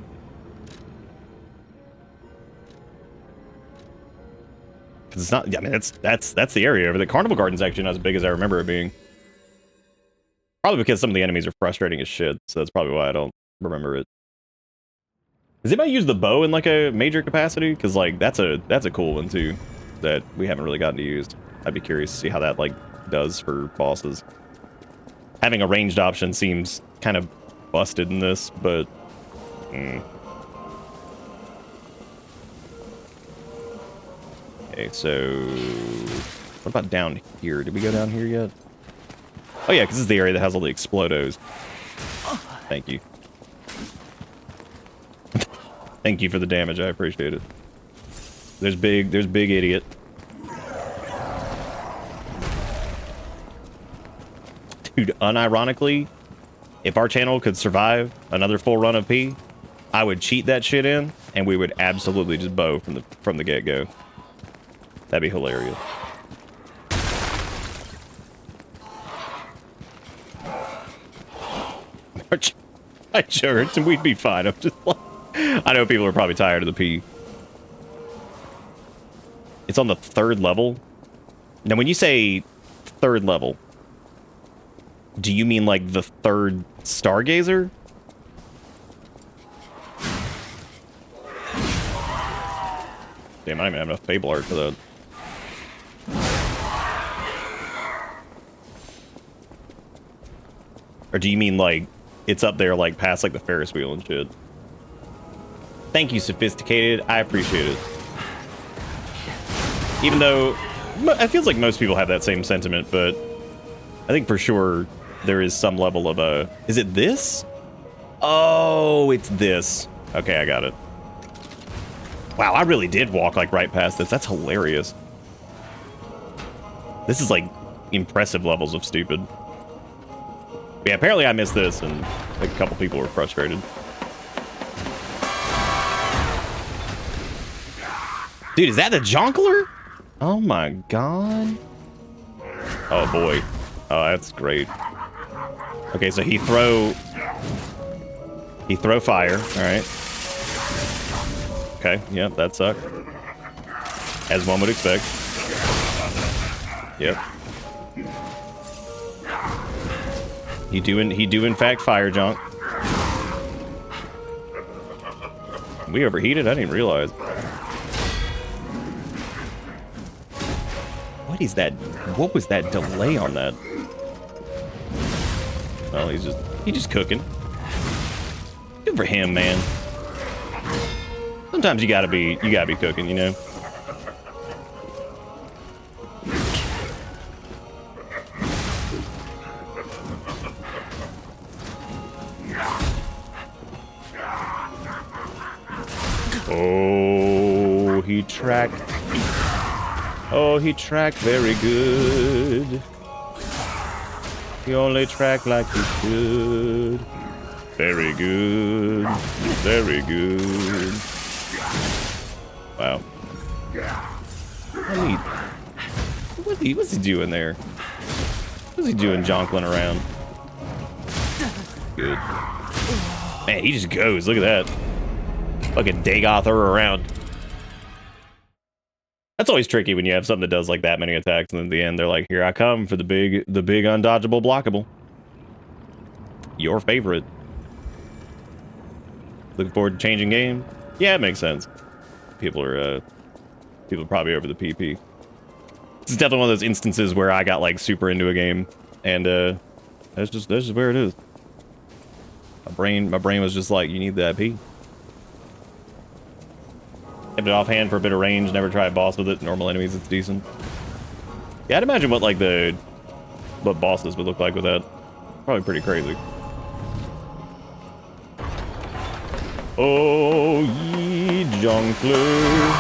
Because it's not, I mean, that's the area, but the Carnival Garden's actually not as big as I remember it being. Probably because some of the enemies are frustrating as shit, so that's probably why I don't remember it. Does anybody use the bow in like a major capacity? Because like that's a cool one too, that we haven't really gotten to use. I'd be curious to see how that like does for bosses. Having a ranged option seems kind of busted in this, but okay, so what about down here? Did we go down here yet? Oh yeah, because this is the area that has all the explodos. Thank you. Thank you for the damage, I appreciate it. There's big idiot. Dude, unironically, if our channel could survive another full run of P, I would cheat that shit in, and we would absolutely just bow from the get-go. That'd be hilarious. I church and we'd be fine. I'm just like, I know people are probably tired of the P. It's on the 3rd level. Now, when you say 3rd level, do you mean like the 3rd Stargazer? Damn, I don't even have enough Fable art for that. Or do you mean like it's up there like past like the Ferris wheel and shit? Thank you, Sophisticated. I appreciate it. Even though it feels like most people have that same sentiment, but I think for sure there is some level of is it this? Oh, it's this. Okay, I got it. Wow, I really did walk like right past this. That's hilarious. This is like impressive levels of stupid. But yeah, apparently I missed this and like, a couple people were frustrated. Dude, is that the Jonkler? Oh my god. Oh boy. Oh, that's great. Okay, so he throw fire, alright. Okay, yeah, that sucked. As one would expect. Yep. He do in fact fire junk. We overheated? I didn't realize. What is that? What was that delay on that? Well, he's just cooking. Good for him, man. Sometimes you gotta be cooking, you know? Oh, he tracked. Oh, he tracked very good. He only tracked like he should. Very good. Very good. Wow. Neat. What's he doing there? What's he doing jonkling around? Good. Man, he just goes. Look at that. Fucking Dagoth her around. That's always tricky when you have something that does like that many attacks, and then at the end they're like, "Here I come for the big undodgeable blockable." Your favorite. Looking forward to changing game. Yeah, it makes sense. People are probably over the PP. This is definitely one of those instances where I got like super into a game, and that's just where it is. My brain was just like, you need that P. Kept it offhand for a bit of range, never tried boss with it. Normal enemies, it's decent. Yeah, I'd imagine what bosses would look like with that. Probably pretty crazy. Oh, ye Jonkler.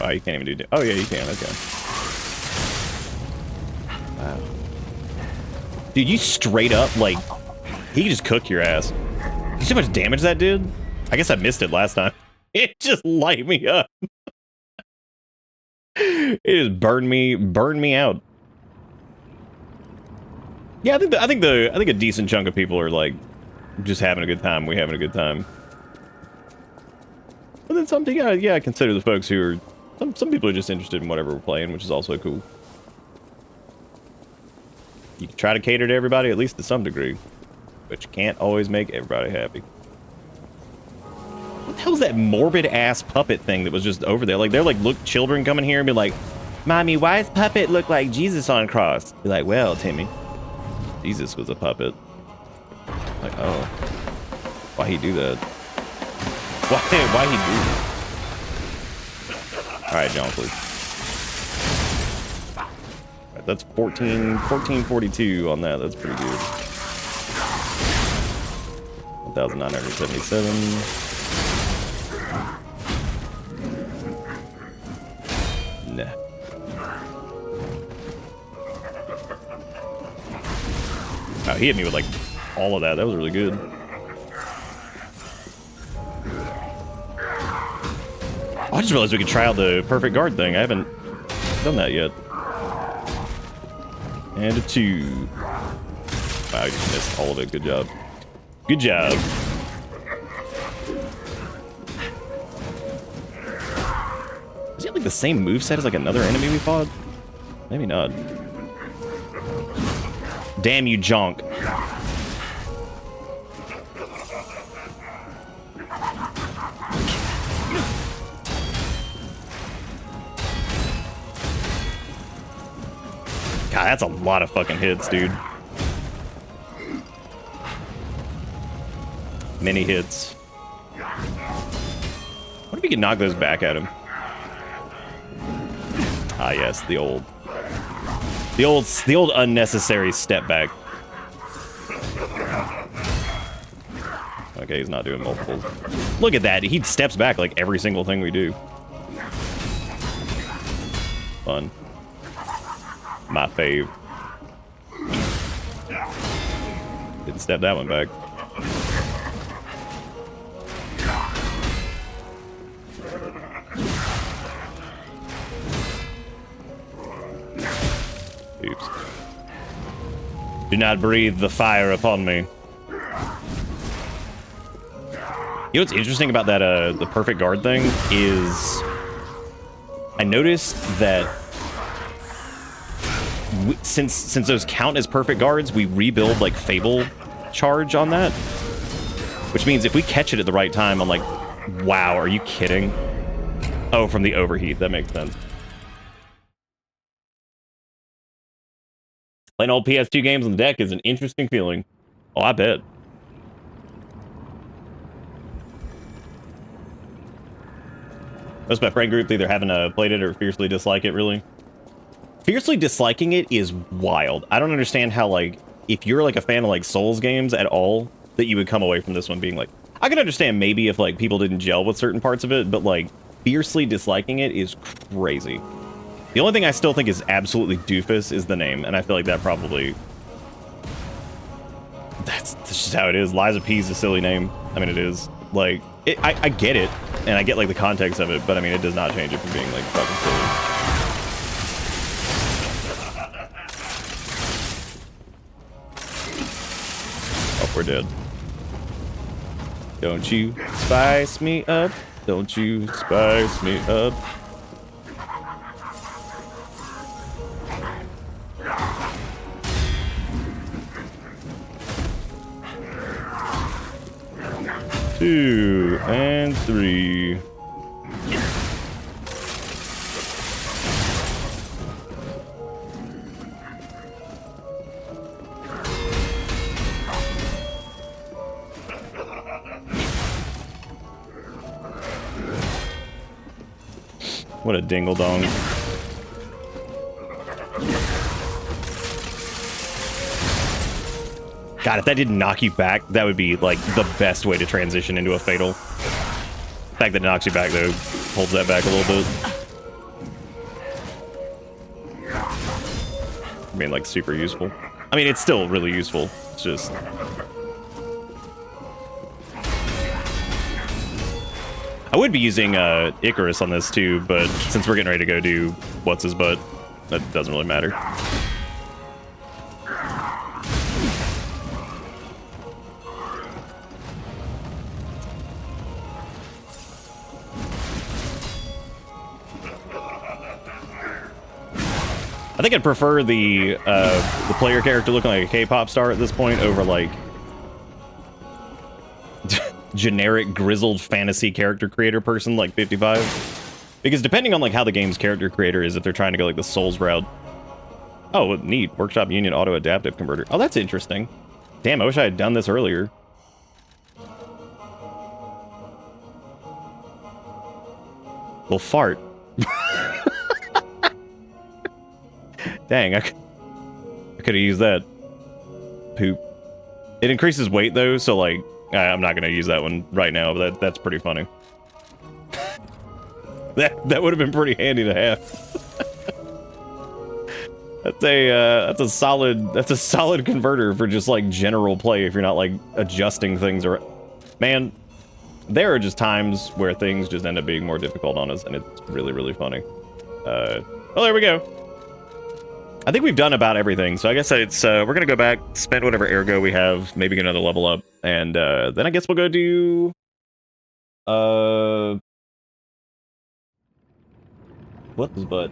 Oh, you can't even do... Oh, yeah, you can. Okay. Wow. Dude, you straight up, like... He can just cook your ass. You see how much damage that did? I guess I missed it last time. It just light me up. It just burned me out. Yeah, I think a decent chunk of people are like just having a good time. We having a good time. But then something, yeah, I consider the folks who are some people are just interested in whatever we're playing, which is also cool. You can try to cater to everybody, at least to some degree, but you can't always make everybody happy. What the hell's that morbid ass puppet thing that was just over there? Like they're like, look, children coming here and be like, "Mommy, why does puppet look like Jesus on cross?" Be like, "Well, Timmy, Jesus was a puppet." Like, oh, why he do that? Why he do that? All right, John, please. All right, that's 1442 on that. That's pretty good. 1,977. Nah. Oh, he hit me with like all of that. That was really good. I just realized we could try out the perfect guard thing. I haven't done that yet. And a 2. Wow, I just missed all of it. Good job. Good job. Is he have like the same moveset as like another enemy we fought? Maybe not. Damn you, Jonk. God, that's a lot of fucking hits, dude. Many hits. What if we could knock those back at him? Ah, yes, the old unnecessary step back. Okay, he's not doing multiples. Look at that. He steps back like every single thing we do. Fun. My fave. Didn't step that one back. Oops. Do not breathe the fire upon me. You know what's interesting about that, the perfect guard thing is I noticed that since those count as perfect guards, we rebuild like Fable charge on that, which means if we catch it at the right time, I'm like, wow, are you kidding? Oh, from the overheat, that makes sense. Playing old PS2 games on the deck is an interesting feeling. Oh, I bet. Most of my friend group either haven't played it or fiercely dislike it, really. Fiercely disliking it is wild. I don't understand how, like, if you're like a fan of like Souls games at all, that you would come away from this one being like, I can understand maybe if like people didn't gel with certain parts of it, but like fiercely disliking it is crazy. The only thing I still think is absolutely doofus is the name, and I feel like that probably... That's just how it is. Liza P is a silly name. I mean, it is. Like, I get it, and I get, like, the context of it, but, I mean, it does not change it from being, like, fucking silly. Oh, we're dead. Don't you spice me up. Don't you spice me up. Two and three. What a dingle dong. God, if that didn't knock you back, that would be, like, the best way to transition into a fatal. The fact that it knocks you back, though, holds that back a little bit. I mean, like, super useful. I mean, it's still really useful. It's just... I would be using Icarus on this, too, but since we're getting ready to go do What's-His-Butt, that doesn't really matter. I think I'd prefer the player character looking like a K-pop star at this point over like generic grizzled fantasy character creator person like 55. Because depending on like how the game's character creator is, if they're trying to go like the Souls route. Oh, neat. Workshop Union Auto Adaptive Converter. Oh, that's interesting. Damn, I wish I had done this earlier. Well, fart. Dang, I could have used that. Poop. It increases weight, though, so, like, I'm not going to use that one right now, but that's pretty funny. that would have been pretty handy to have. That's a solid converter for just, like, general play if you're not, like, adjusting things. Or, man, there are just times where things just end up being more difficult on us, and it's really, really funny. Well, there we go. I think we've done about everything, so I guess it's we're gonna go back, spend whatever ergo we have, maybe get another level up, and then I guess we'll go do What's-His-Butt?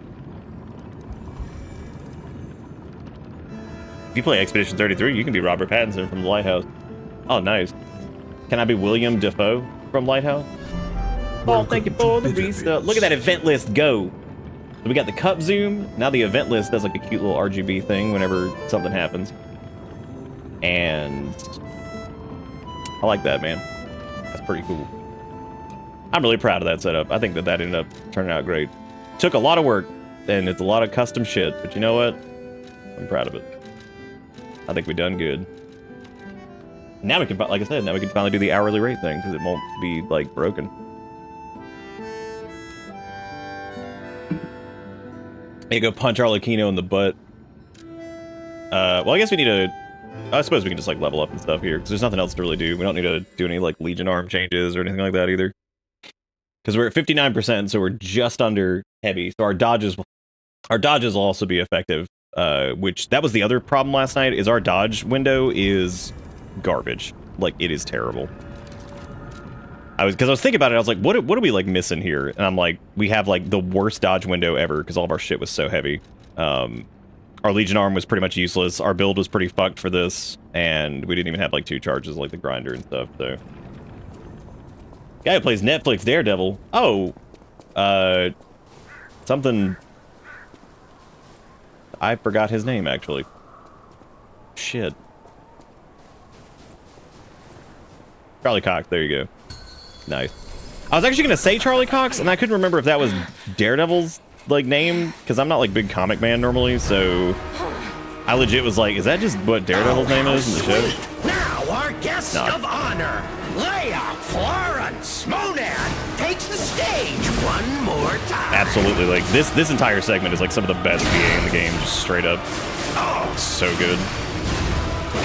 If you play Expedition 33, you can be Robert Pattinson from The Lighthouse. Oh, nice. Can I be William Dafoe from Lighthouse? Oh, thank you for the restart. Look at that event list go. So we got the cup zoom. Now the event list does like a cute little RGB thing whenever something happens. And I like that, man. That's pretty cool. I'm really proud of that setup. I think that ended up turning out great. Took a lot of work, and it's a lot of custom shit, but you know what? I'm proud of it. I think we done good. Now we can, like I said, now we can finally do the hourly rate thing, because it won't be, like, broken. Hey, go punch Arlecchino in the butt. Well, I guess we need to... I suppose we can just, like, level up and stuff here, because there's nothing else to really do. We don't need to do any, like, Legion arm changes or anything like that, either. Because we're at 59%, so we're just under heavy. So our dodges will also be effective, which... That was the other problem last night, is our dodge window is garbage. Like, it is terrible. Because I was thinking about it, I was like, what are we, like, missing here? And I'm like, we have, like, the worst dodge window ever, because all of our shit was so heavy. Our Legion arm was pretty much useless, our build was pretty fucked for this, and we didn't even have, like, 2 charges, like the grinder and stuff, so... Guy who plays Netflix Daredevil. Oh! Something... I forgot his name, actually. Shit. Charlie Cox, there you go. Nice. I was actually gonna say Charlie Cox, and I couldn't remember if that was Daredevil's, like, name, because I'm not, like, big comic man normally, so... I legit was like, is that just what Daredevil's name is in the show? Now, our guest guest Nah. of honor, Leia Florence Monad, takes the stage one more time. Absolutely, like this entire segment is like some of the best VA in the game, just straight up. So good.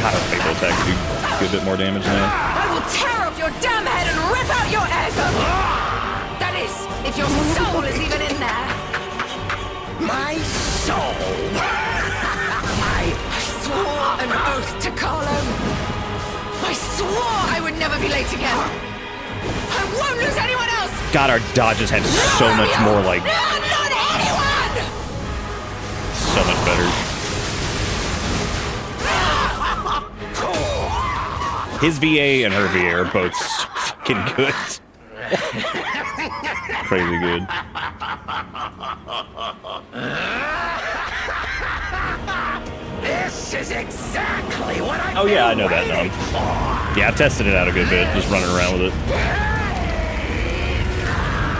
God, her fatal attacks do a good bit more damage now. I will tear off your damn head and rip out your egg! That is, if your soul is even in there. My soul. I swore an oath to Carlo. I swore I would never be late again. I won't lose anyone else! God, our dodges had so much more, like, No, not anyone! so much better. His VA and her VA are both so fucking good. Crazy good. This is exactly what I. Oh yeah, I know that now. Yeah, I've tested it out a good bit, just running around with it.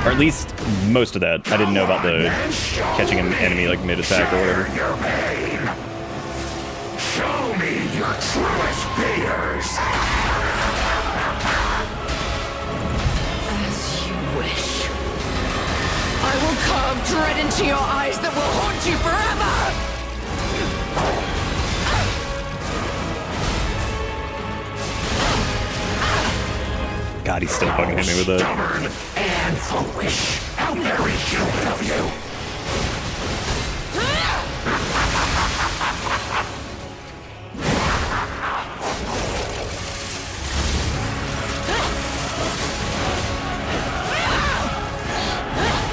Or at least most of that. I didn't know about the catching an enemy like mid-attack or whatever. Show me your truest fears. As you wish. I will carve dread into your eyes that will haunt you forever! God, he's still fucking hit me with that. Stubborn and foolish. How very human of you.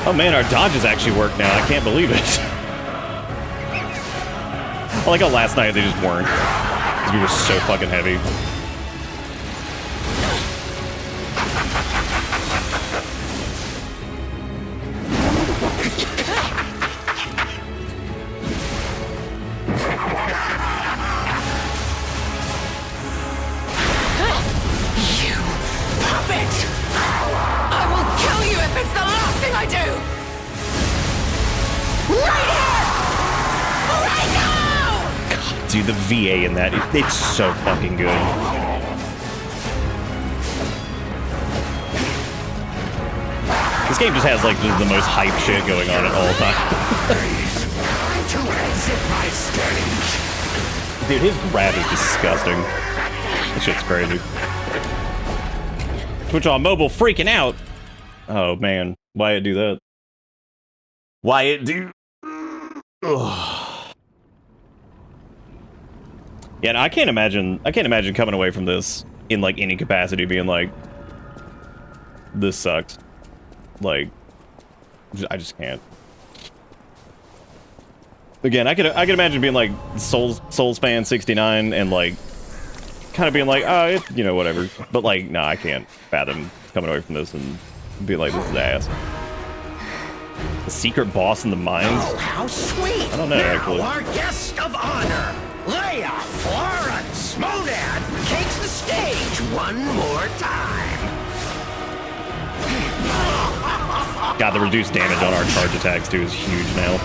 Oh man, our dodges actually work now. I can't believe it. I like how last night they just weren't. Because we were so fucking heavy. You puppet! I will kill you if it's the last thing I do! Right here! Right now! Dude, the VA in that, it's so fucking good. This game just has like the most hype shit going on at all times. To exit my stage. Dude, his rap is disgusting. This shit's crazy. Twitch on mobile freaking out. Oh man, why it do that? Why it do? Ugh. Yeah, no, I can't imagine coming away from this in like any capacity being like, this sucks. Like, I just can't. Again, I could imagine being like Souls fan 69 and like kind of being like, oh, it, you know, whatever. But like, nah, I can't fathom coming away from this and be like, this is ass. The secret boss in the mines? Oh, how sweet! I don't know, now actually. Our guest of honor, Leia Florence Monad, takes the stage one more time. God, the reduced damage on our charge attacks too is huge now.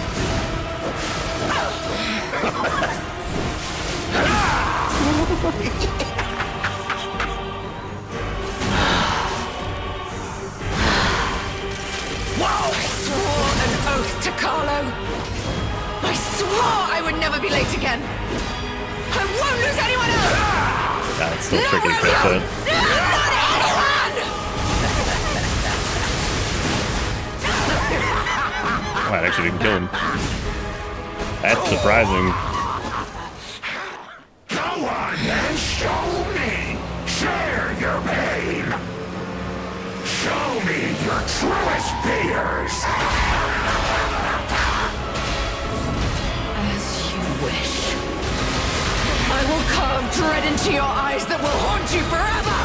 I swore an oath to Carlo. I swore I would never be late again. I won't lose anyone else. God, it's still No, tricky to fit Romeo! that. Not anyone! Oh, I actually didn't kill him. That's surprising. Go on and show me. Share your pain. Show me your truest fears. As you wish. I will carve dread into your eyes that will haunt you forever!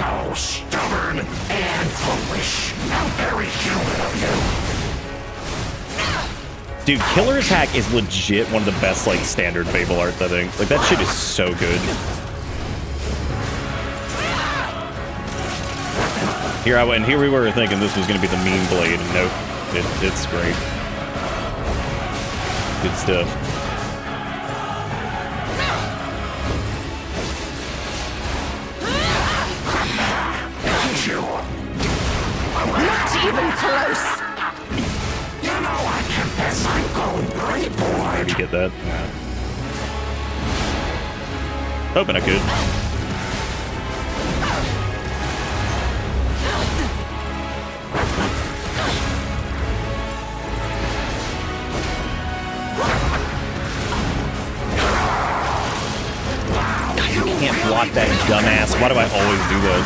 Oh, stubborn and foolish. How very human of you. Dude, Killer Attack is legit one of the best, like, standard Fable arts, I think. Like, that shit is so good. Here we were thinking this was gonna be the mean blade, and nope, it's great. Good stuff. Not even close. You know I confess I'm going pretty bored. Maybe get that. Hoping I could. Can't block that dumbass. Why do I always do that?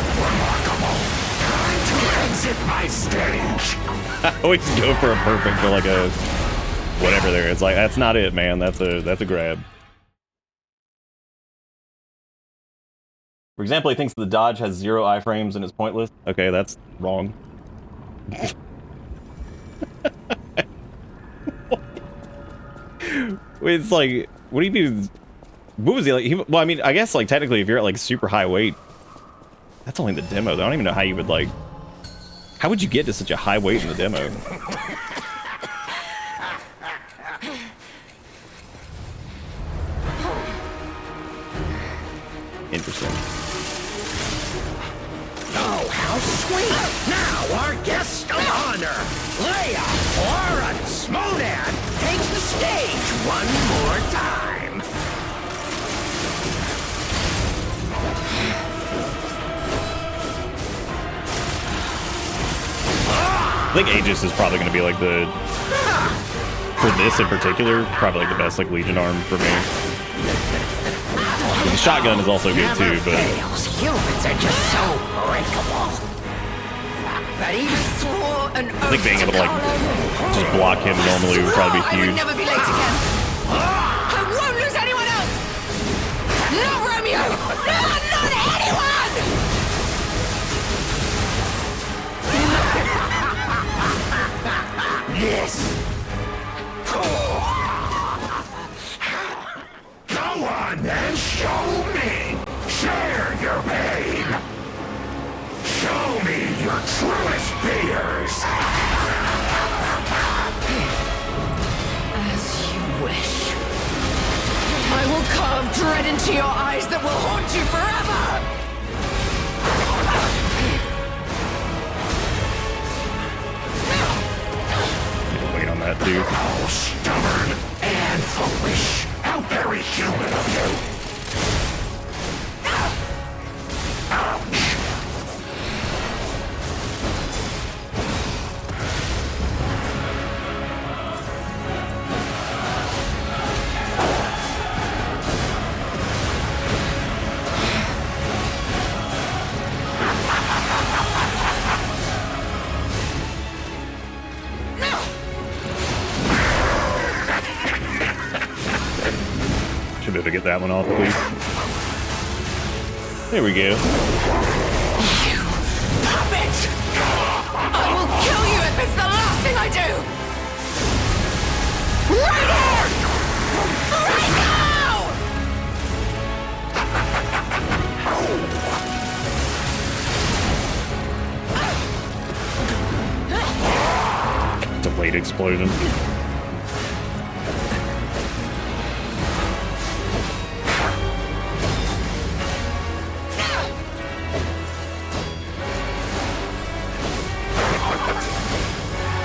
Exit my stage. I always go for a perfect or like a whatever there. It's like that's not it, man. That's a grab. For example, he thinks the dodge has 0 iframes and is pointless. Okay, that's wrong. It's like, what do you mean? What was he like? Well, I mean, I guess like technically, if you're at like super high weight, that's only the demo. I don't even know how you would like. How would you get to such a high weight in the demo? Interesting. Oh, how sweet! Now our guest of honor, Leia Laura Smodan, takes the stage one more time. I think Aegis is probably going to be like the, for this in particular, probably like the best like Legion arm for me. The shotgun is also good too, but Humans are just so breakable. But he swore an oath I think being able to like just block him normally would probably be I would huge. never be late again. I won't lose anyone else. Not Romeo. No, not anyone. Yes. Go on then, show me. Share your pain. Show me your truest fears. As you wish. I will carve dread into your eyes that will haunt you forever. Wait on that dude. Oh, stubborn and foolish. How very human of you. Ouch. Should be able to get that one off, please. There we go. You puppet! I will kill you if it's the last thing I do! Right here! Right now! Delayed explosion.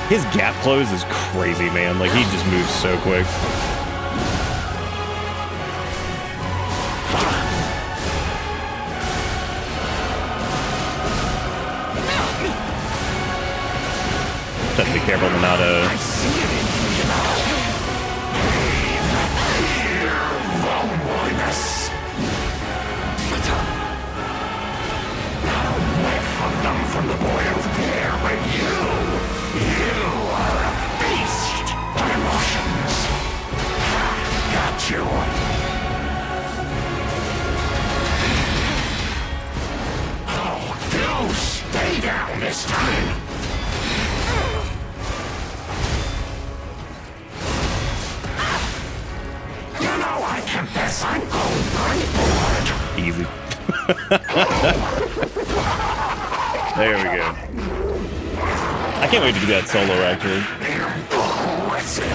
His gap close is crazy, man. Like, he just moves so quick. Just have to be careful to not, I see it in you, you know. Fear, loneliness. Not a whiff of them from the boiled air, but you are a beast. Emotions. Got you. Oh, do stay down this time. You know, I confess I'm going pretty bored. easy. There we go. I can't wait to do that solo, actually. Impressive.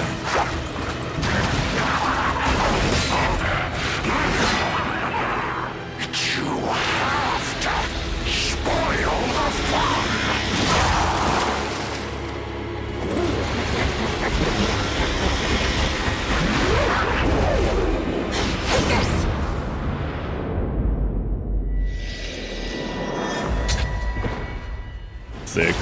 sick.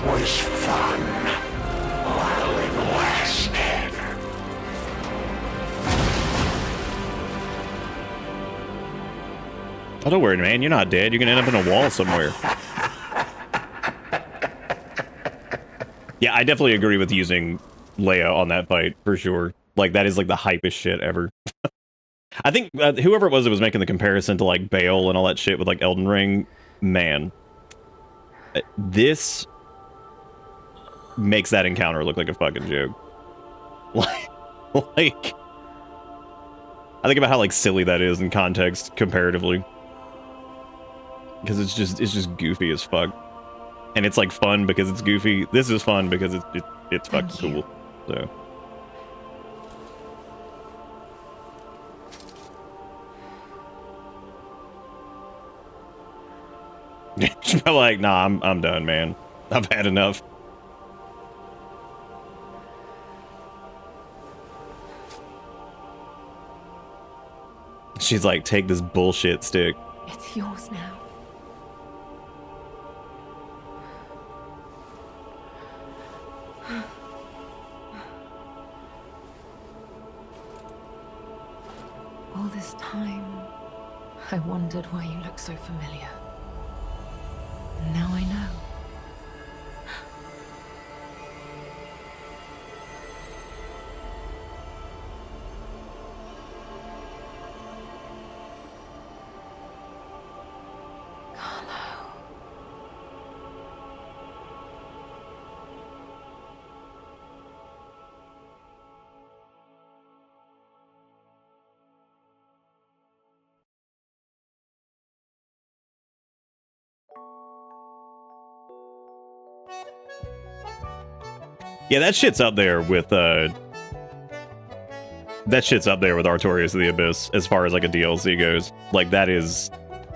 Was fun while it lasted. Oh, don't worry, man. You're not dead. You're gonna end up in a wall somewhere. Yeah, I definitely agree with using Leia on that fight, for sure. Like, that is, like, the hypest shit ever. I think whoever it was that was making the comparison to, like, Bale and all that shit with, like, Elden Ring, man. This makes that encounter look like a fucking joke. Like, I think about how, like, silly that is in context, comparatively. Because it's just goofy as fuck. And it's, like, fun because it's goofy. This is fun because it's fucking cool. So. She's probably like, nah, I'm done, man. I've had enough. She's like, take this bullshit stick. It's yours now. All this time, I wondered why you look so familiar. And now I know. Yeah, that shit's up there with Artorias of the Abyss as far as like a DLC goes. Like, that is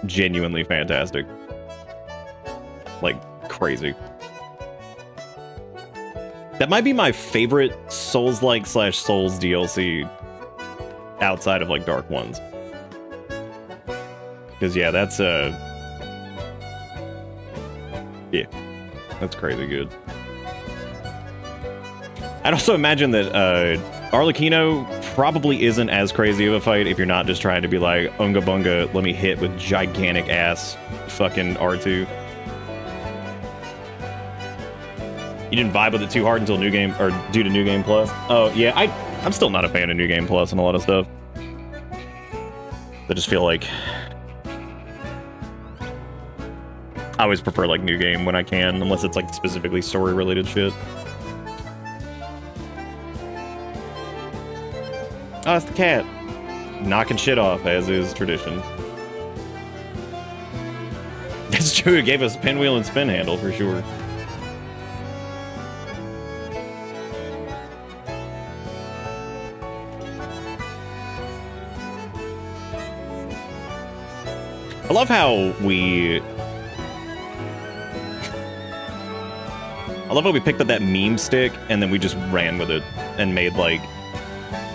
genuinely fantastic. Like, crazy. That might be my favorite Souls-like / Souls DLC outside of like Dark Ones. Because yeah, that's yeah, that's crazy good. I'd also imagine that Arlecchino probably isn't as crazy of a fight if you're not just trying to be like, unga bunga, let me hit with gigantic ass fucking R2. You didn't vibe with it too hard until New Game, or due to New Game Plus? Oh, yeah, I'm still not a fan of New Game Plus and a lot of stuff. I just feel like I always prefer like New Game when I can, unless it's like specifically story-related shit. Oh, it's the cat. Knocking shit off, as is tradition. That's true, it gave us pinwheel and spin handle for sure. I love how we picked up that meme stick and then we just ran with it and made like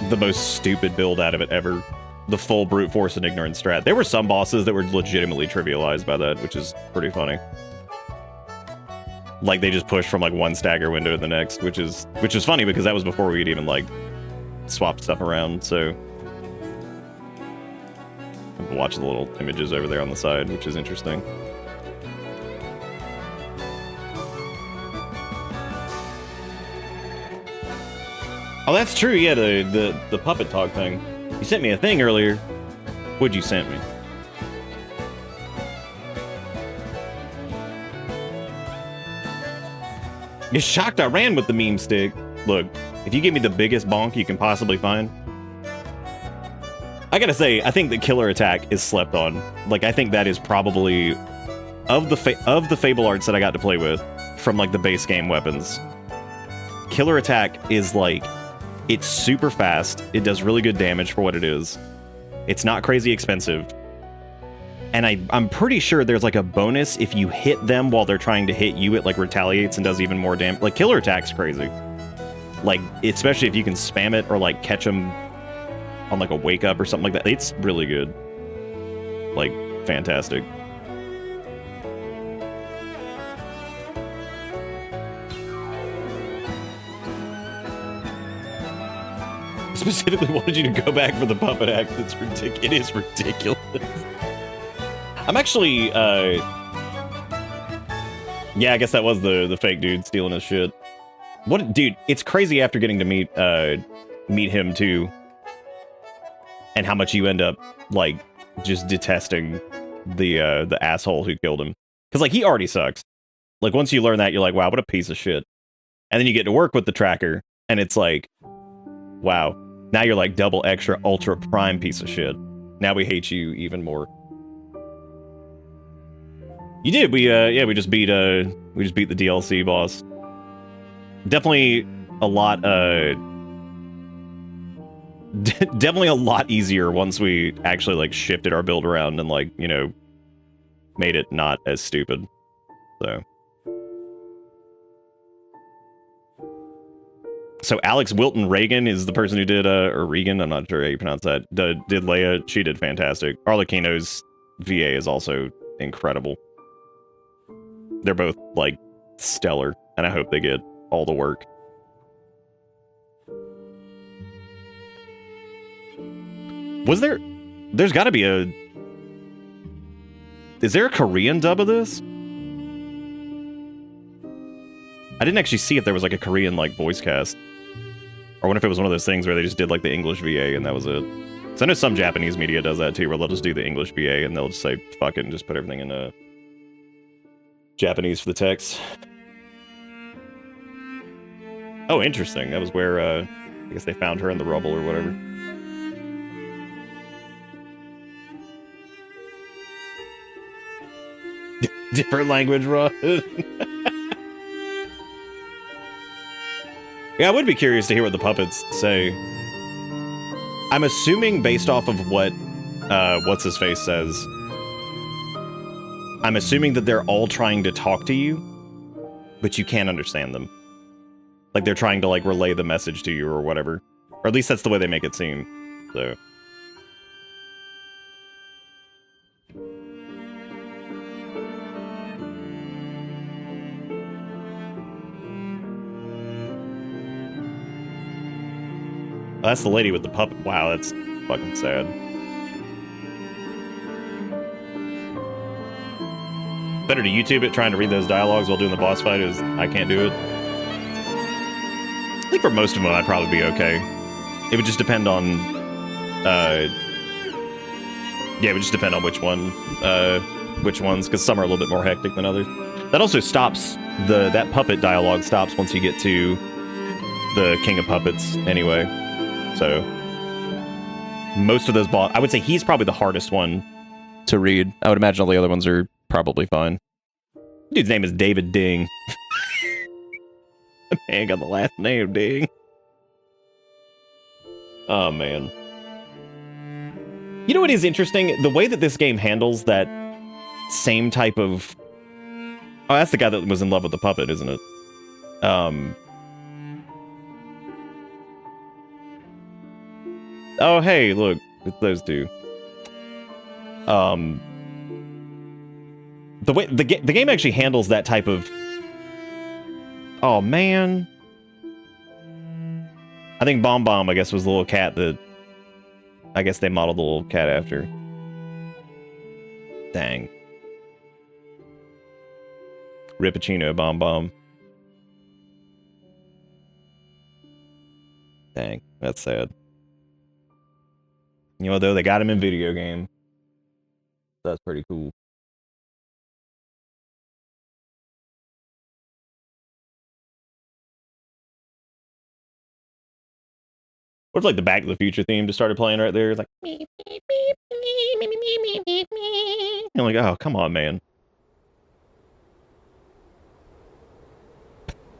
the most stupid build out of it ever. The full brute force and ignorance strat. There were some bosses that were legitimately trivialized by that, which is pretty funny. Like, they just pushed from like one stagger window to the next, which is funny because that was before we'd even like swapped stuff around, so I'm watching the little images over there on the side, which is interesting. Oh, that's true, yeah, the puppet talk thing. You sent me a thing earlier. What'd you send me? You're shocked I ran with the meme stick. Look, if you give me the biggest bonk you can possibly find. I gotta say, I think the killer attack is slept on. Like, I think that is probably of the Fable arts that I got to play with from like the base game weapons. Killer attack is like, it's super fast. It does really good damage for what it is. It's not crazy expensive. And I'm pretty sure there's like a bonus if you hit them while they're trying to hit you, it like retaliates and does even more damage. Like killer attack's crazy. Like, especially if you can spam it or like catch them on like a wake up or something like that. It's really good. Like, fantastic. Specifically wanted you to go back for the puppet act. It's ridiculous. It is ridiculous. I'm actually, yeah, I guess that was the fake dude stealing his shit. What, dude, it's crazy after getting to meet him too. And how much you end up, like, just detesting the asshole who killed him. Because, like, he already sucks. Like, once you learn that, you're like, wow, what a piece of shit. And then you get to work with the tracker, and it's like, wow. Now you're like double extra ultra prime piece of shit. Now we hate you even more. You did. We just beat the DLC boss. Definitely a lot definitely a lot easier once we actually like shifted our build around and like, you know, made it not as stupid. So Alex Wilton Reagan is the person who did or Regan, I'm not sure how you pronounce that. Did Leia. She did fantastic. Arlecchino's VA is also incredible. They're both like stellar, and I hope they get all the work. There's got to be is there a Korean dub of this? I didn't actually see if there was like a Korean like voice cast. Or what if it was one of those things where they just did like the English VA and that was it. So I know some Japanese media does that too, where they'll just do the English VA and they'll just say fuck it and just put everything in Japanese for the text. Oh, interesting. That was where I guess they found her in the rubble or whatever. Different language, Rod. Yeah, I would be curious to hear what the puppets say. I'm assuming based off of what what's-his-face says, I'm assuming that they're all trying to talk to you, but you can't understand them. Like they're trying to like relay the message to you or whatever. Or at least that's the way they make it seem. So... Oh, that's the lady with the puppet. Wow, that's fucking sad. Better to YouTube it, trying to read those dialogues while doing the boss fight is I can't do it. I think for most of them I'd probably be okay. It would just depend on yeah, it would just depend on which ones, because some are a little bit more hectic than others. That also stops that puppet dialogue stops once you get to the King of Puppets anyway. So most of those I would say he's probably the hardest one to read. I would imagine all the other ones are probably fine. Dude's name is David Ding. Man got the last name Ding. Oh man. You know what is interesting? The way that this game handles that same type of... Oh, that's the guy that was in love with the puppet, isn't it? Oh, hey, look. It's those two. The way the game actually handles that type of... Oh, man. I think Bomb Bomb, I guess, was the little cat that... I guess they modeled the little cat after. Dang. Rippuccino Bomb Bomb. Dang, that's sad. You know, though, they got him in video game. That's pretty cool. What if, like, the Back to the Future theme just started playing right there? It's like... I'm like, oh, come on, man.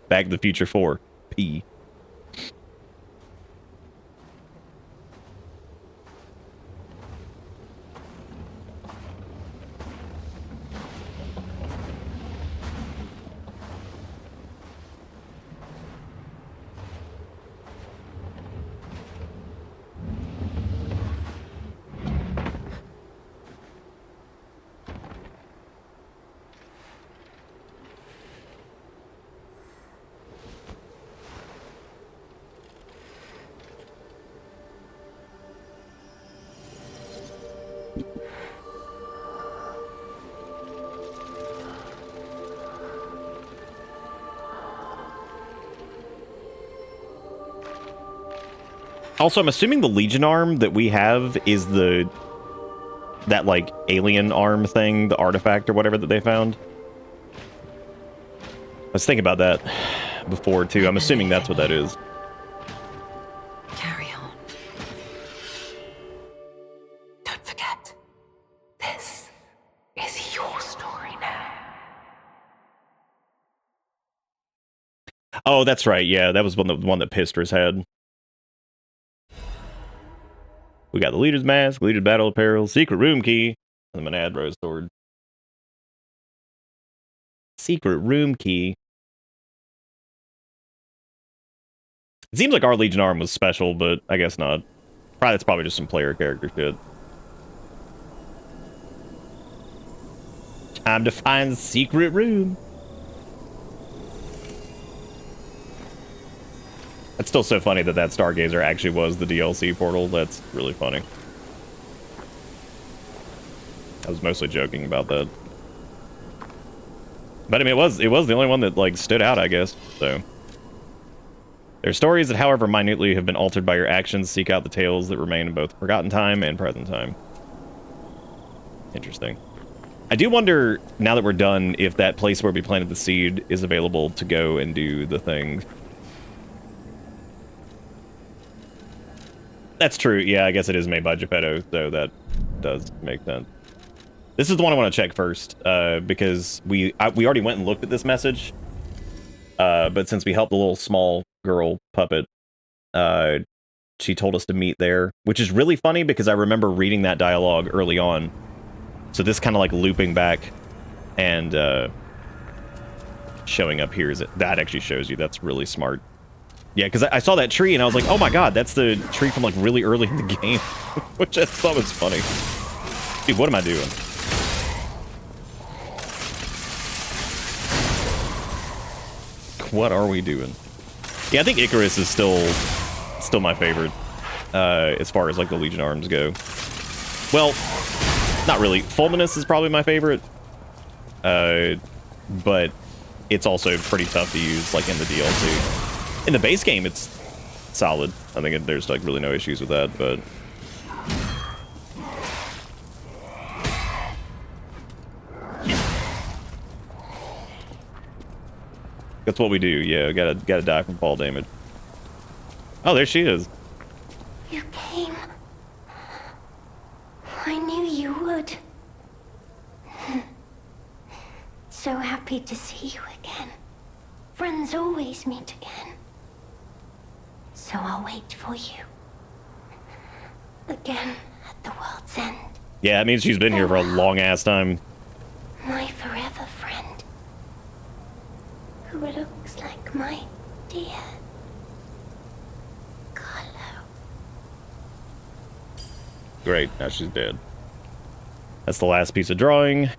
Back to the Future 4. P. Also, I'm assuming the Legion arm that we have is that like alien arm thing, the artifact or whatever that they found. I was thinking about that before too. I'm assuming that's what that is. Carry on. Don't forget, this is your story now. Oh, that's right. Yeah, that was the one that Pistrus had. We got the leader's mask, leader's battle apparel, secret room key, and the Monad Rose sword. Secret room key. It seems like our Legion arm was special, but I guess not. That's probably just some player character shit. Time to find the secret room. It's still so funny that Stargazer actually was the DLC portal. That's really funny. I was mostly joking about that. But I mean, it was the only one that like stood out, I guess. So there are stories that, however minutely, have been altered by your actions. Seek out the tales that remain in both forgotten time and present time. Interesting. I do wonder, now that we're done, if that place where we planted the seed is available to go and do the thing. That's true. Yeah, I guess it is made by Geppetto, so that does make sense. This is the one I want to check first, because we already went and looked at this message. But since we helped the little small girl puppet, she told us to meet there, which is really funny because I remember reading that dialogue early on. So this kind of like looping back and showing up here, that actually shows you. That's really smart. Yeah, because I saw that tree and I was like, oh my god, that's the tree from like really early in the game, which I thought was funny. Dude, what am I doing? What are we doing? Yeah, I think Icarus is still my favorite, as far as like the Legion arms go. Well, not really. Fulminus is probably my favorite, but it's also pretty tough to use like in the DLC. In the base game, it's solid. I think there's like really no issues with that, but that's what we do. Yeah, gotta die from fall damage. Oh, there she is. You came. I knew you would. So happy to see you again. Friends always meet again. So I'll wait for you. Again at the world's end. Yeah, it means she's been here for a long-ass time. My forever friend. Who looks like my dear Carlo. Great, now she's dead. That's the last piece of drawing.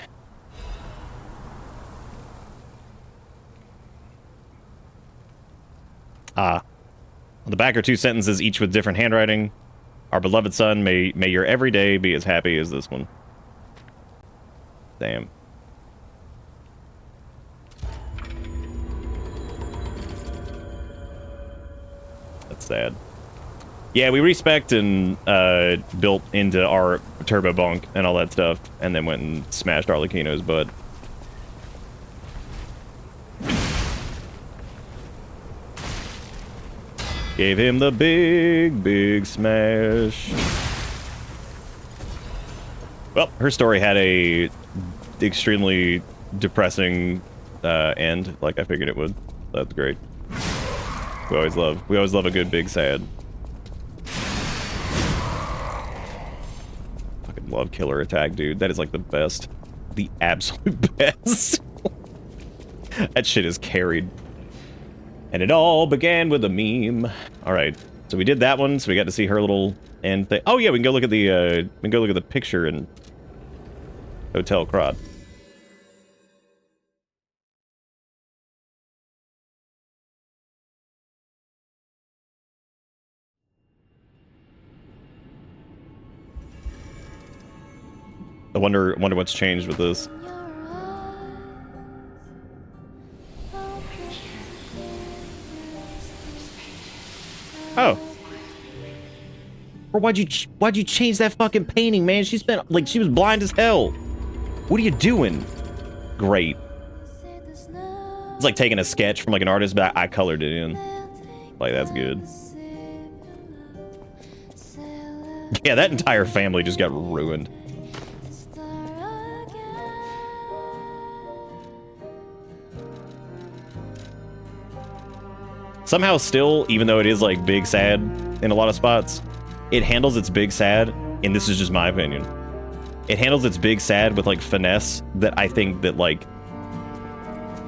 Ah. On the back are two sentences, each with different handwriting. Our beloved son, may your every day be as happy as this one. Damn. That's sad. Yeah, we respect and built into our turbo bunk and all that stuff, and then went and smashed Arlecchino's butt. Gave him the big smash. Well, her story had a extremely depressing end, like I figured it would. That's great. We always love a good big sad. Fucking love Killer Attack, dude. That is like the best. The absolute best. That shit is carried. And it all began with a meme. All right, so we did that one. So we got to see her little end thing. Oh yeah, we can go look at the picture in Hotel Krat. I wonder what's changed with this. Oh. Or why'd you change that fucking painting, man? She spent, like, she was blind as hell. What are you doing? Great. It's like taking a sketch from like an artist, but I colored it in. Like, that's good. Yeah, that entire family just got ruined. Somehow still, even though it is like big sad in a lot of spots, it handles its big sad, and this is just my opinion. It handles its big sad with like finesse that I think that like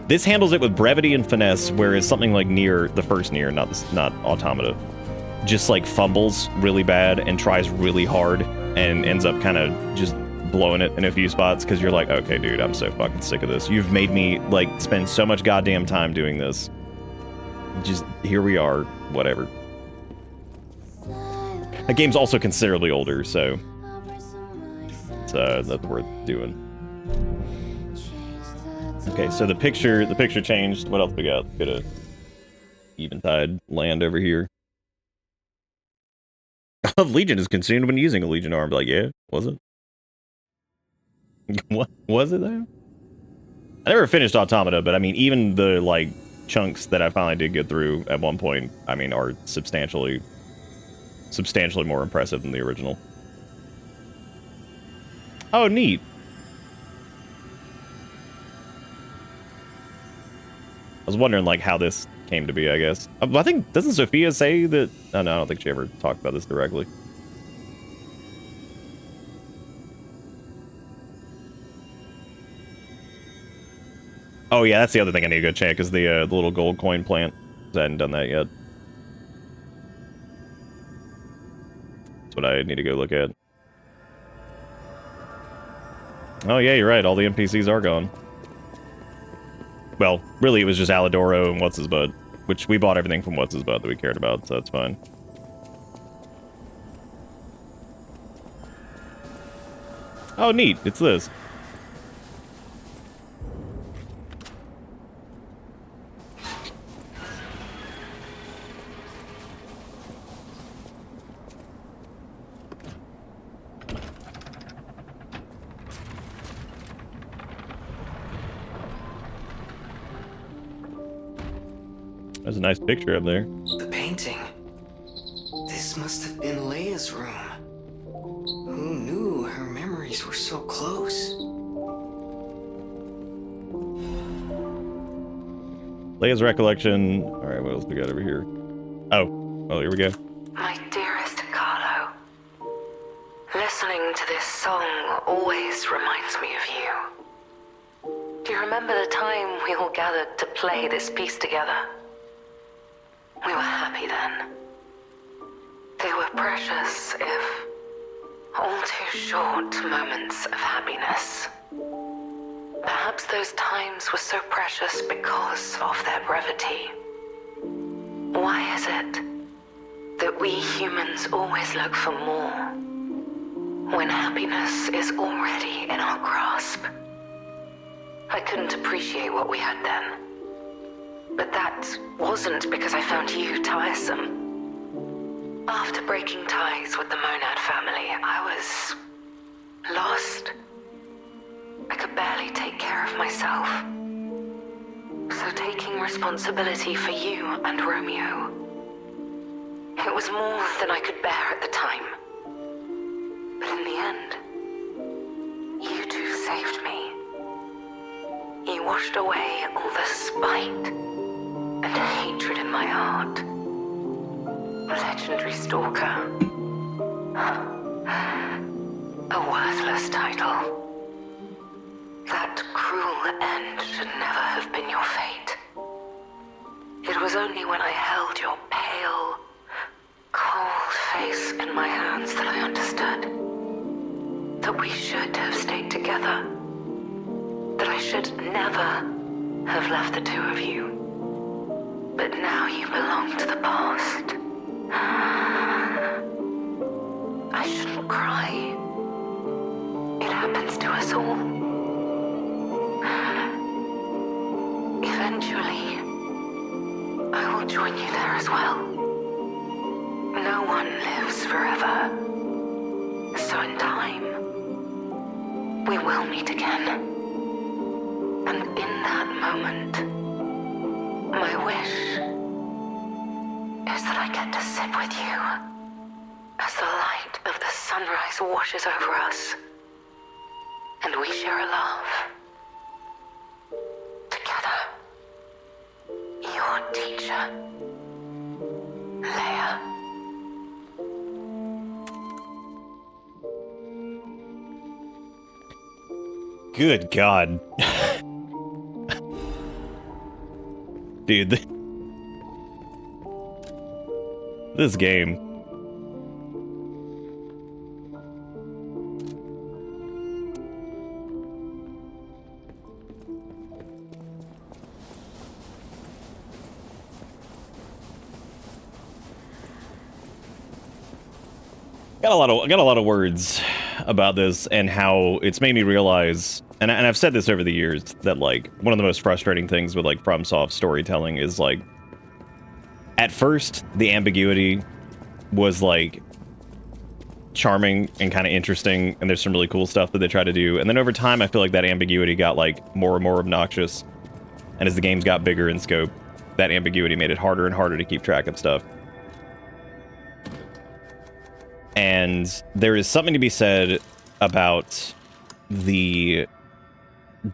this handles it with brevity and finesse, whereas something like Nier, the first Nier, not Automata, just like fumbles really bad and tries really hard and ends up kind of just blowing it in a few spots because you're like, okay, dude, I'm so fucking sick of this. You've made me like spend so much goddamn time doing this. Just here we are, whatever. The game's also considerably older, so that's worth doing. Okay, so the picture changed. What else we got? Bit of Eventide land over here. Legion is consumed when using a Legion arm. Like, yeah, was it? What was it though? I never finished Automata, but I mean, even the like chunks that I finally did get through at one point, I mean, are substantially more impressive than the original. Oh, neat. I was wondering like how this came to be, I guess. I think, doesn't Sophia say that? Oh, no, I don't think she ever talked about this directly. Oh yeah, that's the other thing I need to go check is the little gold coin plant. I hadn't done that yet. That's what I need to go look at. Oh yeah, you're right. All the NPCs are gone. Well, really, it was just Alidoro and What's-His-Butt, which we bought everything from What's-His-Butt that we cared about, so that's fine. Oh, neat. It's this. There's a nice picture up there. The painting. This must have been Leia's room. Who knew her memories were so close? Leia's recollection. All right, what else we got over here? Oh, here we go. My dearest Carlo, listening to this song always reminds me of you. Do you remember the time we all gathered to play this piece together? We were happy then. They were precious, if all too short moments of happiness. Perhaps those times were so precious because of their brevity. Why is it that we humans always look for more when happiness is already in our grasp? I couldn't appreciate what we had then. But that wasn't because I found you tiresome. After breaking ties with the Monad family, I was lost. I could barely take care of myself. So taking responsibility for you and Romeo, it was more than I could bear at the time. But in the end, you two saved me. You washed away all the spite and hatred in my heart. Legendary Stalker. A worthless title. That cruel end should never have been your fate. It was only when I held your pale, cold face in my hands that I understood that we should have stayed together. That I should never have left the two of you. But now you belong to the past. I shouldn't cry. It happened happens to us all. Eventually, I will join you there as well. No one lives forever. So in time, we will meet again. And in that moment, my wish is that I get to sit with you as the light of the sunrise washes over us, and we share a love. Together. Your teacher, Leia. Good God. Dude, this game. Got a lot of words about this and how it's made me realize, and I've said this over the years, that like one of the most frustrating things with like FromSoft storytelling is like, at first the ambiguity was like charming and kind of interesting, and there's some really cool stuff that they try to do, and then over time I feel like that ambiguity got like more and more obnoxious, and as the games got bigger in scope, that ambiguity made it harder and harder to keep track of stuff. And there is something to be said about the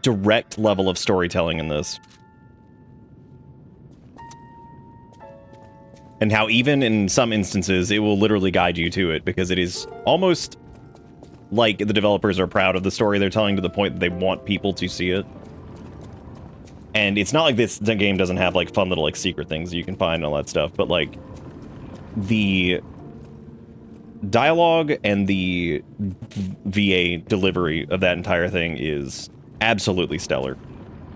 direct level of storytelling in this. And how even in some instances, it will literally guide you to it, because it is almost like the developers are proud of the story they're telling to the point that they want people to see it. And it's not like the game doesn't have like fun little like secret things that you can find and all that stuff, but like the dialogue and the VA delivery of that entire thing is absolutely stellar.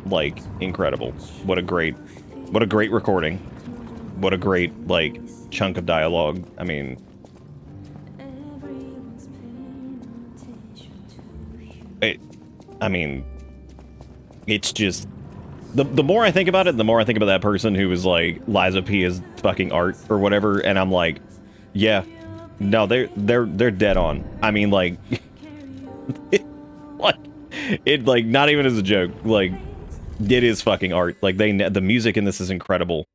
Like, incredible. What a great recording. What a great, like, chunk of dialogue. I mean, it's just, the more I think about it, the more I think about that person who was like, Liza P is fucking art or whatever, and I'm like, yeah, no, they're dead on. I mean, like, like, not even as a joke, like, it is fucking art. Like, the music in this is incredible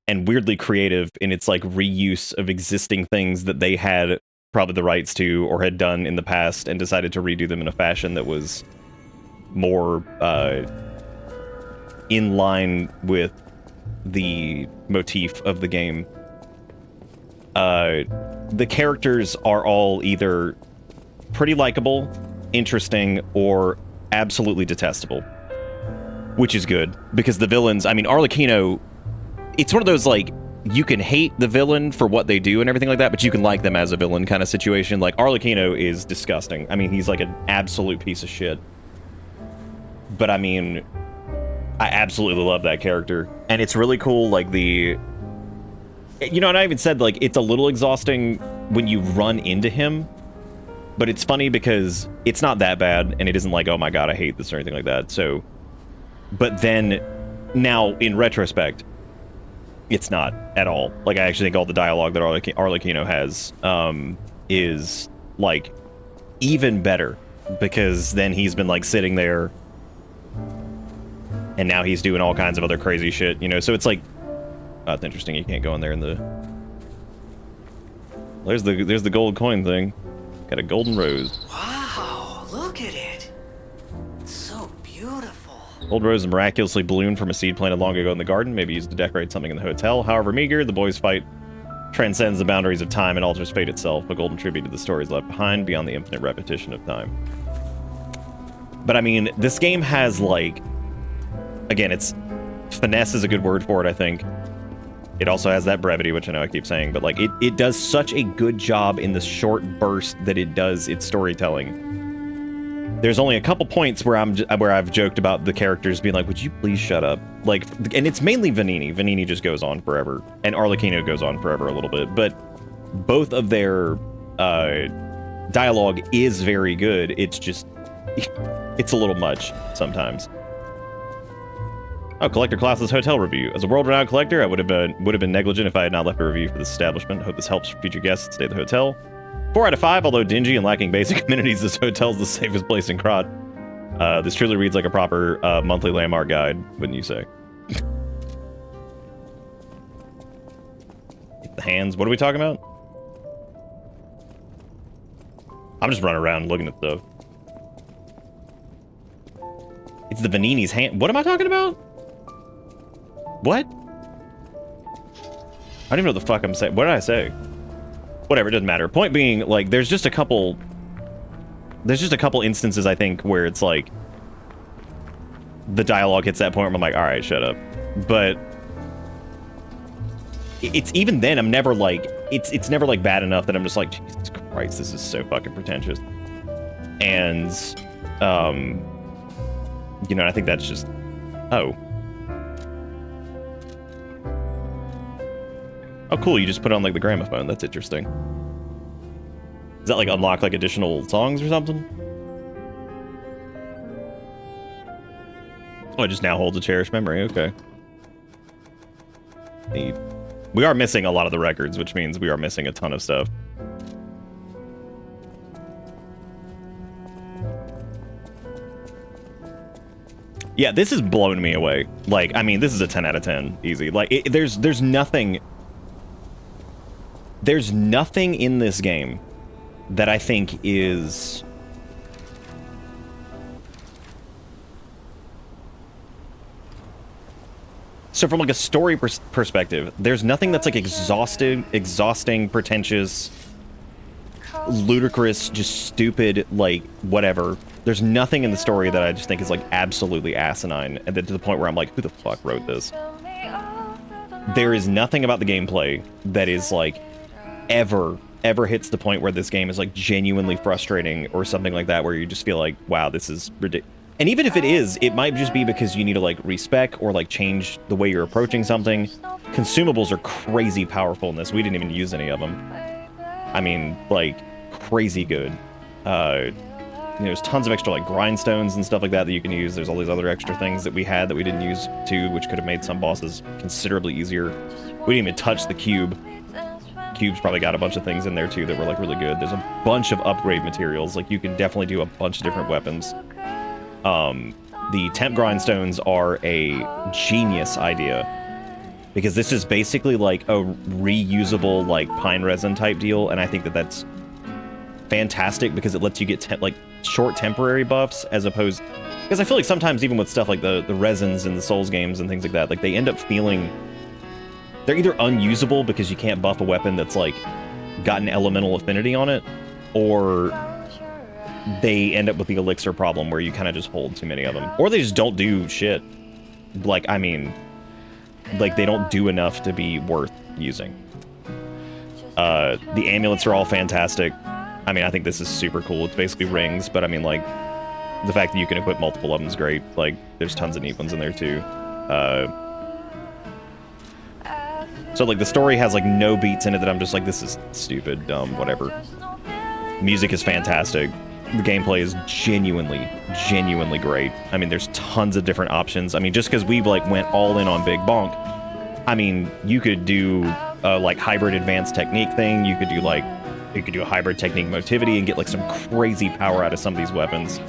and weirdly creative in its like reuse of existing things that they had probably the rights to or had done in the past, and decided to redo them in a fashion that was more in line with the motif of the game. The characters are all either pretty likable, interesting, or absolutely detestable. Which is good, because the villains, I mean, Arlecchino, it's one of those, like, you can hate the villain for what they do and everything like that, but you can like them as a villain kind of situation. Like, Arlecchino is disgusting. I mean, he's like an absolute piece of shit. But, I mean, I absolutely love that character. And it's really cool, like, the... You know, and I even said, like, it's a little exhausting when you run into him, but it's funny because it's not that bad, and it isn't like, oh my god, I hate this or anything like that, so... But then, now, in retrospect, it's not at all. Like, I actually think all the dialogue that Arlecchino has is, like, even better, because then he's been, like, sitting there, and now he's doing all kinds of other crazy shit, you know, so it's like, oh, it's interesting, you can't go in there in the... There's the gold coin thing. Got a golden rose. Wow, look at it. It's so beautiful. Gold rose miraculously ballooned from a seed planted long ago in the garden, maybe used to decorate something in the hotel. However meager, the boys' fight transcends the boundaries of time and alters fate itself, a golden tribute to the stories left behind beyond the infinite repetition of time. But I mean, this game has, like... Again, it's... Finesse is a good word for it, I think. It also has that brevity, which I know I keep saying, but like it does such a good job in the short burst that it does its storytelling. There's only a couple points where I've joked about the characters being like, "Would you please shut up?" Like, and it's mainly Vanini. Vanini just goes on forever, and Arlecchino goes on forever a little bit. But both of their dialogue is very good. It's just it's a little much sometimes. Oh, collector classes hotel review. As a world-renowned collector, I would have been negligent if I had not left a review for this establishment. Hope this helps future guests stay at the hotel. 4 out of 5, although dingy and lacking basic amenities, this hotel's the safest place in Krot. This truly reads like a proper monthly landmark guide, wouldn't you say? The hands. What are we talking about? I'm just running around looking at stuff. It's the Vanini's hand. What am I talking about? What? I don't even know what the fuck I'm saying. What did I say? Whatever, it doesn't matter. Point being, like, there's just a couple instances, I think, where it's like the dialogue hits that point where I'm like, all right, shut up. But it's even then, I'm never like, it's never like bad enough that I'm just like, Jesus Christ, this is so fucking pretentious. And, you know, I think that's just, oh, cool, you just put on like the gramophone. That's interesting. Does that like unlock like additional songs or something? Oh, it just now holds a cherished memory. Okay. Neat. We are missing a lot of the records, which means we are missing a ton of stuff. Yeah, this is blowing me away. Like, I mean, this is a 10 out of 10, easy. Like, there's nothing in this game that I think is so from like a story perspective, there's nothing that's like exhausting, pretentious, ludicrous, just stupid, like whatever. There's nothing in the story that I just think is like absolutely asinine, and then to the point where I'm like, who the fuck wrote this? There is nothing about the gameplay that is like ever hits the point where this game is like genuinely frustrating or something like that, where you just feel like, wow, this is ridiculous. And even if it is, it might just be because you need to like respec or like change the way you're approaching something. Consumables are crazy powerful in this. We didn't even use any of them. I mean, like crazy good. You know, there's tons of extra like grindstones and stuff like that that you can use. There's all these other extra things that we had that we didn't use too, which could have made some bosses considerably easier. We didn't even touch the cube. Cube's probably got a bunch of things in there too that were like really good. There's a bunch of upgrade materials. Like you can definitely do a bunch of different weapons. The temp grindstones are a genius idea because this is basically like a reusable like pine resin type deal, and I think that that's fantastic because it lets you get like short temporary buffs as opposed, because I feel like sometimes even with stuff like the resins in the Souls games and things like that, like they end up feeling they're either unusable because you can't buff a weapon that's like got an elemental affinity on it, or they end up with the elixir problem where you kind of just hold too many of them, or they just don't do shit. Like, I mean, like they don't do enough to be worth using. The amulets are all fantastic. I mean, I think this is super cool. It's basically rings, but I mean, like, the fact that you can equip multiple of them is great. Like, there's tons of neat ones in there too. So like the story has like no beats in it that I'm just like, this is stupid, dumb, whatever. Music is fantastic. The gameplay is genuinely great. I mean, there's tons of different options. I mean, just because we like went all in on Big Bonk, I mean, you could do a like hybrid advanced technique thing. You could do a hybrid technique motivity and get like some crazy power out of some of these weapons.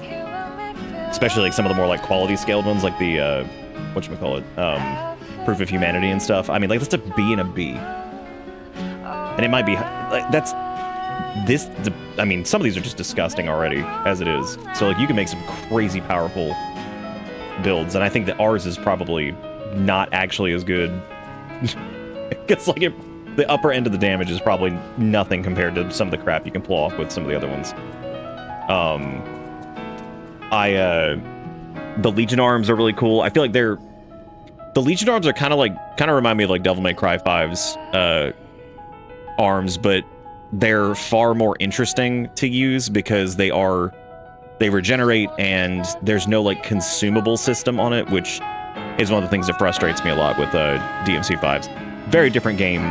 Especially like some of the more like quality scaled ones, like the whatchamacallit, Proof of Humanity and stuff. I mean, like that's a B and a B. And it might be like that's this. I mean, some of these are just disgusting already as it is. So like you can make some crazy powerful builds, and I think that ours is probably not actually as good. Because like the upper end of the damage is probably nothing compared to some of the crap you can pull off with some of the other ones. The Legion arms are really cool. I feel like the Legion arms are kind of remind me of like Devil May Cry 5's arms, but they're far more interesting to use because they regenerate and there's no like consumable system on it, which is one of the things that frustrates me a lot with DMC5's. Very different game,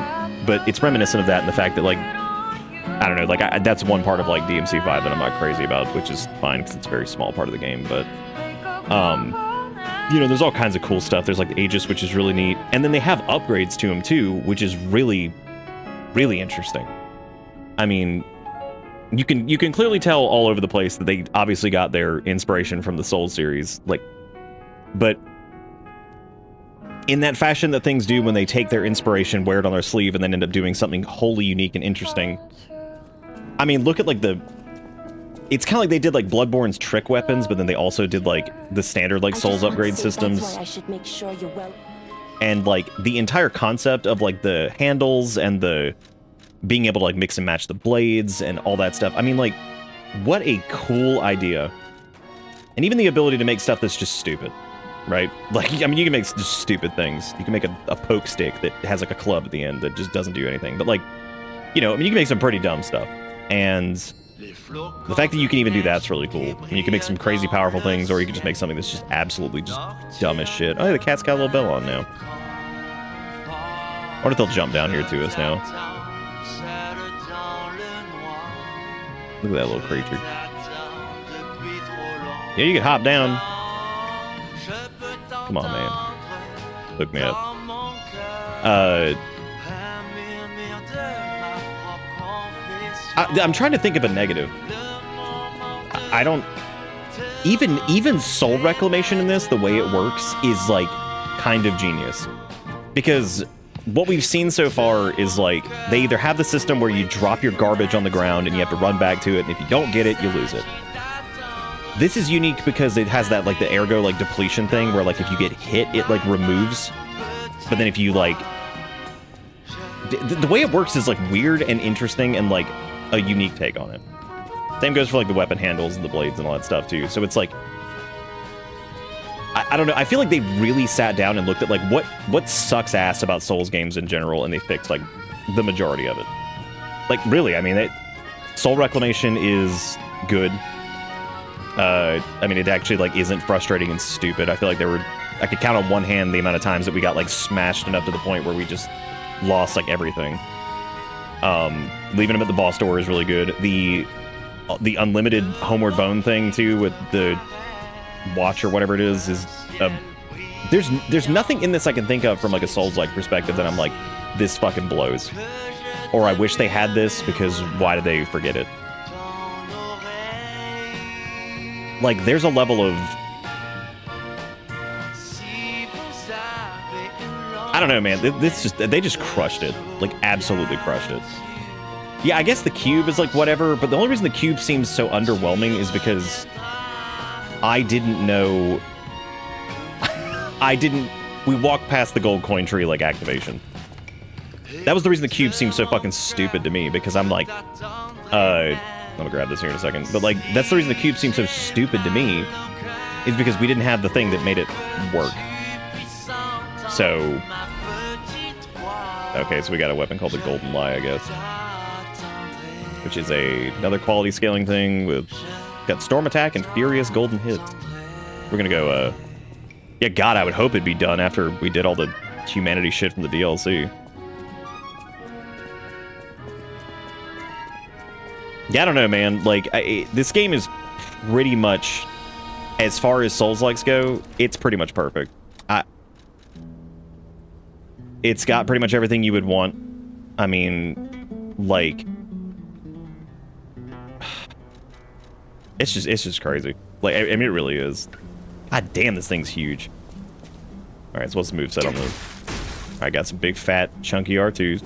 but it's reminiscent of that in the fact that like I don't know, like that's one part of like DMC5 that I'm not crazy about, which is fine because it's a very small part of the game. But you know, there's all kinds of cool stuff. There's like Aegis, which is really neat, and then they have upgrades to them too, which is really, really interesting. I mean, you can clearly tell all over the place that they obviously got their inspiration from the Souls series, like, but in that fashion that things do when they take their inspiration, wear it on their sleeve, and then end up doing something wholly unique and interesting. I mean, look at like it's kind of like they did like Bloodborne's trick weapons, but then they also did like the standard like Souls upgrade systems. And like the entire concept of like the handles and the being able to like mix and match the blades and all that stuff. I mean, like, what a cool idea. And even the ability to make stuff that's just stupid, right? Like, I mean, you can make just stupid things. You can make a poke stick that has like a club at the end that just doesn't do anything. But like, you know, I mean, you can make some pretty dumb stuff. And the fact that you can even do that's really cool. I mean, you can make some crazy powerful things, or you can just make something that's just absolutely just dumb as shit. Oh, the cat's got a little bell on now. I wonder if they'll jump down here to us now. Look at that little creature. Yeah, you can hop down. Come on, man. Look me up. I'm trying to think of a negative. I don't... Even soul reclamation in this, the way it works, is, like, kind of genius. Because what we've seen so far is, like, they either have the system where you drop your garbage on the ground and you have to run back to it, and if you don't get it, you lose it. This is unique because it has that, like, the ergo, like, depletion thing, where, like, if you get hit, it, like, removes. But then if you, like... The way it works is, like, weird and interesting and, like, a unique take on it. Same goes for like the weapon handles and the blades and all that stuff too. So it's like, I don't know. I feel like they really sat down and looked at like what sucks ass about Souls games in general, and they fixed like the majority of it. Like really, I mean, Soul Reclamation is good. I mean, it actually like isn't frustrating and stupid. I feel like I could count on one hand the amount of times that we got like smashed enough to the point where we just lost like everything. Leaving him at the boss door is really good. The unlimited homeward bone thing too with the watch or whatever it is there's nothing in this I can think of from like a Souls-like perspective that I'm like, this fucking blows. Or I wish they had this because why did they forget it? Like there's a level of, I don't know, man. They just crushed it. Like, absolutely crushed it. Yeah, I guess the cube is like whatever, but the only reason the cube seems so underwhelming is because I didn't know... We walked past the gold coin tree, like, activation. That was the reason the cube seemed so fucking stupid to me, because I'm like... I'm gonna grab this here in a second. But, like, that's the reason the cube seems so stupid to me, is because we didn't have the thing that made it work. So... Okay, so we got a weapon called the Golden Lie, I guess. Which is another quality scaling thing with... Got Storm Attack and Furious Golden Hits. We're gonna go, Yeah, God, I would hope it'd be done after we did all the humanity shit from the DLC. Yeah, I don't know, man. Like, this game is pretty much... As far as Souls-likes go, it's pretty much perfect. It's got pretty much everything you would want. I mean, like... It's just crazy. Like, I mean, it really is. God damn, this thing's huge. Alright, so what's the moveset on the... Alright, got some big, fat, chunky R2s.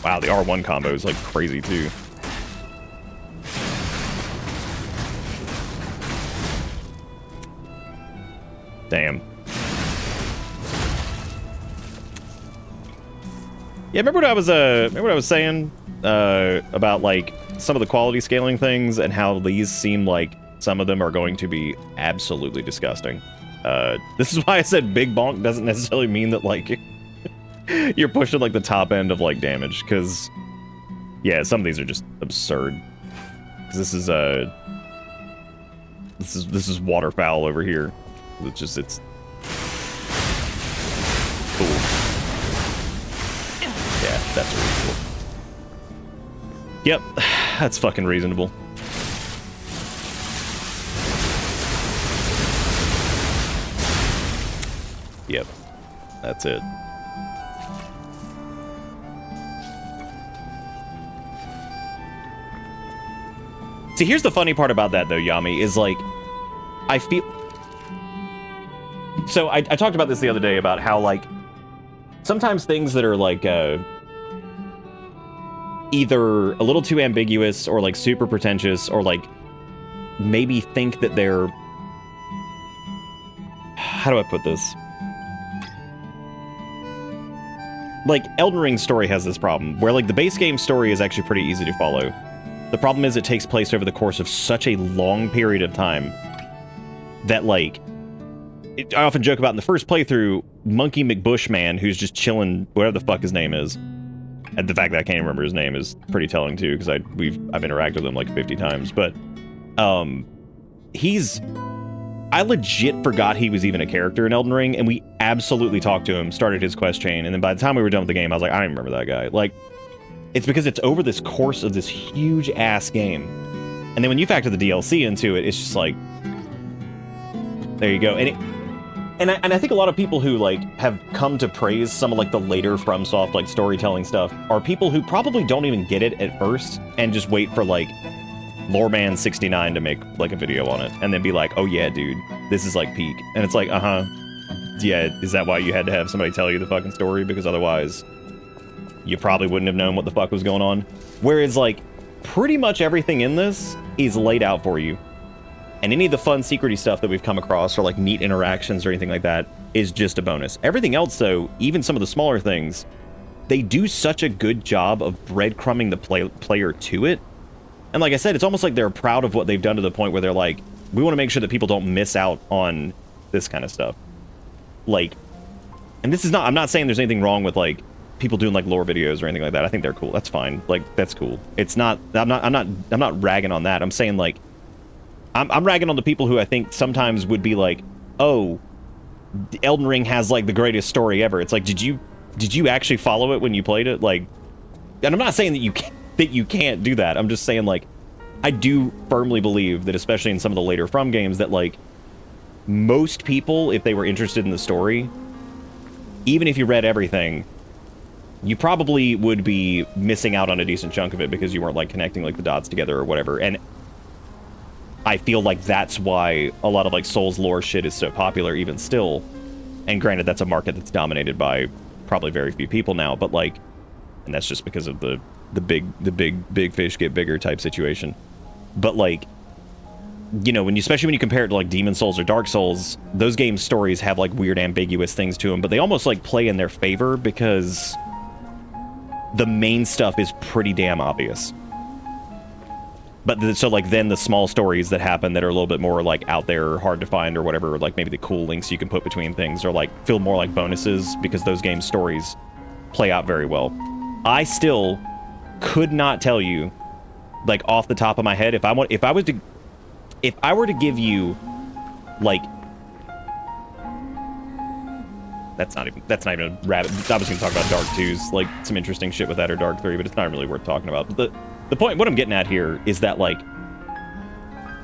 Wow, the R1 combo is, like, crazy, too. Damn. Yeah, remember what I was saying about like some of the quality scaling things and how these seem like some of them are going to be absolutely disgusting. This is why I said big bonk doesn't necessarily mean that like you're pushing like the top end of like damage, because yeah, some of these are just absurd. Because this is waterfowl over here. It's cool. Yeah. That's reasonable. Yep, that's fucking reasonable. Yep, that's it. See, here's the funny part about that, though, Yami, is like, I feel... So, I talked about this the other day about how, like, sometimes things that are, like, either a little too ambiguous or, like, super pretentious or, like, maybe think that they're... How do I put this? Like, Elden Ring's story has this problem, where, like, the base game story is actually pretty easy to follow. The problem is it takes place over the course of such a long period of time that, like, I often joke about in the first playthrough, Monkey McBushman, who's just chilling, whatever the fuck his name is, and the fact that I can't remember his name is pretty telling too, because I've interacted with him like 50 times, but I legit forgot he was even a character in Elden Ring, and we absolutely talked to him, started his quest chain, and then by the time we were done with the game, I was like, I don't even remember that guy. Like, it's because it's over this course of this huge-ass game. And then when you factor the DLC into it, it's just like... There you go. And I think a lot of people who, like, have come to praise some of, like, the later FromSoft, like, storytelling stuff are people who probably don't even get it at first and just wait for, like, Loreman69 to make, like, a video on it. And then be like, oh, yeah, dude, this is, like, peak. And it's like, uh-huh. Yeah, is that why you had to have somebody tell you the fucking story? Because otherwise... you probably wouldn't have known what the fuck was going on. Whereas, like, pretty much everything in this is laid out for you. And any of the fun, secrety stuff that we've come across, or, like, neat interactions or anything like that, is just a bonus. Everything else, though, even some of the smaller things, they do such a good job of breadcrumbing the player to it. And like I said, it's almost like they're proud of what they've done to the point where they're like, we want to make sure that people don't miss out on this kind of stuff. Like, and this is not, I'm not saying there's anything wrong with, like, people doing like lore videos or anything like that. I think they're cool. That's fine. Like, that's cool. It's not, I'm not ragging on that. I'm saying, like, I'm ragging on the people who I think sometimes would be like, oh, Elden Ring has like the greatest story ever. It's like, did you actually follow it when you played it? Like, and I'm not saying that you can't do that. I'm just saying, like, I do firmly believe that, especially in some of the later From games, that, like, most people, if they were interested in the story, even if you read everything, you probably would be missing out on a decent chunk of it because you weren't, like, connecting, like, the dots together or whatever. And I feel like that's why a lot of, like, Souls lore shit is so popular even still. And granted, that's a market that's dominated by probably very few people now, but, like, and that's just because of the big fish get bigger type situation. But, like, you know, especially when you compare it to, like, Demon Souls or Dark Souls, those games' stories have, like, weird ambiguous things to them, but they almost, like, play in their favor because the main stuff is pretty damn obvious. But so, like, then the small stories that happen that are a little bit more, like, out there or hard to find or whatever, or, like, maybe the cool links you can put between things are, like, feel more like bonuses because those games' stories play out very well. I still could not tell you, like, off the top of my head, if I were to give you, like, that's not even a rabbit. I was going to talk about Dark 2's, like, some interesting shit with that, or Dark 3, but it's not really worth talking about. But the point, what I'm getting at here is that, like,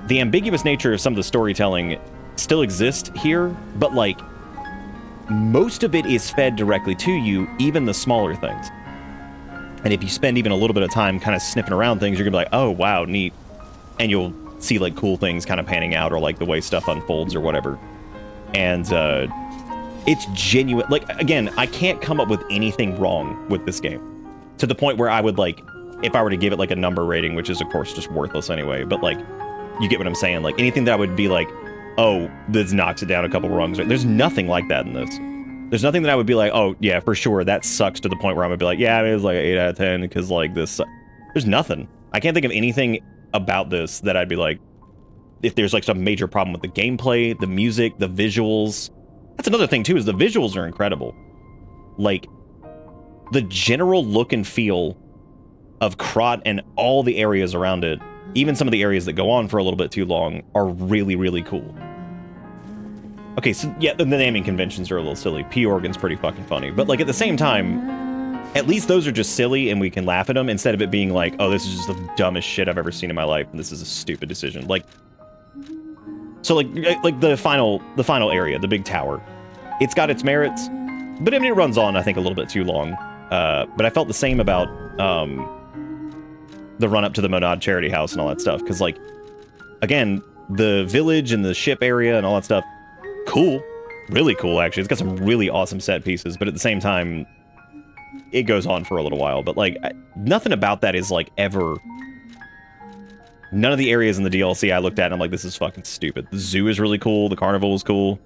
the ambiguous nature of some of the storytelling still exists here, but, like, most of it is fed directly to you, even the smaller things. And if you spend even a little bit of time kind of sniffing around things, you're gonna be like, oh, wow, neat. And you'll see, like, cool things kind of panning out, or, like, the way stuff unfolds or whatever. And, it's genuine. Like, again, I can't come up with anything wrong with this game. To the point where I would, like, if I were to give it, like, a number rating, which is, of course, just worthless anyway, but, like, you get what I'm saying. Like, anything that would be like, oh, this knocks it down a couple rungs. There's nothing like that in this. There's nothing that I would be like, oh, yeah, for sure, that sucks, to the point where I'm gonna be like, yeah, it was like an 8 out of 10, because, like, this... There's nothing. I can't think of anything about this that I'd be like, if there's, like, some major problem with the gameplay, the music, the visuals. That's another thing, too, is the visuals are incredible. Like, the general look and feel of Krat and all the areas around it, even some of the areas that go on for a little bit too long, are really, really cool. Okay, so, yeah, the naming conventions are a little silly. P-Organ's pretty fucking funny. But, like, at the same time, at least those are just silly and we can laugh at them instead of it being like, oh, this is just the dumbest shit I've ever seen in my life and this is a stupid decision. Like, so like the final area, the big tower, it's got its merits, but I mean, it runs on, I think, a little bit too long. But I felt the same about the run up to the Monad Charity House and all that stuff. Because, like, again, the village and the ship area and all that stuff, cool. Really cool, actually. It's got some really awesome set pieces, but at the same time, it goes on for a little while. But, like, nothing about that is, like, ever... None of the areas in the DLC I looked at and I'm like, this is fucking stupid. The zoo is really cool. The carnival is cool.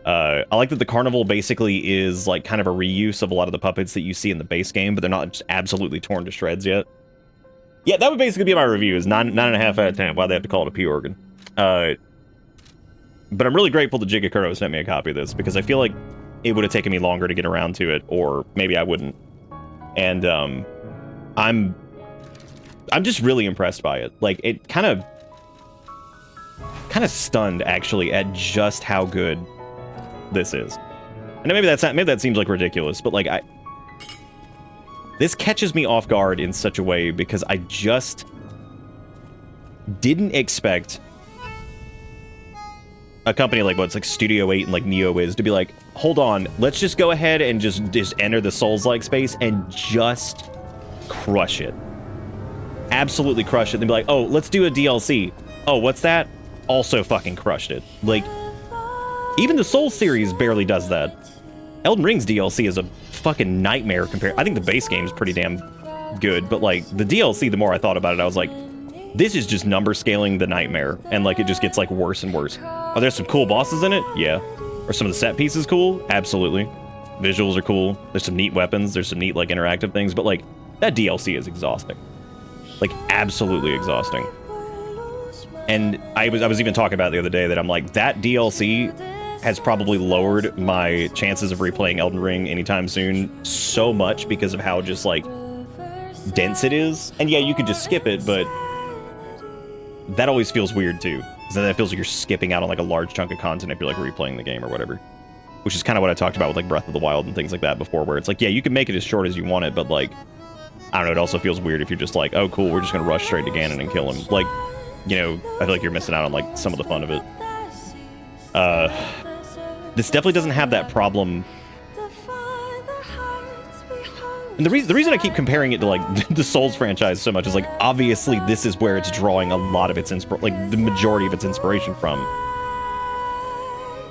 I like that the carnival basically is like kind of a reuse of a lot of the puppets that you see in the base game, but they're not just absolutely torn to shreds yet. Yeah, that would basically be my review, is 9.5 out of 10. Why'd they have to call it a P-Organ? But I'm really grateful that Jigakuro sent me a copy of this, because I feel like it would have taken me longer to get around to it, or maybe I wouldn't. And I'm just really impressed by it. Like, it kind of stunned, actually, at just how good this is. And maybe that seems like ridiculous, but like this catches me off guard in such a way because I just didn't expect a company like what's like Studio 8 and like Neo is to be like, hold on, let's just go ahead and just enter the Souls-like space and just crush it. Absolutely crush it. Then be like, oh, let's do a DLC. Oh, what's that? Also fucking crushed it. Like, even the Souls series barely does that. Elden Ring's DLC is a fucking nightmare compared. I think the base game's pretty damn good, but like the DLC, the more I thought about it, I was like, this is just number scaling the nightmare, and like it just gets like worse and worse. Are there some cool bosses in it? Yeah. Are some of the set pieces cool? Absolutely. Visuals are cool. There's some neat weapons. There's some neat like interactive things, but like that DLC is exhausting. Like absolutely exhausting. And I was even talking about it the other day that I'm like, that DLC has probably lowered my chances of replaying Elden Ring anytime soon so much because of how just like dense it is. And yeah, you could just skip it, but that always feels weird too. Because then it feels like you're skipping out on like a large chunk of content if you're like replaying the game or whatever. Which is kind of what I talked about with like Breath of the Wild and things like that before, where it's like, yeah, you can make it as short as you want it, but like, I don't know, it also feels weird if you're just like, oh cool, we're just gonna rush straight to Ganon and kill him. Like, you know, I feel like you're missing out on like some of the fun of it. This definitely doesn't have that problem. And the reason I keep comparing it to like the Souls franchise so much is like, obviously this is where it's drawing a lot of its like the majority of its inspiration from.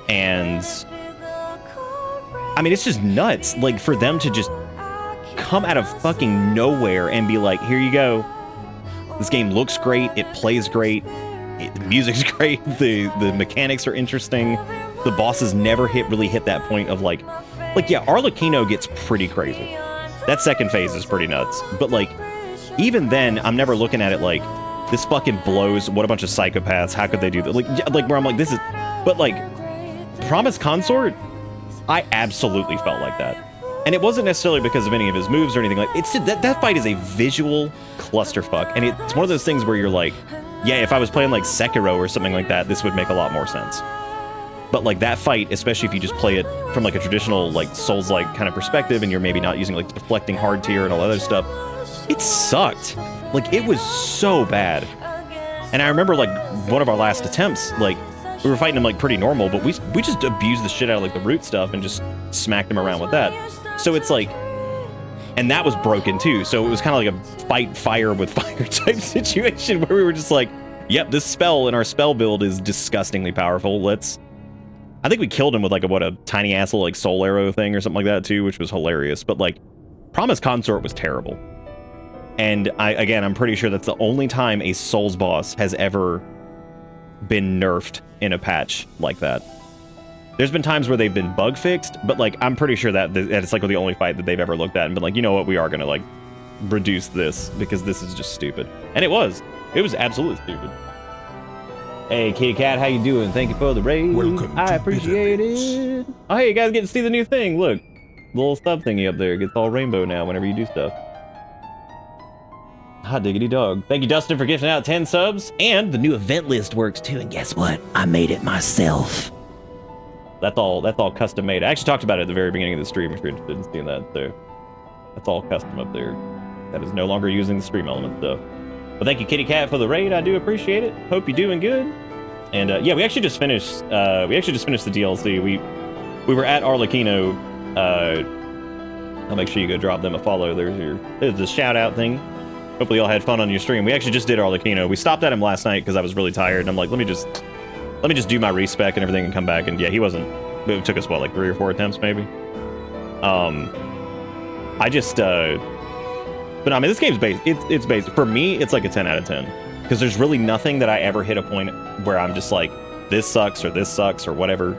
And I mean, it's just nuts, like for them to just come out of fucking nowhere and be like, here you go. This game looks great, it plays great, the music's great, the mechanics are interesting. The bosses never really hit that point of like yeah, Arlecchino gets pretty crazy. That second phase is pretty nuts. But like, even then, I'm never looking at it like, this fucking blows, what a bunch of psychopaths, how could they do that? Like where I'm like, this is, but like, Promised Consort, I absolutely felt like that. And it wasn't necessarily because of any of his moves or anything like, it's that fight is a visual clusterfuck. And it's one of those things where you're like, yeah, if I was playing like Sekiro or something like that, this would make a lot more sense. But like that fight, especially if you just play it from like a traditional like Souls-like kind of perspective and you're maybe not using like deflecting hard tier and all that other stuff, it sucked. Like it was so bad. And I remember like one of our last attempts, like we were fighting him like pretty normal, but we just abused the shit out of like the root stuff and just smacked him around with that. So it's like, and that was broken too. So it was kind of like a fight fire with fire type situation where we were just like, yep, this spell in our spell build is disgustingly powerful. I think we killed him with like a tiny ass little like soul arrow thing or something like that too, which was hilarious. But like, Promised Consort was terrible. And I'm pretty sure that's the only time a Souls boss has ever been nerfed in a patch like that. There's been times where they've been bug fixed, but like, I'm pretty sure that it's like the only fight that they've ever looked at and been like, you know what, we are gonna like reduce this because this is just stupid. And it was absolutely stupid. Hey, Kitty Cat, how you doing? Thank you for the raid. Welcome I to appreciate it. Oh, hey, you guys get to see the new thing. Look, little sub thingy up there. It gets all rainbow now whenever you do stuff. Hot diggity dog. Thank you, Dustin, for gifting out 10 subs. And the new event list works too. And guess what? I made it myself. That's all custom made. I actually talked about it at the very beginning of the stream if you're interested in seeing that. So That's all custom up there. That is no longer using the stream element stuff. But thank you, Kitty Cat, for the raid. I do appreciate it. Hope you're doing good. And yeah, we actually just finished. The DLC. We were at Arlecchino. I'll make sure you go drop them a follow. There's the shout out thing. Hopefully y'all had fun on your stream. We actually just did Arlecchino. We stopped at him last night because I was really tired, and I'm like, let me just do my respec and everything and come back. And yeah, he wasn't. It took us what, like 3 or 4 attempts maybe. I just but I mean, this game's based. It's based for me. It's like a 10 out of 10 because there's really nothing that I ever hit a point where I'm just like, this sucks or whatever.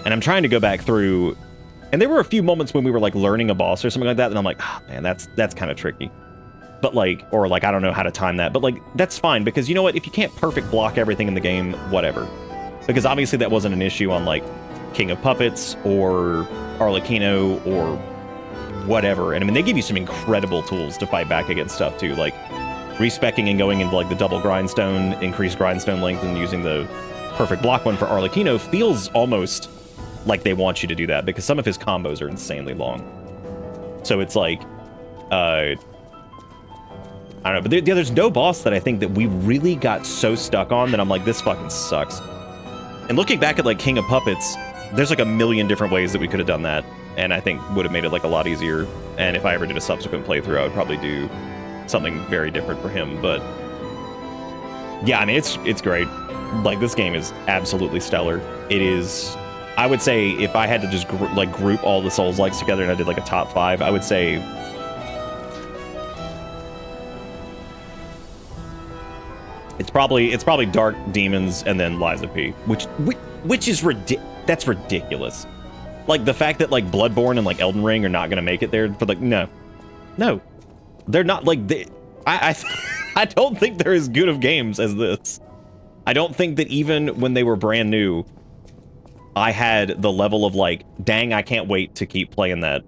And I'm trying to go back through, and there were a few moments when we were like learning a boss or something like that, and I'm like, oh man, that's kind of tricky. But like, or like, I don't know how to time that, but like, that's fine because you know what? If you can't perfect block everything in the game, whatever. Because obviously that wasn't an issue on like King of Puppets or Arlecchino or whatever. And I mean, they give you some incredible tools to fight back against stuff too, like respecking and going into like the double grindstone, increased grindstone length, and using the perfect block one for Arlecchino feels almost like they want you to do that because some of his combos are insanely long. So it's like, I don't know, but there's no boss that I think that we really got so stuck on that I'm like, this fucking sucks. And looking back at like King of Puppets, there's like a million different ways that we could have done that, and I think would have made it like a lot easier. And if I ever did a subsequent playthrough, I would probably do something very different for him. But yeah, I mean, it's great. Like, this game is absolutely stellar. It is, I would say, if I had to just group all the Souls-likes together and I did like a top 5, I would say it's probably Dark Demons and then Lies of P, which is that's ridiculous. Like the fact that like Bloodborne and like Elden Ring are not gonna make it there, but like no, they're not. Like I don't think they're as good of games as this. I don't think that even when they were brand new, I had the level of like, dang, I can't wait to keep playing that.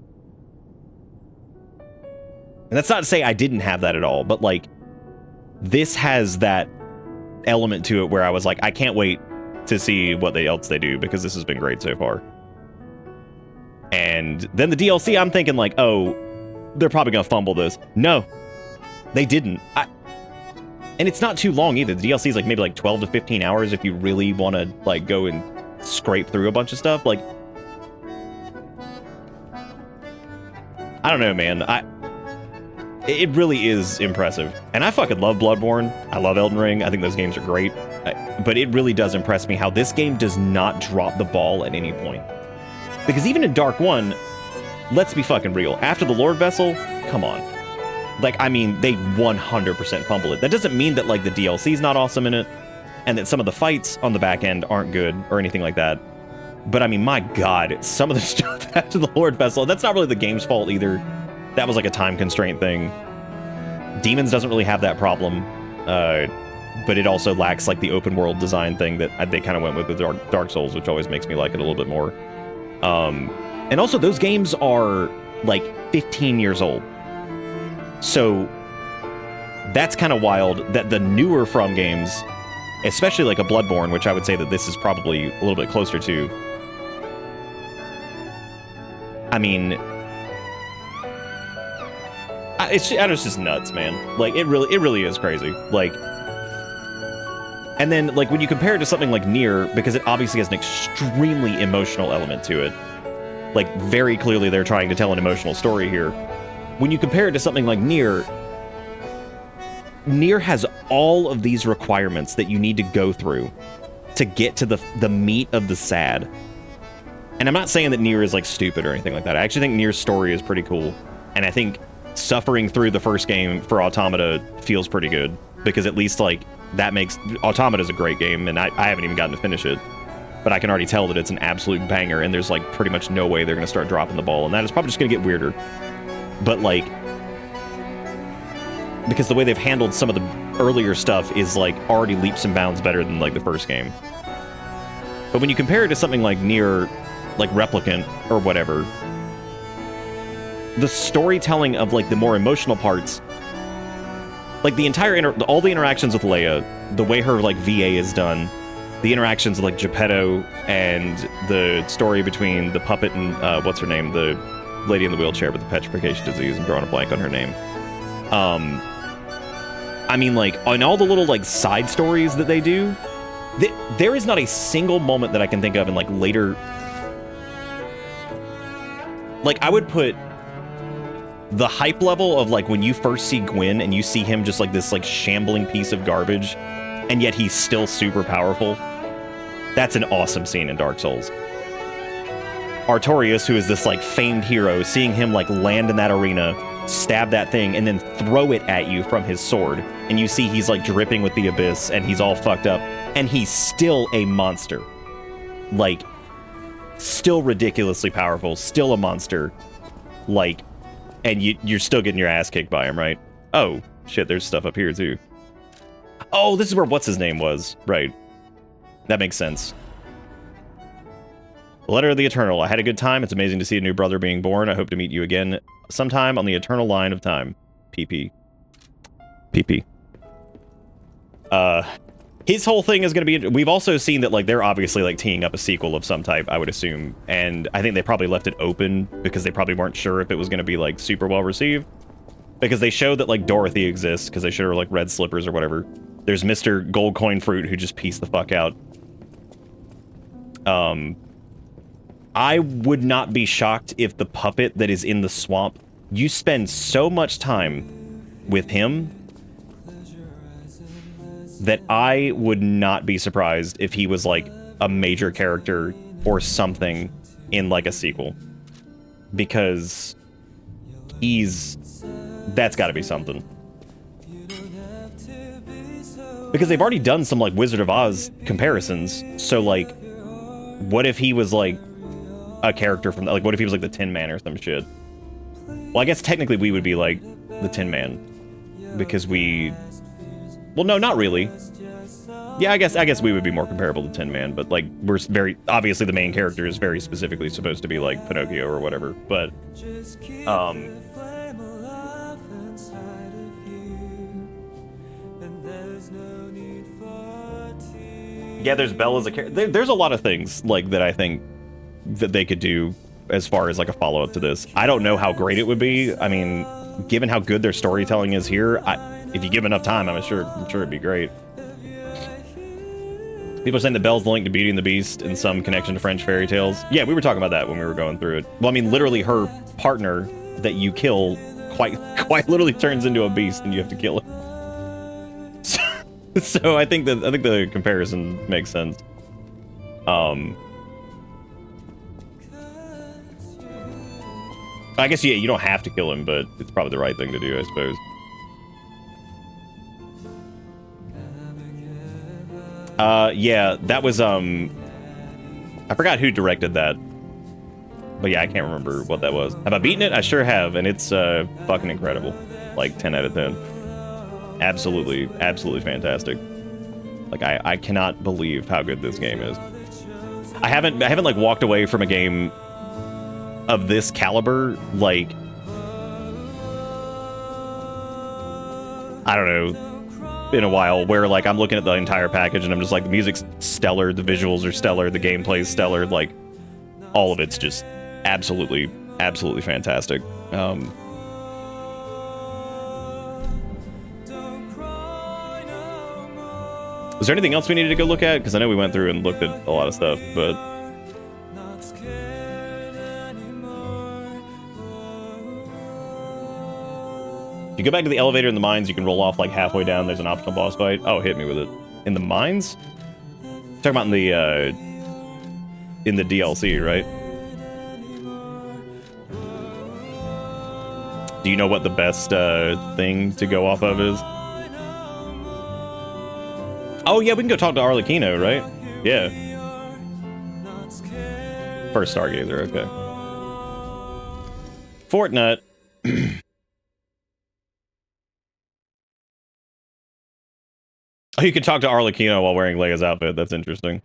And that's not to say I didn't have that at all, but like this has that element to it where I was like, I can't wait to see what else they do because this has been great so far. And then the DLC, I'm thinking like, oh, they're probably gonna fumble this. No, they didn't. And it's not too long either. The DLC is like maybe like 12 to 15 hours if you really want to like go and scrape through a bunch of stuff. Like, I don't know, man. It really is impressive. And I fucking love Bloodborne. I love Elden Ring. I think those games are great. But it really does impress me how this game does not drop the ball at any point. Because even in Dark 1, let's be fucking real. After the Lord Vessel, come on. Like, I mean, they 100% fumble it. That doesn't mean that, like, the DLC's not awesome in it, and that some of the fights on the back end aren't good, or anything like that. But, I mean, my god, some of the stuff after the Lord Vessel, that's not really the game's fault either. That was, like, a time constraint thing. Demons doesn't really have that problem, but it also lacks, like, the open world design thing that they kind of went with Dark Souls, which always makes me like it a little bit more. And also, those games are, like, 15 years old. So that's kind of wild that the newer From games, especially like a Bloodborne, which I would say that this is probably a little bit closer to. I mean, it's just nuts, man. Like it really is crazy. Like, and then like when you compare it to something like Nier, because it obviously has an extremely emotional element to it. Like very clearly they're trying to tell an emotional story here. When you compare it to something like Nier has all of these requirements that you need to go through to get to the meat of the sad. And I'm not saying that Nier is like stupid or anything like that. I actually think Nier's story is pretty cool. And I think suffering through the first game for Automata feels pretty good. Because at least like that makes... Automata's a great game and I haven't even gotten to finish it. But I can already tell that it's an absolute banger and there's like pretty much no way they're going to start dropping the ball. And that is probably just going to get weirder. But like, because the way they've handled some of the earlier stuff is like already leaps and bounds better than like the first game. But when you compare it to something like Nier, like Replicant or whatever, the storytelling of like the more emotional parts, like the entire all the interactions with Leia, the way her like VA is done, the interactions with like Geppetto and the story between the puppet and what's her name, the lady in the wheelchair with the petrification disease. I'm drawing a blank on her name. I mean, like, on all the little, like, side stories that they do, there is not a single moment that I can think of in, like, later... Like, I would put the hype level of, like, when you first see Gwyn and you see him just, like, this, like, shambling piece of garbage, and yet he's still super powerful. That's an awesome scene in Dark Souls. Artorias, who is this, like, famed hero, seeing him, like, land in that arena, stab that thing, and then throw it at you from his sword, and you see he's, like, dripping with the abyss, and he's all fucked up, and he's still a monster. Like, still ridiculously powerful, still a monster. Like, and you're still getting your ass kicked by him, right? Oh, shit, there's stuff up here, too. Oh, this is where what's-his-name was. Right. That makes sense. Letter of the Eternal. I had a good time. It's amazing to see a new brother being born. I hope to meet you again sometime on the eternal line of time. PP. PP. His whole thing is going to be... We've also seen that, like, they're obviously, like, teeing up a sequel of some type, I would assume. And I think they probably left it open because they probably weren't sure if it was going to be, like, super well received. Because they showed that, like, Dorothy exists, because they showed her, like, red slippers or whatever. There's Mr. Gold Coin Fruit, who just pieced the fuck out. I would not be shocked if the puppet that is in the swamp, you spend so much time with him that I would not be surprised if he was, like, a major character or something in, like, a sequel. Because that's gotta be something. Because they've already done some, like, Wizard of Oz comparisons, so, like, what if he was, like, a character from, like, what if he was, like, the Tin Man or some shit? Well, I guess technically we would be, like, the Tin Man. Because we... Well, no, not really. Yeah, I guess we would be more comparable to Tin Man, but, like, we're very... Obviously, the main character is very specifically supposed to be, like, Pinocchio or whatever, but... Yeah, there's Belle as a character. There's a lot of things, like, that I think that they could do as far as, like, a follow-up to this. I don't know how great it would be. I mean, given how good their storytelling is here, if you give enough time, I'm sure it'd be great. People are saying that Belle's the link to Beauty and the Beast in some connection to French fairy tales. Yeah, we were talking about that when we were going through it. Well, I mean, literally her partner that you kill quite literally turns into a beast and you have to kill it. So I think the comparison makes sense. I guess, yeah, you don't have to kill him, but it's probably the right thing to do, I suppose. Yeah, that was, I forgot who directed that. But yeah, I can't remember what that was. Have I beaten it? I sure have, and it's, fucking incredible. Like, 10 out of 10. Absolutely fantastic. Like, I cannot believe how good this game is. I haven't, like, walked away from a game of this caliber, like, I don't know, in a while, where, like, I'm looking at the entire package and I'm just like, the music's stellar, the visuals are stellar, the gameplay's stellar, like, all of it's just absolutely fantastic. Is there anything else we needed to go look at? Because I know we went through and looked at a lot of stuff, but... If you go back to the elevator in the mines, you can roll off, like, halfway down. There's an optional boss fight. Oh, hit me with it. In the mines? Talking about in the DLC, right? Do you know what the best thing to go off of is? Oh, yeah, we can go talk to Arlecchino, right? Yeah. First Stargazer, okay. Fortnite. Oh, you can talk to Arlecchino while wearing Leia's outfit. That's interesting.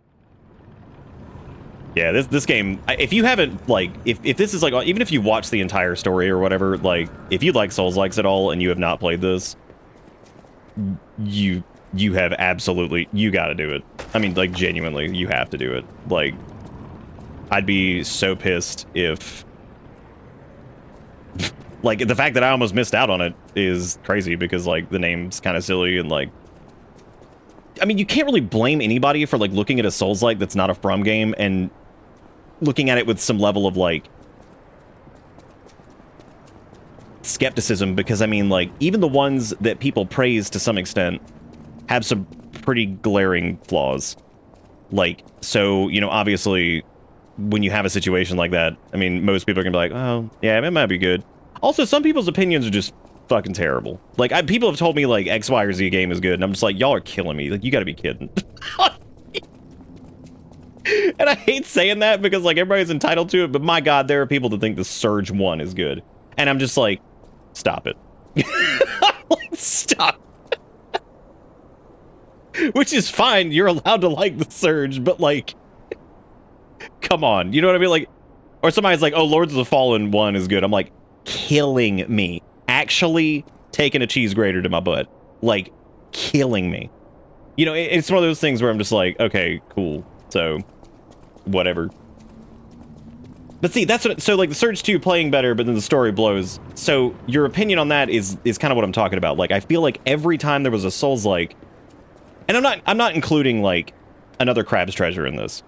Yeah, this game, if you haven't, like, if this is, like, even if you watch the entire story or whatever, like, if you like Souls-likes at all and you have not played this, you have absolutely, you gotta do it. I mean, like, genuinely, you have to do it. Like, I'd be so pissed if Like, the fact that I almost missed out on it is crazy because, like, the name's kind of silly and, like... I mean, you can't really blame anybody for, like, looking at a Souls-like that's not a From game and looking at it with some level of, like, skepticism because, I mean, like, even the ones that people praise to some extent have some pretty glaring flaws. Like, so, you know, obviously, when you have a situation like that, I mean, most people are gonna be like, oh, yeah, it might be good. Also, some people's opinions are just fucking terrible. Like, people have told me, like, X, Y, or Z game is good, and I'm just like, y'all are killing me. Like, you gotta be kidding. And I hate saying that because, like, everybody's entitled to it, but my god, there are people that think the Surge 1 is good. And I'm just like, stop it. Like, stop. Which is fine, you're allowed to like the Surge, but, like, come on, you know what I mean? Like, or somebody's like, oh, Lords of the Fallen 1 is good. I'm like, killing me. Actually taking a cheese grater to my butt. Like, killing me. You know, it's one of those things where I'm just like, okay, cool. So, whatever. But see, that's what, so like the Surge 2 playing better, but then the story blows. So your opinion on that is kind of what I'm talking about. Like, I feel like every time there was a Souls-like, and I'm not including like Another Crab's Treasure in this.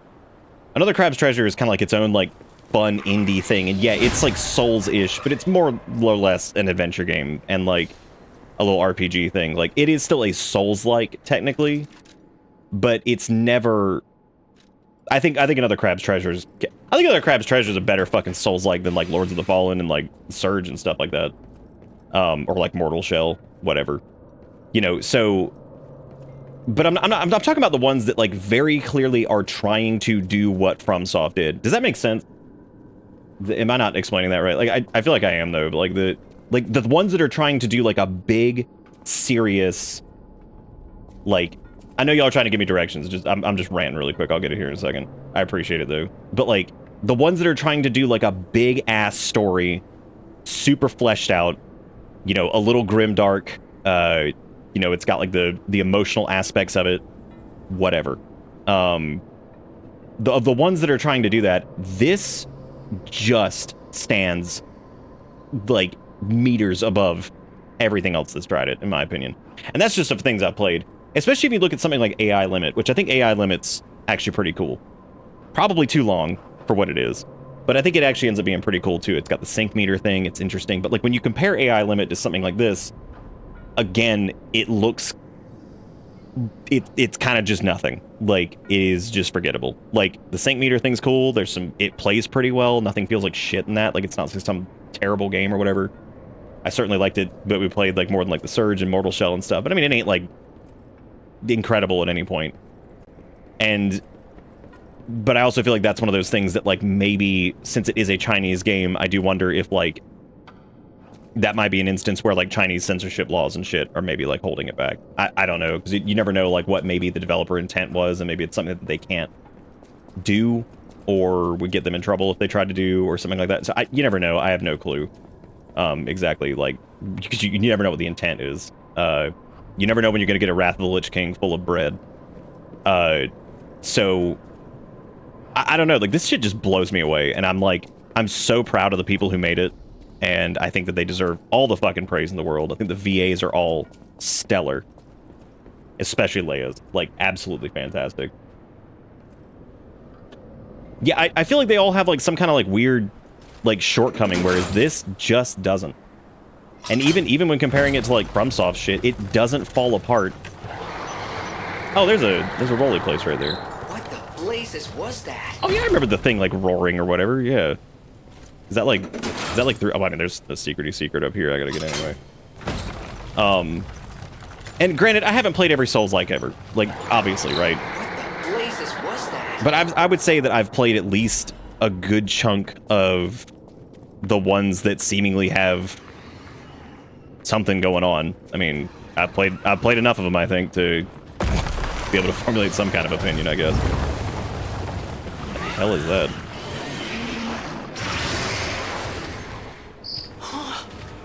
Another Crab's Treasure is kind of like its own like fun indie thing, and yeah, it's like Souls-ish, but it's more or less an adventure game and like a little RPG thing. Like, it is still a Souls-like technically, but it's never. I think Another Crab's Treasure is. I think Another Crab's Treasure is a better fucking Souls-like than like Lords of the Fallen and like Surge and stuff like that, or like Mortal Shell, whatever. You know, so. But I'm not talking about the ones that like very clearly are trying to do what FromSoft did. Does that make sense? Am I not explaining that right? Like, I feel like I am though. But like the ones that are trying to do like a big, serious, like, I know y'all are trying to give me directions. Just I'm just ranting really quick. I'll get it here in a second. I appreciate it though. But like the ones that are trying to do like a big ass story, super fleshed out, you know, a little grimdark. You know, it's got like the emotional aspects of it. Whatever. Of the ones that are trying to do that, this just stands like meters above everything else that's tried it, in my opinion. And that's just of things I've played. Especially if you look at something like AI Limit, which I think AI Limit's actually pretty cool. Probably too long for what it is, but I think it actually ends up being pretty cool too. It's got the sync meter thing, it's interesting, but like when you compare AI Limit to something like this, again, it looks... It's kind of just nothing. Like, it is just forgettable. Like, the sync meter thing's cool, there's some... It plays pretty well, nothing feels like shit in that, like it's not some terrible game or whatever. I certainly liked it, but we played like more than like the Surge and Mortal Shell and stuff, but I mean, it ain't like incredible at any point. But I also feel like that's one of those things that like maybe since it is a Chinese game, I do wonder if like that might be an instance where like Chinese censorship laws and shit are maybe like holding it back. I don't know, because you never know like what maybe the developer intent was, and maybe it's something that they can't do or would get them in trouble if they tried to do or something like that. So you never know. I have no clue exactly, like, because you never know what the intent is. You never know when you're going to get a Wrath of the Lich King full of bread. So, I don't know, like, this shit just blows me away, and I'm so proud of the people who made it, and I think that they deserve all the fucking praise in the world. I think the VAs are all stellar. Especially Leia's. Like, absolutely fantastic. Yeah, I feel like they all have, like, some kind of, like, weird, like, shortcoming, whereas this just doesn't. And even when comparing it to like FromSoft shit, it doesn't fall apart. Oh, there's a rolly place right there. What the blazes was that? Oh yeah, I remember the thing like roaring or whatever. Yeah. Is that like through? Oh, I mean, there's a secret up here. I gotta get anyway. And granted, I haven't played every Souls-like ever. Like, obviously, right? What the blazes was that? But I would say that I've played at least a good chunk of the ones that seemingly have something going on. I mean, I've played enough of them, I think, to be able to formulate some kind of opinion, I guess. What the hell is that?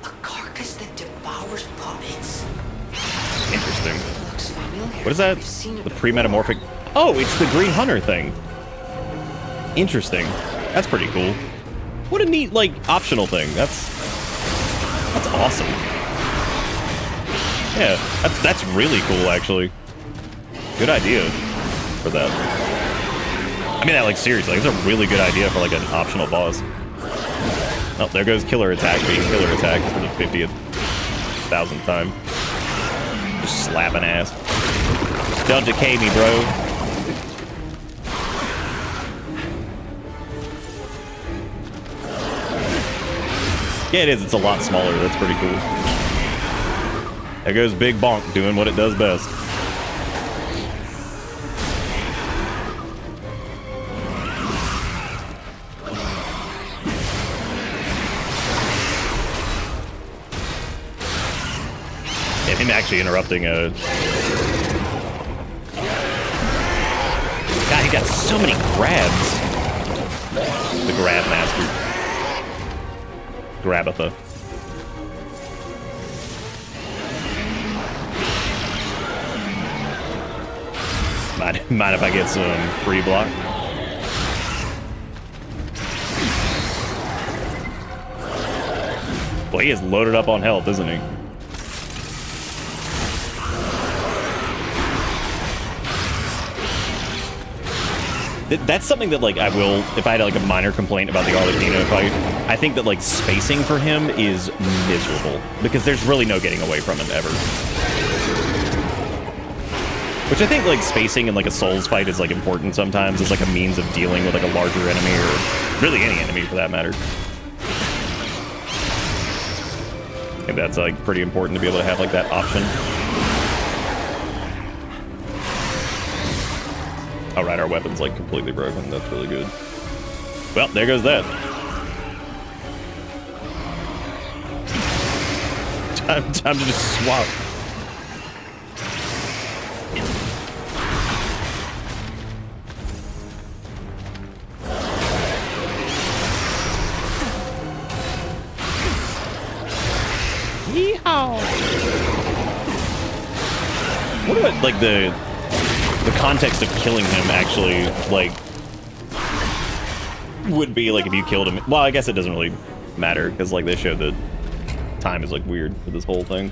A carcass that devours puppets. Interesting. Looks familiar. What is that? We've seen it The before. pre-metamorphic... Oh, it's the Green Hunter thing. Interesting. That's pretty cool. What a neat, like, optional thing. That's That's awesome. Yeah, that's really cool, actually. Good idea for that. I mean that, like, seriously, it's a really good idea for, like, an optional boss. Oh, there goes killer attack being killer attack for the 50th, 1000th time. Just slapping ass. Don't decay me, bro. Yeah, it is. It's a lot smaller. That's pretty cool. There goes Big Bonk doing what it does best. Yeah, him actually interrupting a... God, he got so many grabs. The grab master. Grabatha. Mind if I get some free block? Well, he is loaded up on health, isn't he? That's something that, like, I will, if I had, like, a minor complaint about the Arlecchino fight, I think that, like, spacing for him is miserable, because there's really no getting away from him, ever. Which I think, like, spacing in, like, a Souls fight is, like, important sometimes, as, like, a means of dealing with, like, a larger enemy, or really any enemy, for that matter. I think that's, like, pretty important to be able to have, like, that option. Oh, right, our weapon's, like, completely broken. That's really good. Well, there goes that. Time to just swap. Yeehaw! What about, like, the context of killing him actually, like, would be, like, if you killed him. Well, I guess it doesn't really matter, because, like, they show that time is, like, weird for this whole thing.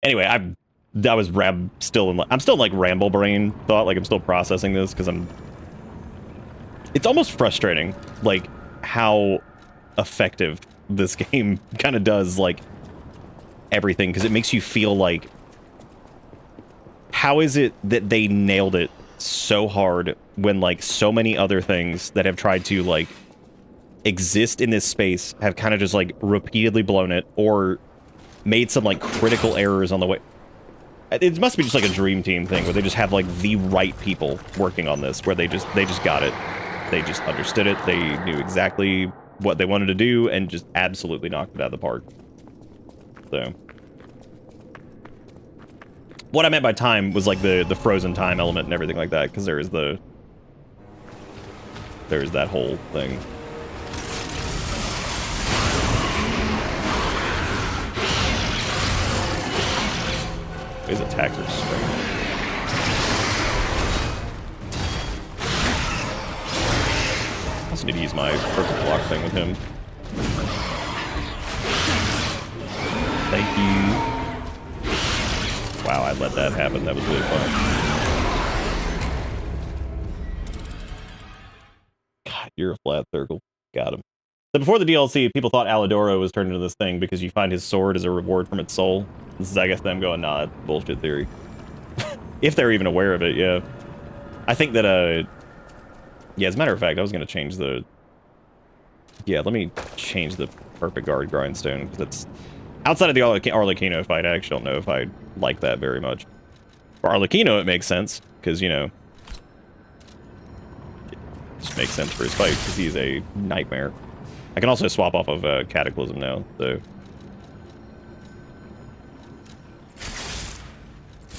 Anyway, I'm still in like ramble brain thought, like I'm still processing this, because it's almost frustrating, like, how effective this game kind of does, like, everything, because it makes you feel like, how is it that they nailed it so hard when, like, so many other things that have tried to, like, exist in this space have kind of just, like, repeatedly blown it, or made some, like, critical errors on the way. It must be just, like, a dream team thing, where they just have, like, the right people working on this, where they just got it. They just understood it, they knew exactly what they wanted to do, and just absolutely knocked it out of the park. So, what I meant by time was, like, the frozen time element and everything like that, because there's that whole thing. His attacks are strange. I also need to use my perfect block thing with him. Thank you. Wow, I let that happen. That was really fun. God, you're a flat circle. Got him. So before the DLC, people thought Alidoro was turned into this thing because you find his sword as a reward from its soul. This is, I guess, them going, nah, that's bullshit theory. If they're even aware of it, yeah. I think that, yeah, as a matter of fact, I was going to change the... Yeah, let me change the perfect guard grindstone, because it's... Outside of the Arlecchino fight, I actually don't know if I like that very much. For Arlecchino, it makes sense, because, you know... It just makes sense for his fight, because he's a nightmare. I can also swap off of Cataclysm now, so...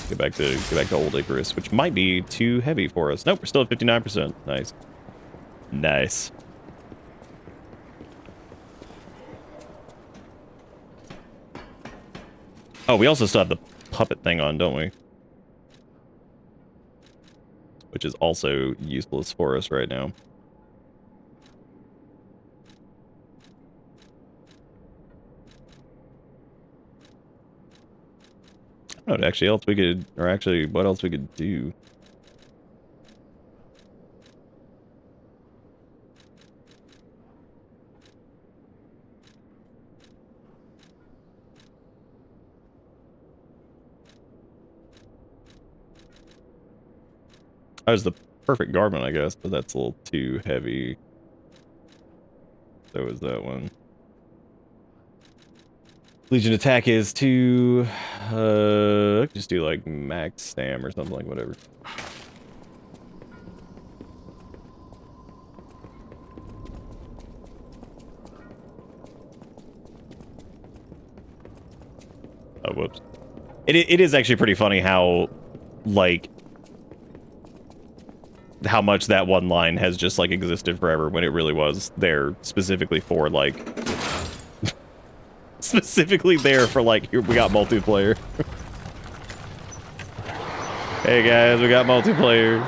Get back to Old Icarus, which might be too heavy for us. Nope, we're still at 59%. Nice. Nice. Oh, we also still have the puppet thing on, don't we? Which is also useless for us right now. what actually else we could, or actually what else we could do. That was the perfect garment, I guess, but that's a little too heavy. So is that one. Legion attack is to just do like max stam or something, like whatever. Oh, whoops. It is actually pretty funny how, like, how much that one line has just, like, existed forever when it really was there specifically for, like... specifically there for, like, here we got multiplayer. Hey, guys, we got multiplayer.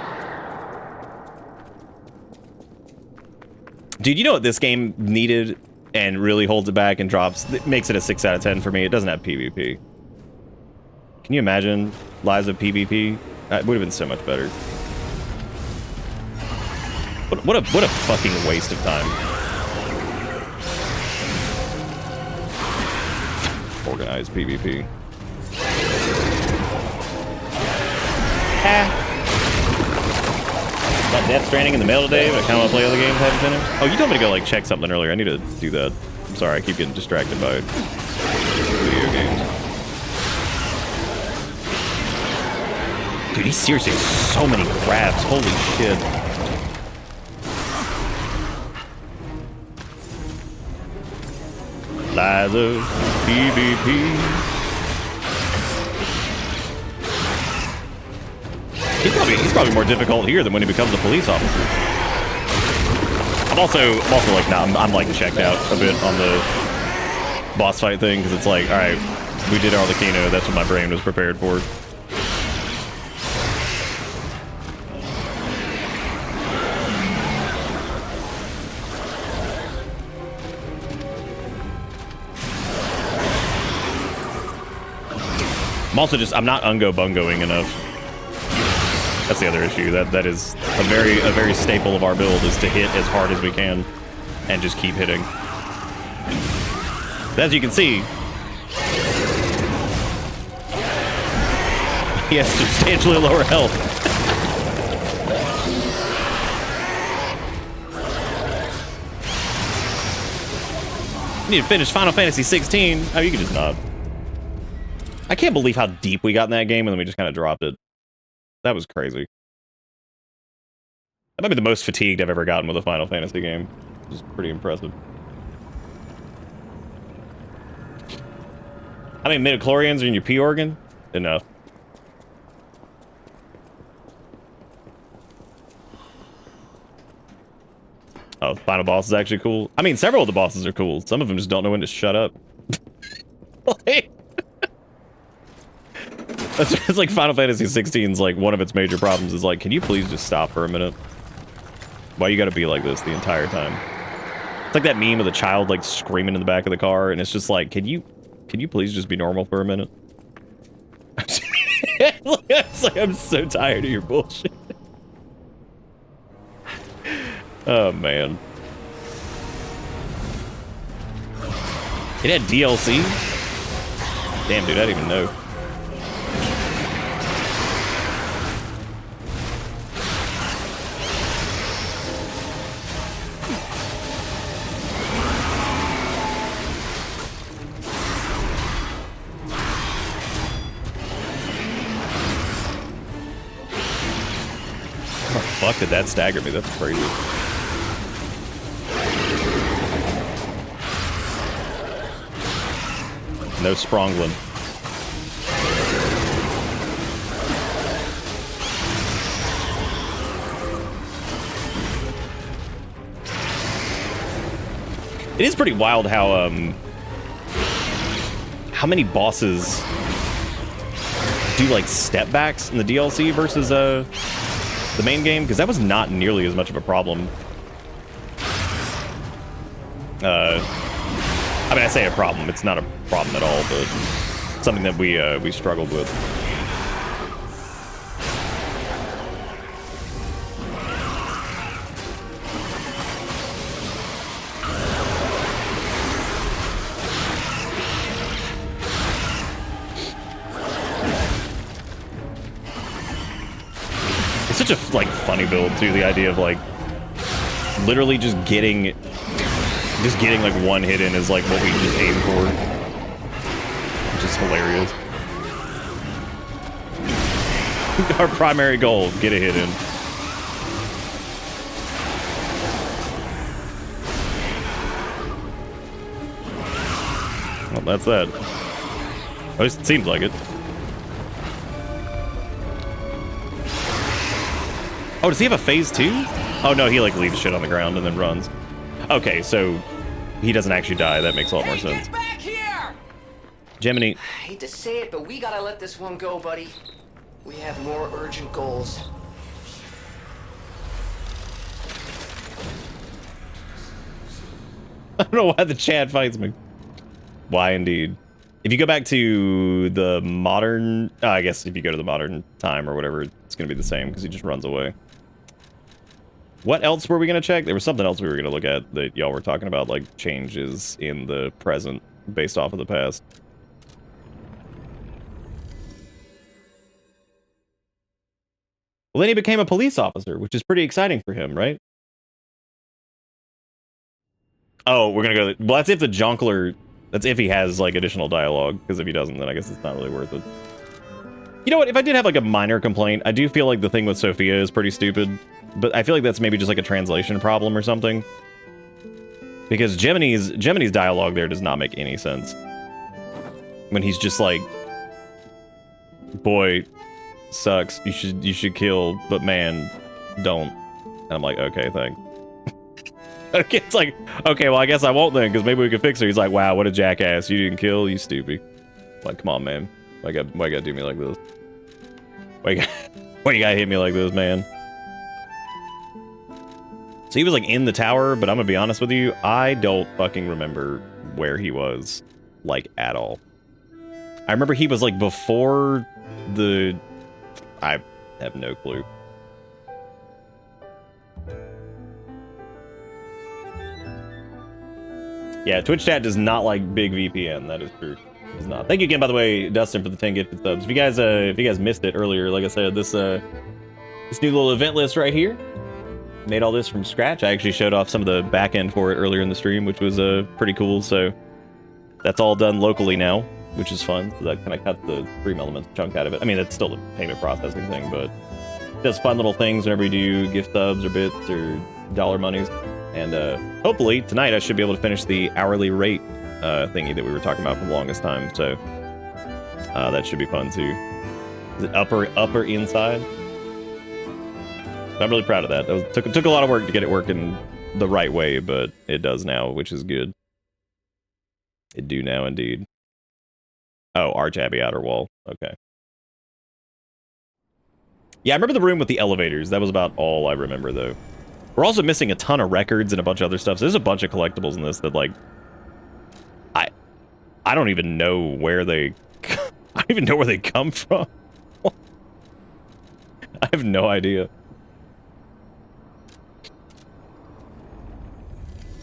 Dude, you know what this game needed and really holds it back and drops? It makes it a 6 out of 10 for me. It doesn't have PvP. Can you imagine Liza PvP? It would have been so much better. What a fucking waste of time. Organized PvP. Got Death Stranding in the mail today, but I kind of want to play other games I haven't finished. Oh, you told me to go like check something earlier. I need to do that. I'm sorry, I keep getting distracted by video games. Dude, he's seriously so many grabs. Holy shit. Liza, PvP. He's probably more difficult here than when he becomes a police officer. I'm also like, nah, I'm like checked out a bit on the boss fight thing, because it's like, all right, we did Arlecchino. That's what my brain was prepared for. I'm not ungo-bungoing enough. That's the other issue. That is a very staple of our build, is to hit as hard as we can and just keep hitting. As you can see, he has substantially lower health. You need to finish Final Fantasy 16. Oh, you can just not. I can't believe how deep we got in that game and then we just kind of dropped it. That was crazy. That might be the most fatigued I've ever gotten with a Final Fantasy game. Which is pretty impressive. How many midichlorians are in your P organ? Enough. Oh, the final boss is actually cool. I mean, several of the bosses are cool. Some of them just don't know when to shut up. Like... It's like Final Fantasy 16's like one of its major problems is like, can you please just stop for a minute? Why you gotta be like this the entire time? It's like that meme of the child like screaming in the back of the car, and it's just like, can you please just be normal for a minute? It's like, I'm so tired of your bullshit. Oh man. It had DLC? Damn dude, I didn't even know. Fuck, did that stagger me? That's crazy. No Spronglin. It is pretty wild how many bosses do like step backs in the DLC versus the main game, because that was not nearly as much of a problem. I mean, I say a problem, it's not a problem at all, but something that we struggled with. It's such a like funny build too. The idea of like literally just getting like one hit in is like what we just aim for, which is hilarious. Our primary goal: get a hit in. Well, that's that. At least it seems like it. Oh, does he have a phase 2? Oh no, he like leaves shit on the ground and then runs. Okay, so he doesn't actually die. That makes a lot more sense. Get back here! Gemini. I hate to say it, but we gotta let this one go, buddy. We have more urgent goals. I don't know why the chat fights me. Why indeed. If you go back to the modern... I guess if you go to the modern time or whatever, it's going to be the same because he just runs away. What else were we going to check? There was something else we were going to look at that y'all were talking about, like changes in the present based off of the past. Well, then he became a police officer, which is pretty exciting for him, right? Oh, we're going to go... Well, that's if the Jonkler... That's if he has, like, additional dialogue, because if he doesn't, then I guess it's not really worth it. You know what? If I did have, like, a minor complaint, I do feel like the thing with Sophia is pretty stupid, but I feel like that's maybe just, like, a translation problem or something. Because Gemini's dialogue there does not make any sense. When he's just like, boy, sucks, you should kill, but man, don't. And I'm like, okay, thanks. It's like, okay, well, I guess I won't then, because maybe we can fix her. He's like, wow, what a jackass. You didn't kill, you stupid. Like, come on, man. Why you gotta do me like this? Why you gotta hit me like this, man? So he was, like, in the tower, but I'm gonna be honest with you, I don't fucking remember where he was, like, at all. I remember he was, like, before the... I have no clue. Yeah, Twitch chat does not like big VPN. That is true. It does not. Thank you again, by the way, Dustin, for the 10 gifted subs. If you guys missed it earlier, like I said, this new little event list right here, made all this from scratch. I actually showed off some of the back end for it earlier in the stream, which was pretty cool. So that's all done locally now, which is fun. So that kind of cuts the Stream Elements chunk out of it. I mean, that's still the payment processing thing, but it does fun little things whenever you do gift subs or bits or dollar monies. And hopefully tonight I should be able to finish the hourly rate thingy that we were talking about for the longest time. So that should be fun too. Is it upper inside? I'm really proud of that. Took a lot of work to get it working the right way, but it does now, which is good. It do now indeed. Oh, Arch Abbey outer wall. Okay. Yeah, I remember the room with the elevators. That was about all I remember though. We're also missing a ton of records and a bunch of other stuff. So there's a bunch of collectibles in this that, like, I don't even know where they... I don't even know where they come from. I have no idea.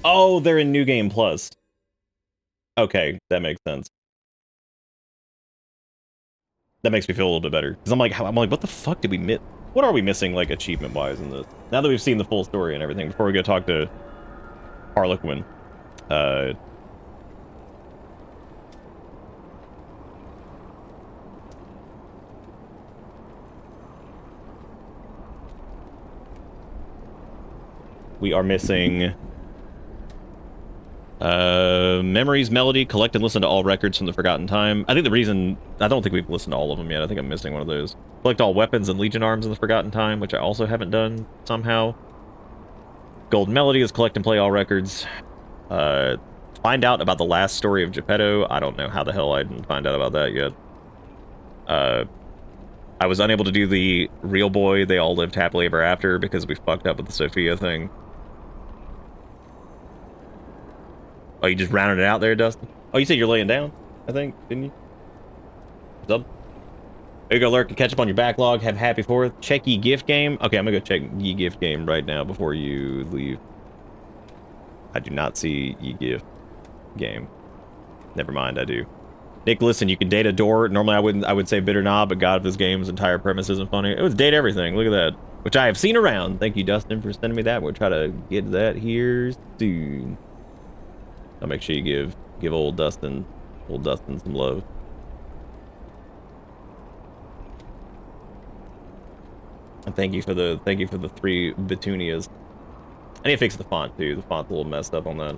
Oh, they're in New Game Plus. Okay, that makes sense. That makes me feel a little bit better. Because I'm like, what the fuck did we miss? What are we missing, like, achievement-wise in this? Now that we've seen the full story and everything, before we go talk to Harlequin. We are missing... Memories, Melody, collect and listen to all records from the Forgotten Time. I think the reason... I don't think we've listened to all of them yet. I think I'm missing one of those. Collect all weapons and Legion arms in the Forgotten Time, which I also haven't done somehow. Golden Melody is collect and play all records. Find out about the last story of Geppetto. I don't know how the hell I didn't find out about that yet. I was unable to do the Real Boy, They All Lived Happily Ever After because we fucked up with the Sophia thing. Oh, you just rounded it out there, Dustin? Oh, you said you're laying down, I think, didn't you? Sub. There you go, Lurk, to catch up on your backlog. Have happy 4th. Check ye gift game. Okay, I'm gonna go check ye gift game right now before you leave. I do not see ye gift game. Never mind, I do. Nick, listen, you can date a door. Normally I would say bitter knob, but God, if this game's entire premise isn't funny. It was date everything. Look at that. Which I have seen around. Thank you, Dustin, for sending me that. We'll try to get that here soon. I'll make sure you give old Dustin some love. And thank you for the 3 Betunias. I need to fix the font too. The font's a little messed up on that.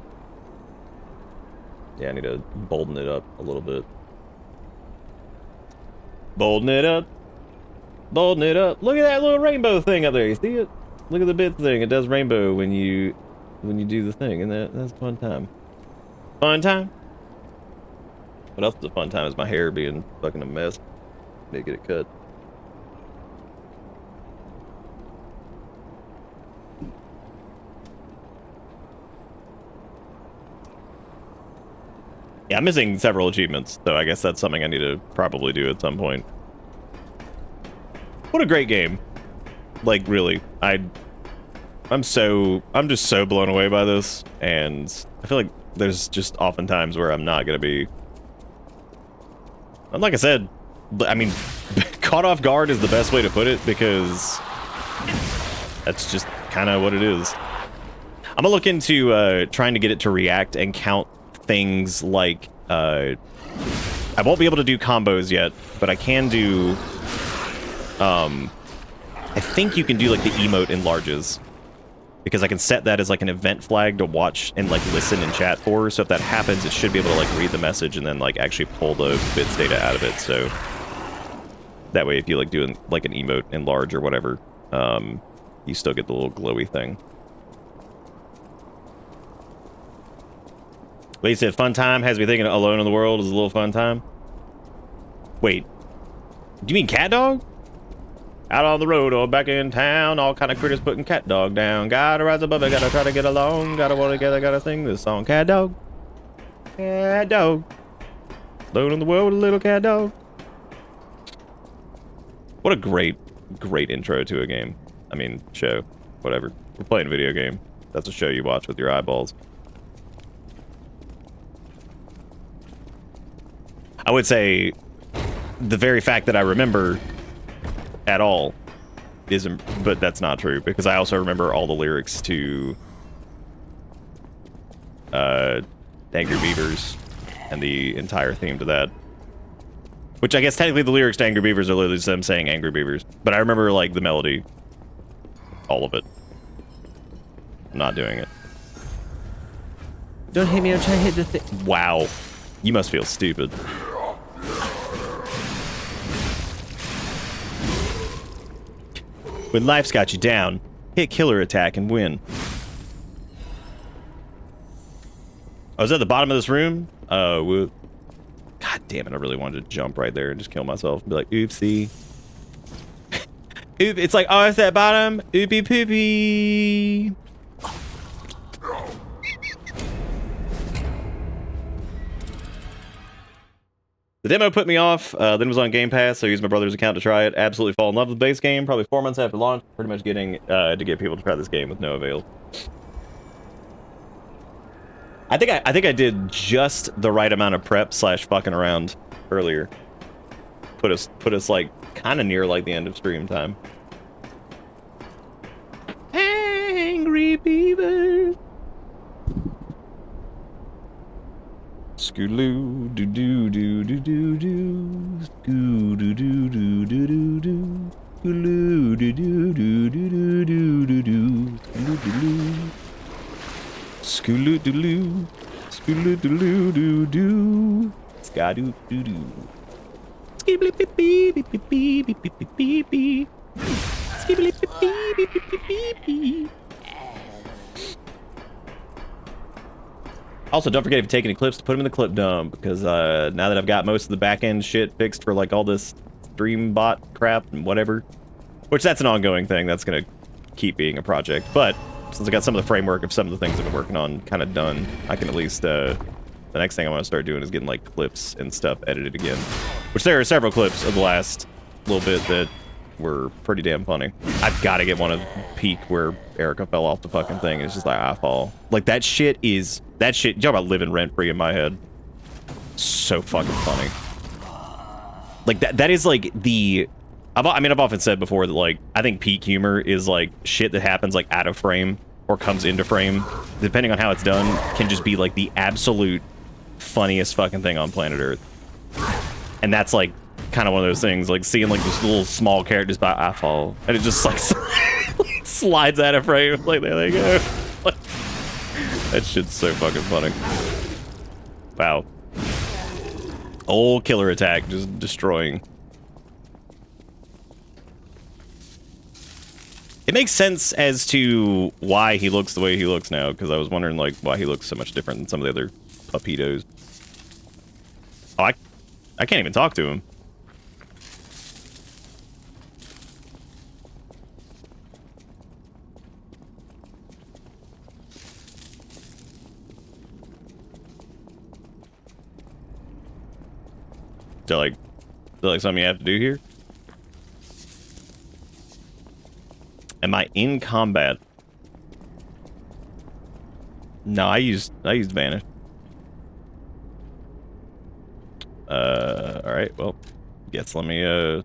Yeah, I need to bolden it up a little bit. Bolden it up. Bolden it up. Look at that little rainbow thing up there. You see it? Look at the bit thing. It does rainbow when you do the thing, and that's a fun time. Fun time. What else is a fun time is my hair being fucking a mess. Need to get it cut. Yeah, I'm missing several achievements, so I guess that's something I need to probably do at some point. What a great game. Like, really. I'm just so blown away by this, and I feel like there's just often times where I'm not gonna be... And like I said, I mean, caught off guard is the best way to put it, because that's just kind of what it is. I'm gonna look into trying to get it to react and count things like I won't be able to do combos yet, but I can do I think you can do like the emote enlarges, because I can set that as like an event flag to watch and like listen and chat for, so if that happens it should be able to like read the message and then like actually pull the bits data out of it, so that way if you like doing like an emote enlarge or whatever, you still get the little glowy thing. Wait, you said fun time has me thinking Alone in the World is a little fun time? Wait. Do you mean Cat Dog? Out on the road or back in town, all kind of critters putting Cat Dog down. Gotta rise above it, gotta try to get along. Gotta work together, gotta sing this song. Cat Dog. Cat Dog. Alone in the world with a little cat dog. What a great intro to a game. I mean, show. Whatever. We're playing a video game. That's a show you watch with your eyeballs. I would say the very fact that I remember at all isn't, but that's not true, because I also remember all the lyrics to Angry Beavers and the entire theme to that. Which I guess technically the lyrics to Angry Beavers are literally them saying Angry Beavers, but I remember like the melody, all of it. I'm not doing it. Don't hit me, I'm trying to hit the thing. Wow, you must feel stupid. When life's got you down, hit killer attack and win. I was at the bottom of this room. God damn it, I really wanted to jump right there and just kill myself and be like, oopsie. Oop, it's like, oh, it's that bottom. Oopie poopie. The demo put me off, then it was on Game Pass, so I used my brother's account to try it. Absolutely fall in love with the base game. Probably 4 months after launch, pretty much getting to get people to try this game with no avail. I think I did just the right amount of prep / fucking around earlier. Put us like kind of near like the end of stream time. Angry Beavers. Scoo-doo doo doo doo doo doo doo. Scoo-doo doo doo doo doo doo. Scoo-doo doo doo doo doo doo doo doo. Scoo-doo doo doo. Scoo-doo doo doo doo. Ska-doo doo doo. Skibble-beep-beep-beep-beep-beep-beep-beep. Skibble-beep-beep-beep-beep-beep. Also, don't forget if you take any clips to put them in the clip dump, because now that I've got most of the back-end shit fixed for like all this stream bot crap and whatever, which that's an ongoing thing, that's gonna keep being a project, but since I got some of the framework of some of the things I've been working on kind of done, I can at least, the next thing I want to start doing is getting like clips and stuff edited again, Which there are several clips of the last little bit that were pretty damn funny. I've got to get one of Peak where Erica fell off the fucking thing. It's just like, I fall. Like, that shit, you talk about living rent-free in my head. So fucking funny. Like, that is like the... I mean, I've often said before that, like, I think peak humor is, like, shit that happens, like, out of frame or comes into frame. Depending on how it's done, can just be, like, the absolute funniest fucking thing on planet Earth. And that's, like, kind of one of those things, like, seeing, like, this little small character just by I fall, and it just, like, slides out of frame. Like, there they go. That shit's so fucking funny. Wow. Old killer attack, just destroying. It makes sense as to why he looks the way he looks now, because I was wondering, like, why he looks so much different than some of the other puppitos. Oh, I can't even talk to him. Is there like something you have to do here? Am I in combat? No, I used Vanish. Alright, well, guess let me, a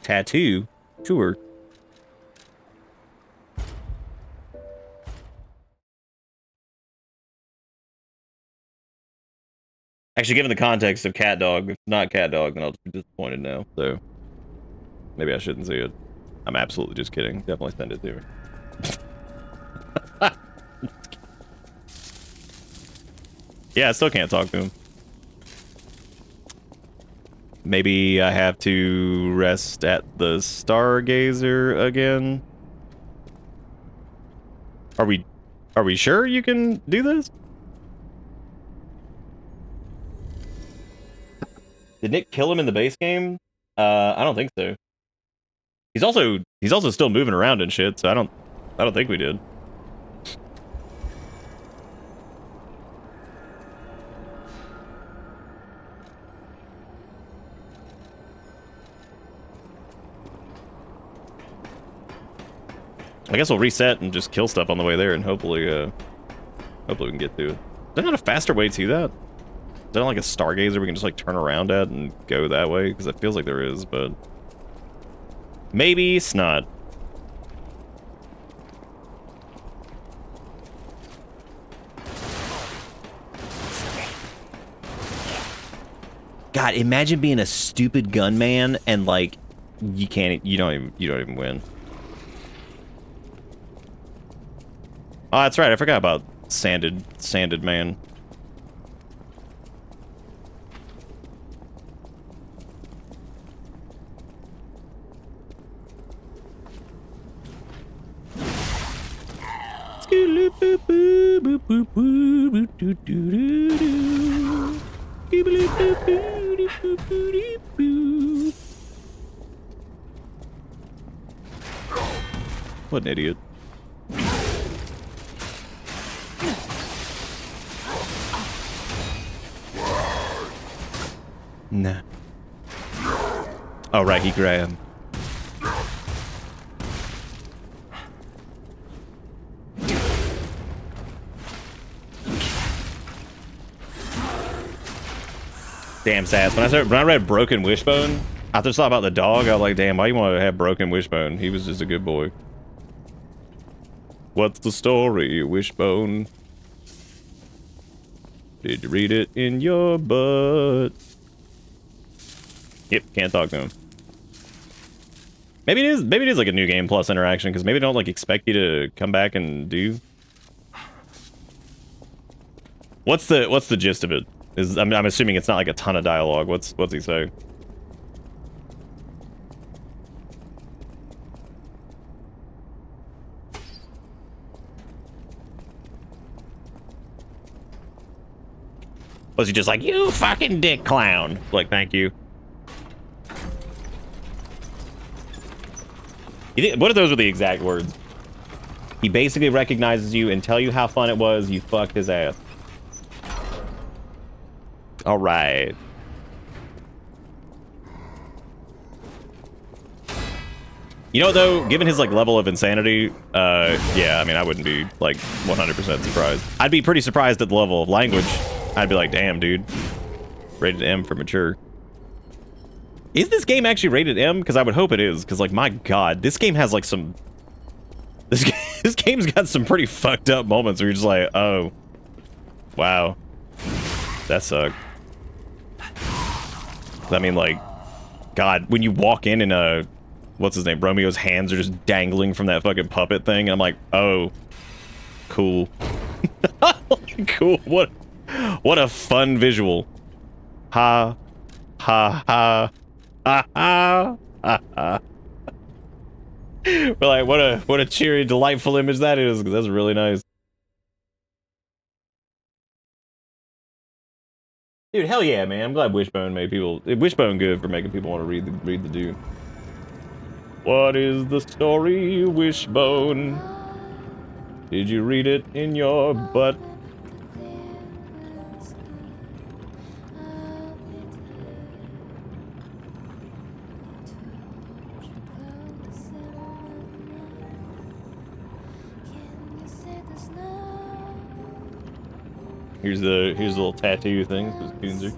tattoo? Sure. Actually, given the context of Cat Dog, if it's not Cat Dog, then I'll just be disappointed now, so... Maybe I shouldn't see it. I'm absolutely just kidding. Definitely send it to me. Yeah, I still can't talk to him. Maybe I have to rest at the Stargazer again? Are we sure you can do this? Did Nick kill him in the base game? I don't think so. He's also still moving around and shit, so I don't think we did. I guess we'll reset and just kill stuff on the way there, and hopefully we can get to it. Is there not a faster way to that? Is there like a Stargazer we can just like turn around at and go that way? Because it feels like there is, but maybe it's not. God, imagine being a stupid gunman and like you don't even win. Oh, that's right. I forgot about sanded man. What an idiot. Nah. Oh, right, he grabbed. Damn sass. When I read Broken Wishbone, I just thought about the dog. I was like, damn, why you want to have Broken Wishbone? He was just a good boy. What's the story, Wishbone? Did you read it in your butt? Yep, can't talk to him. Maybe it is like a new game plus interaction, because maybe they don't like expect you to come back and do. What's the gist of it? I'm assuming it's not like a ton of dialogue. What's he say? Was he just like, you fucking dick clown? Like, thank you. You think, what if those were the exact words? He basically recognizes you and tell you how fun it was. You fucked his ass. All right. You know what, though? Given his, like, level of insanity, yeah, I mean, I wouldn't be, like, 100% surprised. I'd be pretty surprised at the level of language. I'd be like, damn, dude. Rated M for mature. Is this game actually rated M? Because I would hope it is, because, like, my god, this game has, like, some... This game's got some pretty fucked up moments where you're just like, oh. Wow. That sucked. I mean, like, god, when you walk in and, what's his name? Romeo's hands are just dangling from that fucking puppet thing. And I'm like, oh, cool. Cool. What a fun visual. Ha, ha, ha, ha, ha, ha, ha. But like, what a cheery, delightful image that is, because that's really nice. Dude, hell yeah, man. I'm glad Wishbone made people... Wishbone good for making people want to read the dude. What is the story, Wishbone? Did you read it in your butt? Here's the little tattoo thing. Look at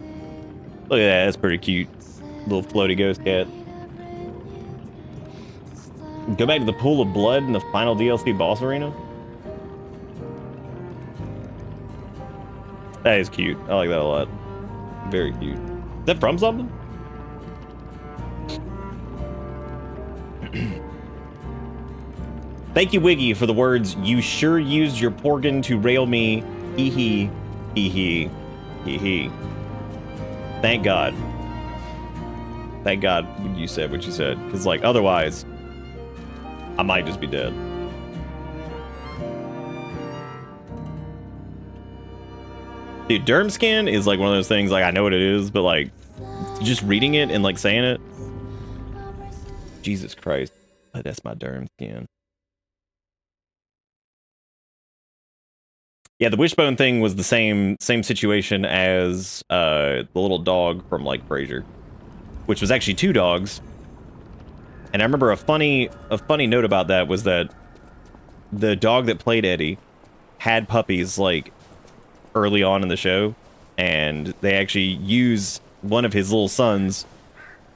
that, that's pretty cute. Little floaty ghost cat. Go back to the pool of blood in the final DLC boss arena. That is cute. I like that a lot. Very cute. Is that from something? Thank you, Wiggy, for the words, "You sure used your porgan to rail me. Hee hee. Hee hee. Hee hee." Thank God. Thank God you said what you said. Because, like, otherwise, I might just be dead. Dude, Dermscan is, like, one of those things, like, I know what it is, but, like, just reading it and, like, saying it. Jesus Christ. That's my Dermscan. Yeah, the Wishbone thing was the same situation as the little dog from, like, Frasier, which was actually 2 dogs. And I remember a funny note about that was that the dog that played Eddie had puppies, like, early on in the show, and they actually use one of his little sons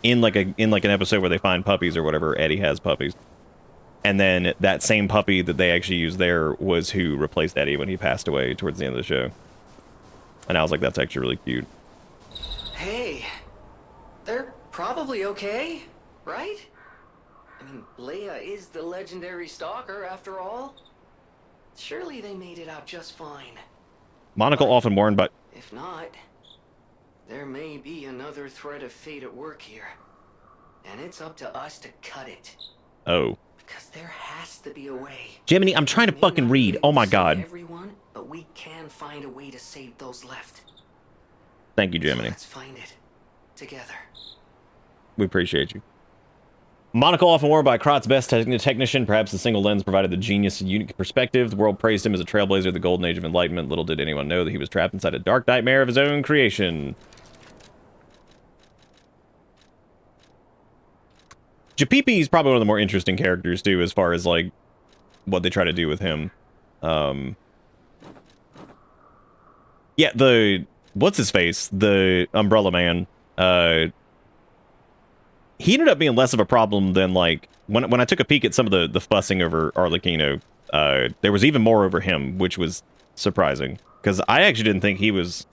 in an episode where they find puppies or whatever. Eddie has puppies. And then that same puppy that they actually used there was who replaced Eddie when he passed away towards the end of the show. And I was like, that's actually really cute. Hey, they're probably okay, right? I mean, Leia is the legendary stalker after all. Surely they made it out just fine. Monocle often worn, but... If not, there may be another thread of fate at work here. And it's up to us to cut it. Oh. Because there has to be a way. Jiminy, I'm trying to fucking read. Oh my god. Everyone, but we can find a way to save those left. Thank you, Jiminy. Let's find it together. We appreciate you. Monocle often worn by Krot's best technician, perhaps the single lens provided the genius and unique perspective. The world praised him as a trailblazer of the golden age of enlightenment. Little did anyone know that he was trapped inside a dark nightmare of his own creation. Japipi is probably one of the more interesting characters, too, as far as, like, what they try to do with him. Yeah, what's-his-face? The Umbrella Man. He ended up being less of a problem than, like, when I took a peek at some of the fussing over Arlecchino, there was even more over him, which was surprising. Because I actually didn't think he was...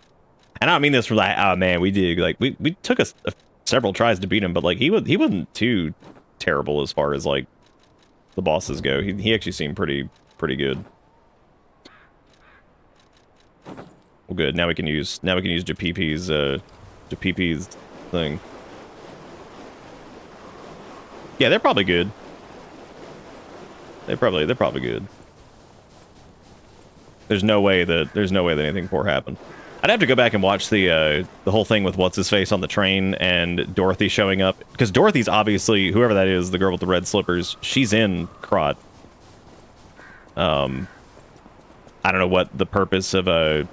And I don't mean this from like, oh man, we did, like, we took several tries to beat him, but, like, he wasn't too terrible as far as, like, the bosses go. He actually seemed pretty good. Well, good. Now we can use Japipi's thing. Yeah, they're probably good. They're probably good. There's no way that anything poor happened. I'd have to go back and watch the whole thing with what's-his-face on the train and Dorothy showing up. Because Dorothy's obviously, whoever that is, the girl with the red slippers, she's in Krot. I don't know what the purpose of a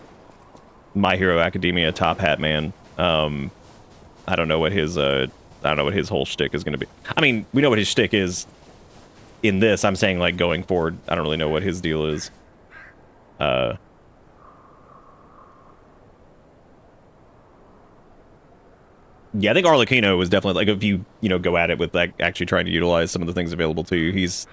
My Hero Academia Top Hat Man. I don't know what his whole shtick is going to be. I mean, we know what his shtick is in this. I'm saying, like, going forward, I don't really know what his deal is. Yeah, I think Arlecchino was definitely, like, if you go at it with, like, actually trying to utilize some of the things available to you, he's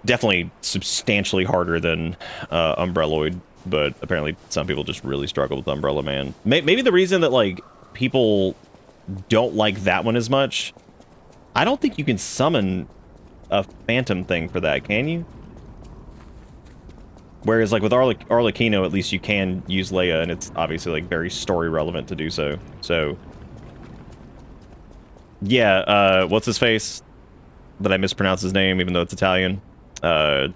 definitely substantially harder than Umbreloid, but apparently some people just really struggle with Umbrella Man. Maybe the reason that, like, people don't like that one as much, I don't think you can summon a phantom thing for that, can you? Whereas, like, with Arlecchino, at least you can use Leia, and it's obviously, like, very story relevant to do so. So, yeah, what's his face? Did I mispronounce his name, even though it's Italian? Fuck.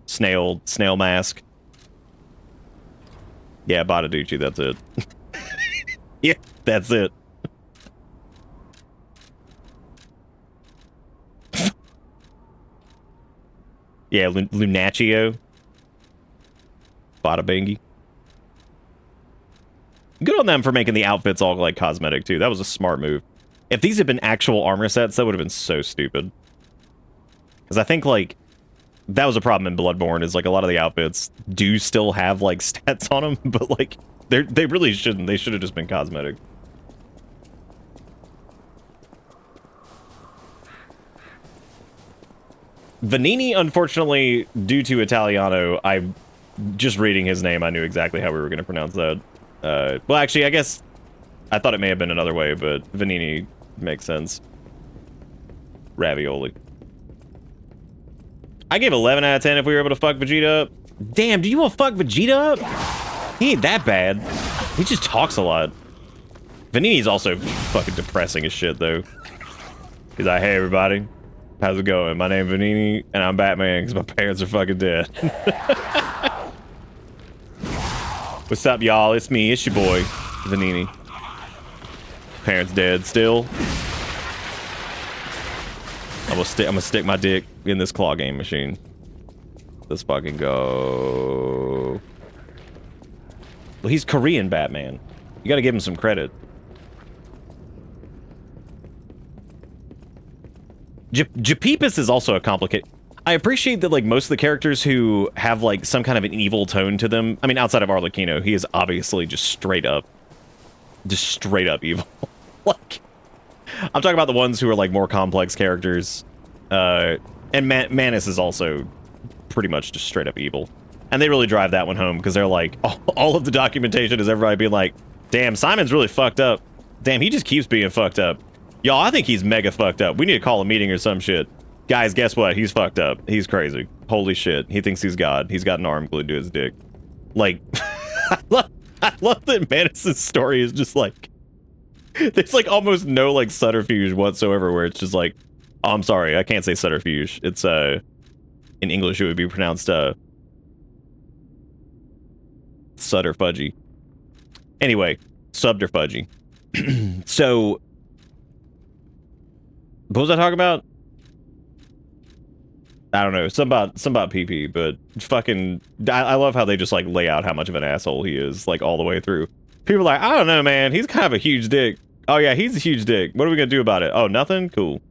Snail Mask. Yeah, Bottaducci, that's it. Yeah, that's it. Yeah, Lunaccio. Badabangi. Good on them for making the outfits all, like, cosmetic, too. That was a smart move. If these had been actual armor sets, that would have been so stupid. Because I think, like, that was a problem in Bloodborne, is, like, a lot of the outfits do still have, like, stats on them, but, like, they really shouldn't. They should have just been cosmetic. Vanini, unfortunately, due to Italiano, just reading his name, I knew exactly how we were going to pronounce that. Well, actually, I guess I thought it may have been another way, but Vanini makes sense. Ravioli. I gave 11 out of 10 if we were able to fuck Vegeta up. Damn, do you want to fuck Vegeta up? He ain't that bad. He just talks a lot. Vanini's also fucking depressing as shit, though. He's like, hey, everybody. How's it going? My name's Vanini, and I'm Batman because my parents are fucking dead. What's up, y'all? It's me. It's your boy, Vanini. Parents dead still. I'm gonna stick my dick in this claw game machine. Let's fucking go. Well, he's Korean Batman. You gotta give him some credit. Japepis is also a complicated... I appreciate that, like, most of the characters who have, like, some kind of an evil tone to them... I mean, outside of Arlecchino, he is obviously just straight up evil. Like, I'm talking about the ones who are, like, more complex characters. And Manus is also pretty much just straight up evil. And they really drive that one home, because they're like... All of the documentation is everybody being like, damn, Simon's really fucked up. Damn, he just keeps being fucked up. Y'all, I think he's mega fucked up. We need to call a meeting or some shit. Guys, guess what? He's fucked up. He's crazy. Holy shit. He thinks he's God. He's got an arm glued to his dick. Like, I love that Manus' story is just like... There's, like, almost no, like, subterfuge whatsoever where it's just like... Oh, I'm sorry. I can't say subterfuge. It's, in English, it would be pronounced, Sudderfudgy. Anyway, subterfudgy. So... What was I talking about? I don't know. Some about PP, but fucking... I love how they just, like, lay out how much of an asshole he is, like, all the way through. People are like, I don't know, man. He's kind of a huge dick. Oh, yeah, he's a huge dick. What are we gonna do about it? Oh, nothing? Cool.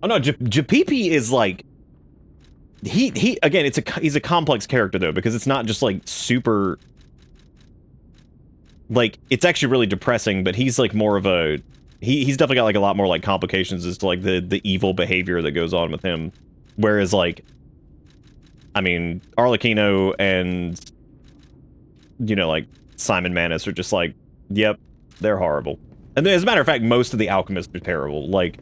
Oh, no, Japepe is, like... He again, he's a complex character, though, because it's not just, like, super... Like, it's actually really depressing, but he's, like, more of a... He's definitely got, like, a lot more, like, complications as to, like, the evil behavior that goes on with him. Whereas, like... I mean, Arlecchino and... You know, like, Simon Manus are just like, yep, they're horrible. And as a matter of fact, most of the alchemists are terrible. Like,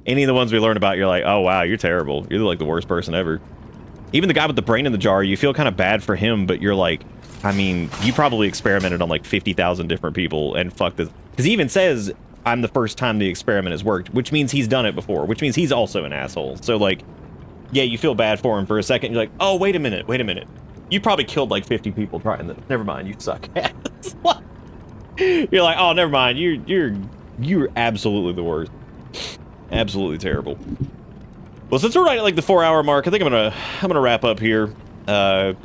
any of the ones we learn about, you're like, oh, wow, you're terrible. You're, like, the worst person ever. Even the guy with the brain in the jar, you feel kind of bad for him, but you're like, I mean, you probably experimented on, like, 50,000 different people and fucked this. Because he even says, I'm the first time the experiment has worked, which means he's done it before, which means he's also an asshole. So, like, yeah, you feel bad for him for a second. You're like, oh, wait a minute. You probably killed like 50 people trying this. Never mind, you suck ass. You're like, oh, never mind. You're absolutely the worst. Absolutely terrible. Well, since we're right at like the 4-hour mark, I think I'm gonna wrap up here. I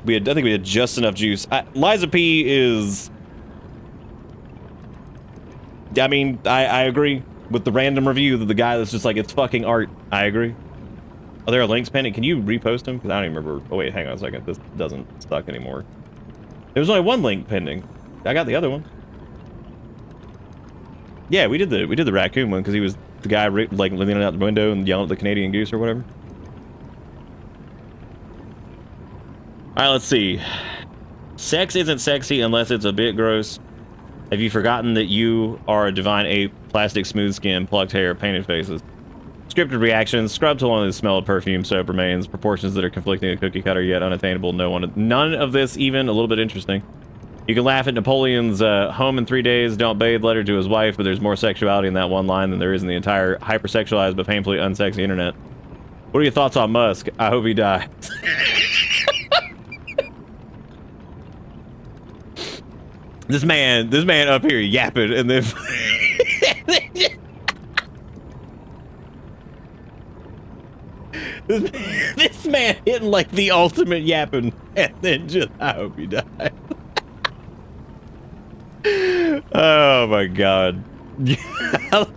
think we had just enough juice. Liza P is. I mean, I agree with the random review that the guy that's just like, it's fucking art. I agree. Are there links pending? Can you repost them? Because I don't even remember. Oh wait, hang on a second. This doesn't suck anymore. There was only one link pending. I got the other one. Yeah, we did the raccoon one because he was the guy like leaning out the window and yelling at the Canadian goose or whatever. All right, let's see. Sex isn't sexy unless it's a bit gross. Have you forgotten that you are a divine ape, plastic smooth skin, plucked hair, painted faces? Scripted reactions, scrub till only the smell of perfume, soap remains, proportions that are conflicting, a cookie cutter yet unattainable, none of this even a little bit interesting. You can laugh at Napoleon's home in 3 days, don't bathe letter to his wife, but there's more sexuality in that one line than there is in the entire hypersexualized but painfully unsexy internet. What are your thoughts on Musk? I hope he dies. This man up here yapping and then this man hitting like the ultimate yapping and then just, I hope he dies. Oh my god. I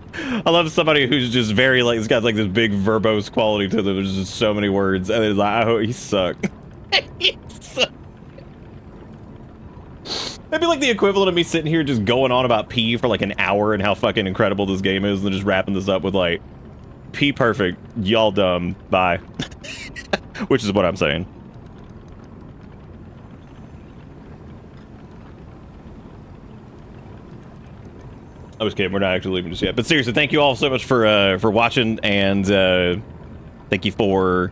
love somebody who's just very like, this guy's like this big verbose quality to them. There's just so many words and it's like, I hope he sucked. He sucked. That'd be like the equivalent of me sitting here just going on about P for like an hour and how fucking incredible this game is and then just wrapping this up with like, P perfect, y'all dumb, bye. Which is what I'm saying. I was kidding, we're not actually leaving just yet. But seriously, thank you all so much for watching and thank you for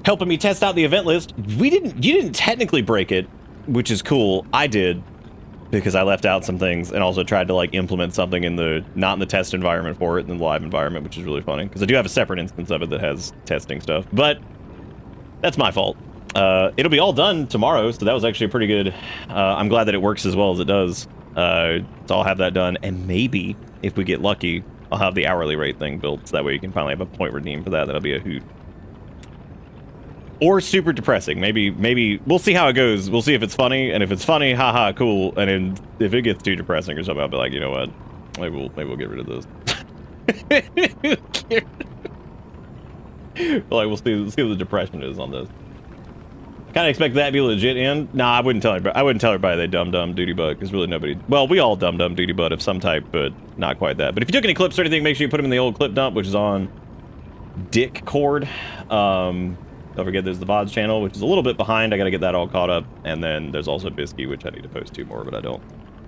helping me test out the event list. You didn't technically break it, which is cool. I did, because I left out some things and also tried to like implement something in the, not in the test environment for it, in the live environment, which is really funny. Because I do have a separate instance of it that has testing stuff, but that's my fault. It'll be all done tomorrow, so that was actually pretty good. I'm glad that it works as well as it does. So I'll have that done, and maybe, if we get lucky, I'll have the hourly rate thing built, so that way you can finally have a point redeem for that. That'll be a hoot. Or super depressing. Maybe we'll see how it goes. We'll see if it's funny, and if it's funny, haha, cool. And then if it gets too depressing or something, I'll be like, you know what? Maybe we'll get rid of this. Like we'll see what the depression is on this. I kind of expect that to be a legit end. Nah, I wouldn't tell everybody they dumb duty butt, because really nobody. Well, we all dumb duty butt of some type, but not quite that. But if you took any clips or anything, make sure you put them in the old clip dump, which is on Discord. Don't forget there's the VODs channel, which is a little bit behind. I gotta get that all caught up. And then there's also Bisky, which I need to post 2 more, but I don't,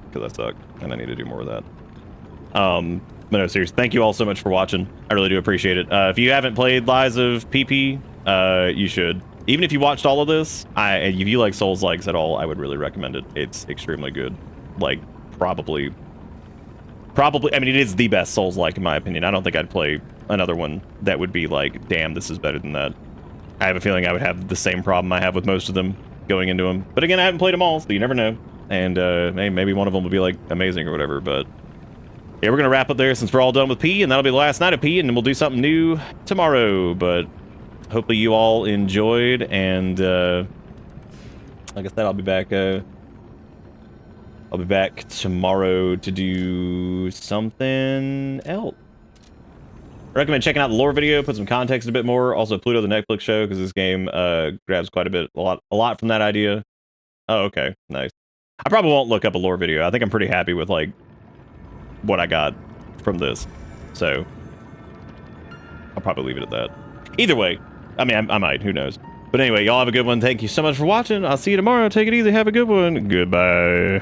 because I suck, and I need to do more of that. But no, seriously, thank you all so much for watching. I really do appreciate it. If you haven't played Lies of PP, you should. Even if you watched all of this, if you like Souls-likes at all, I would really recommend it. It's extremely good. Like, probably, I mean, it is the best Souls-like in my opinion. I don't think I'd play another one that would be like, damn, this is better than that. I have a feeling I would have the same problem I have with most of them going into them. But again, I haven't played them all, so you never know. And maybe one of them will be like amazing or whatever. But yeah, we're gonna wrap up there since we're all done with P, and that'll be the last night of P, and then we'll do something new tomorrow. But hopefully you all enjoyed, and like I said, I'll be back tomorrow to do something else. I recommend checking out the lore video, put some context a bit more. Also, Pluto, the Netflix show, because this game grabs quite a lot from that idea. Oh, okay, nice. I probably won't look up a lore video. I think I'm pretty happy with like what I got from this, so I'll probably leave it at that. Either way, I mean, I might. Who knows? But anyway, y'all have a good one. Thank you so much for watching. I'll see you tomorrow. Take it easy. Have a good one. Goodbye.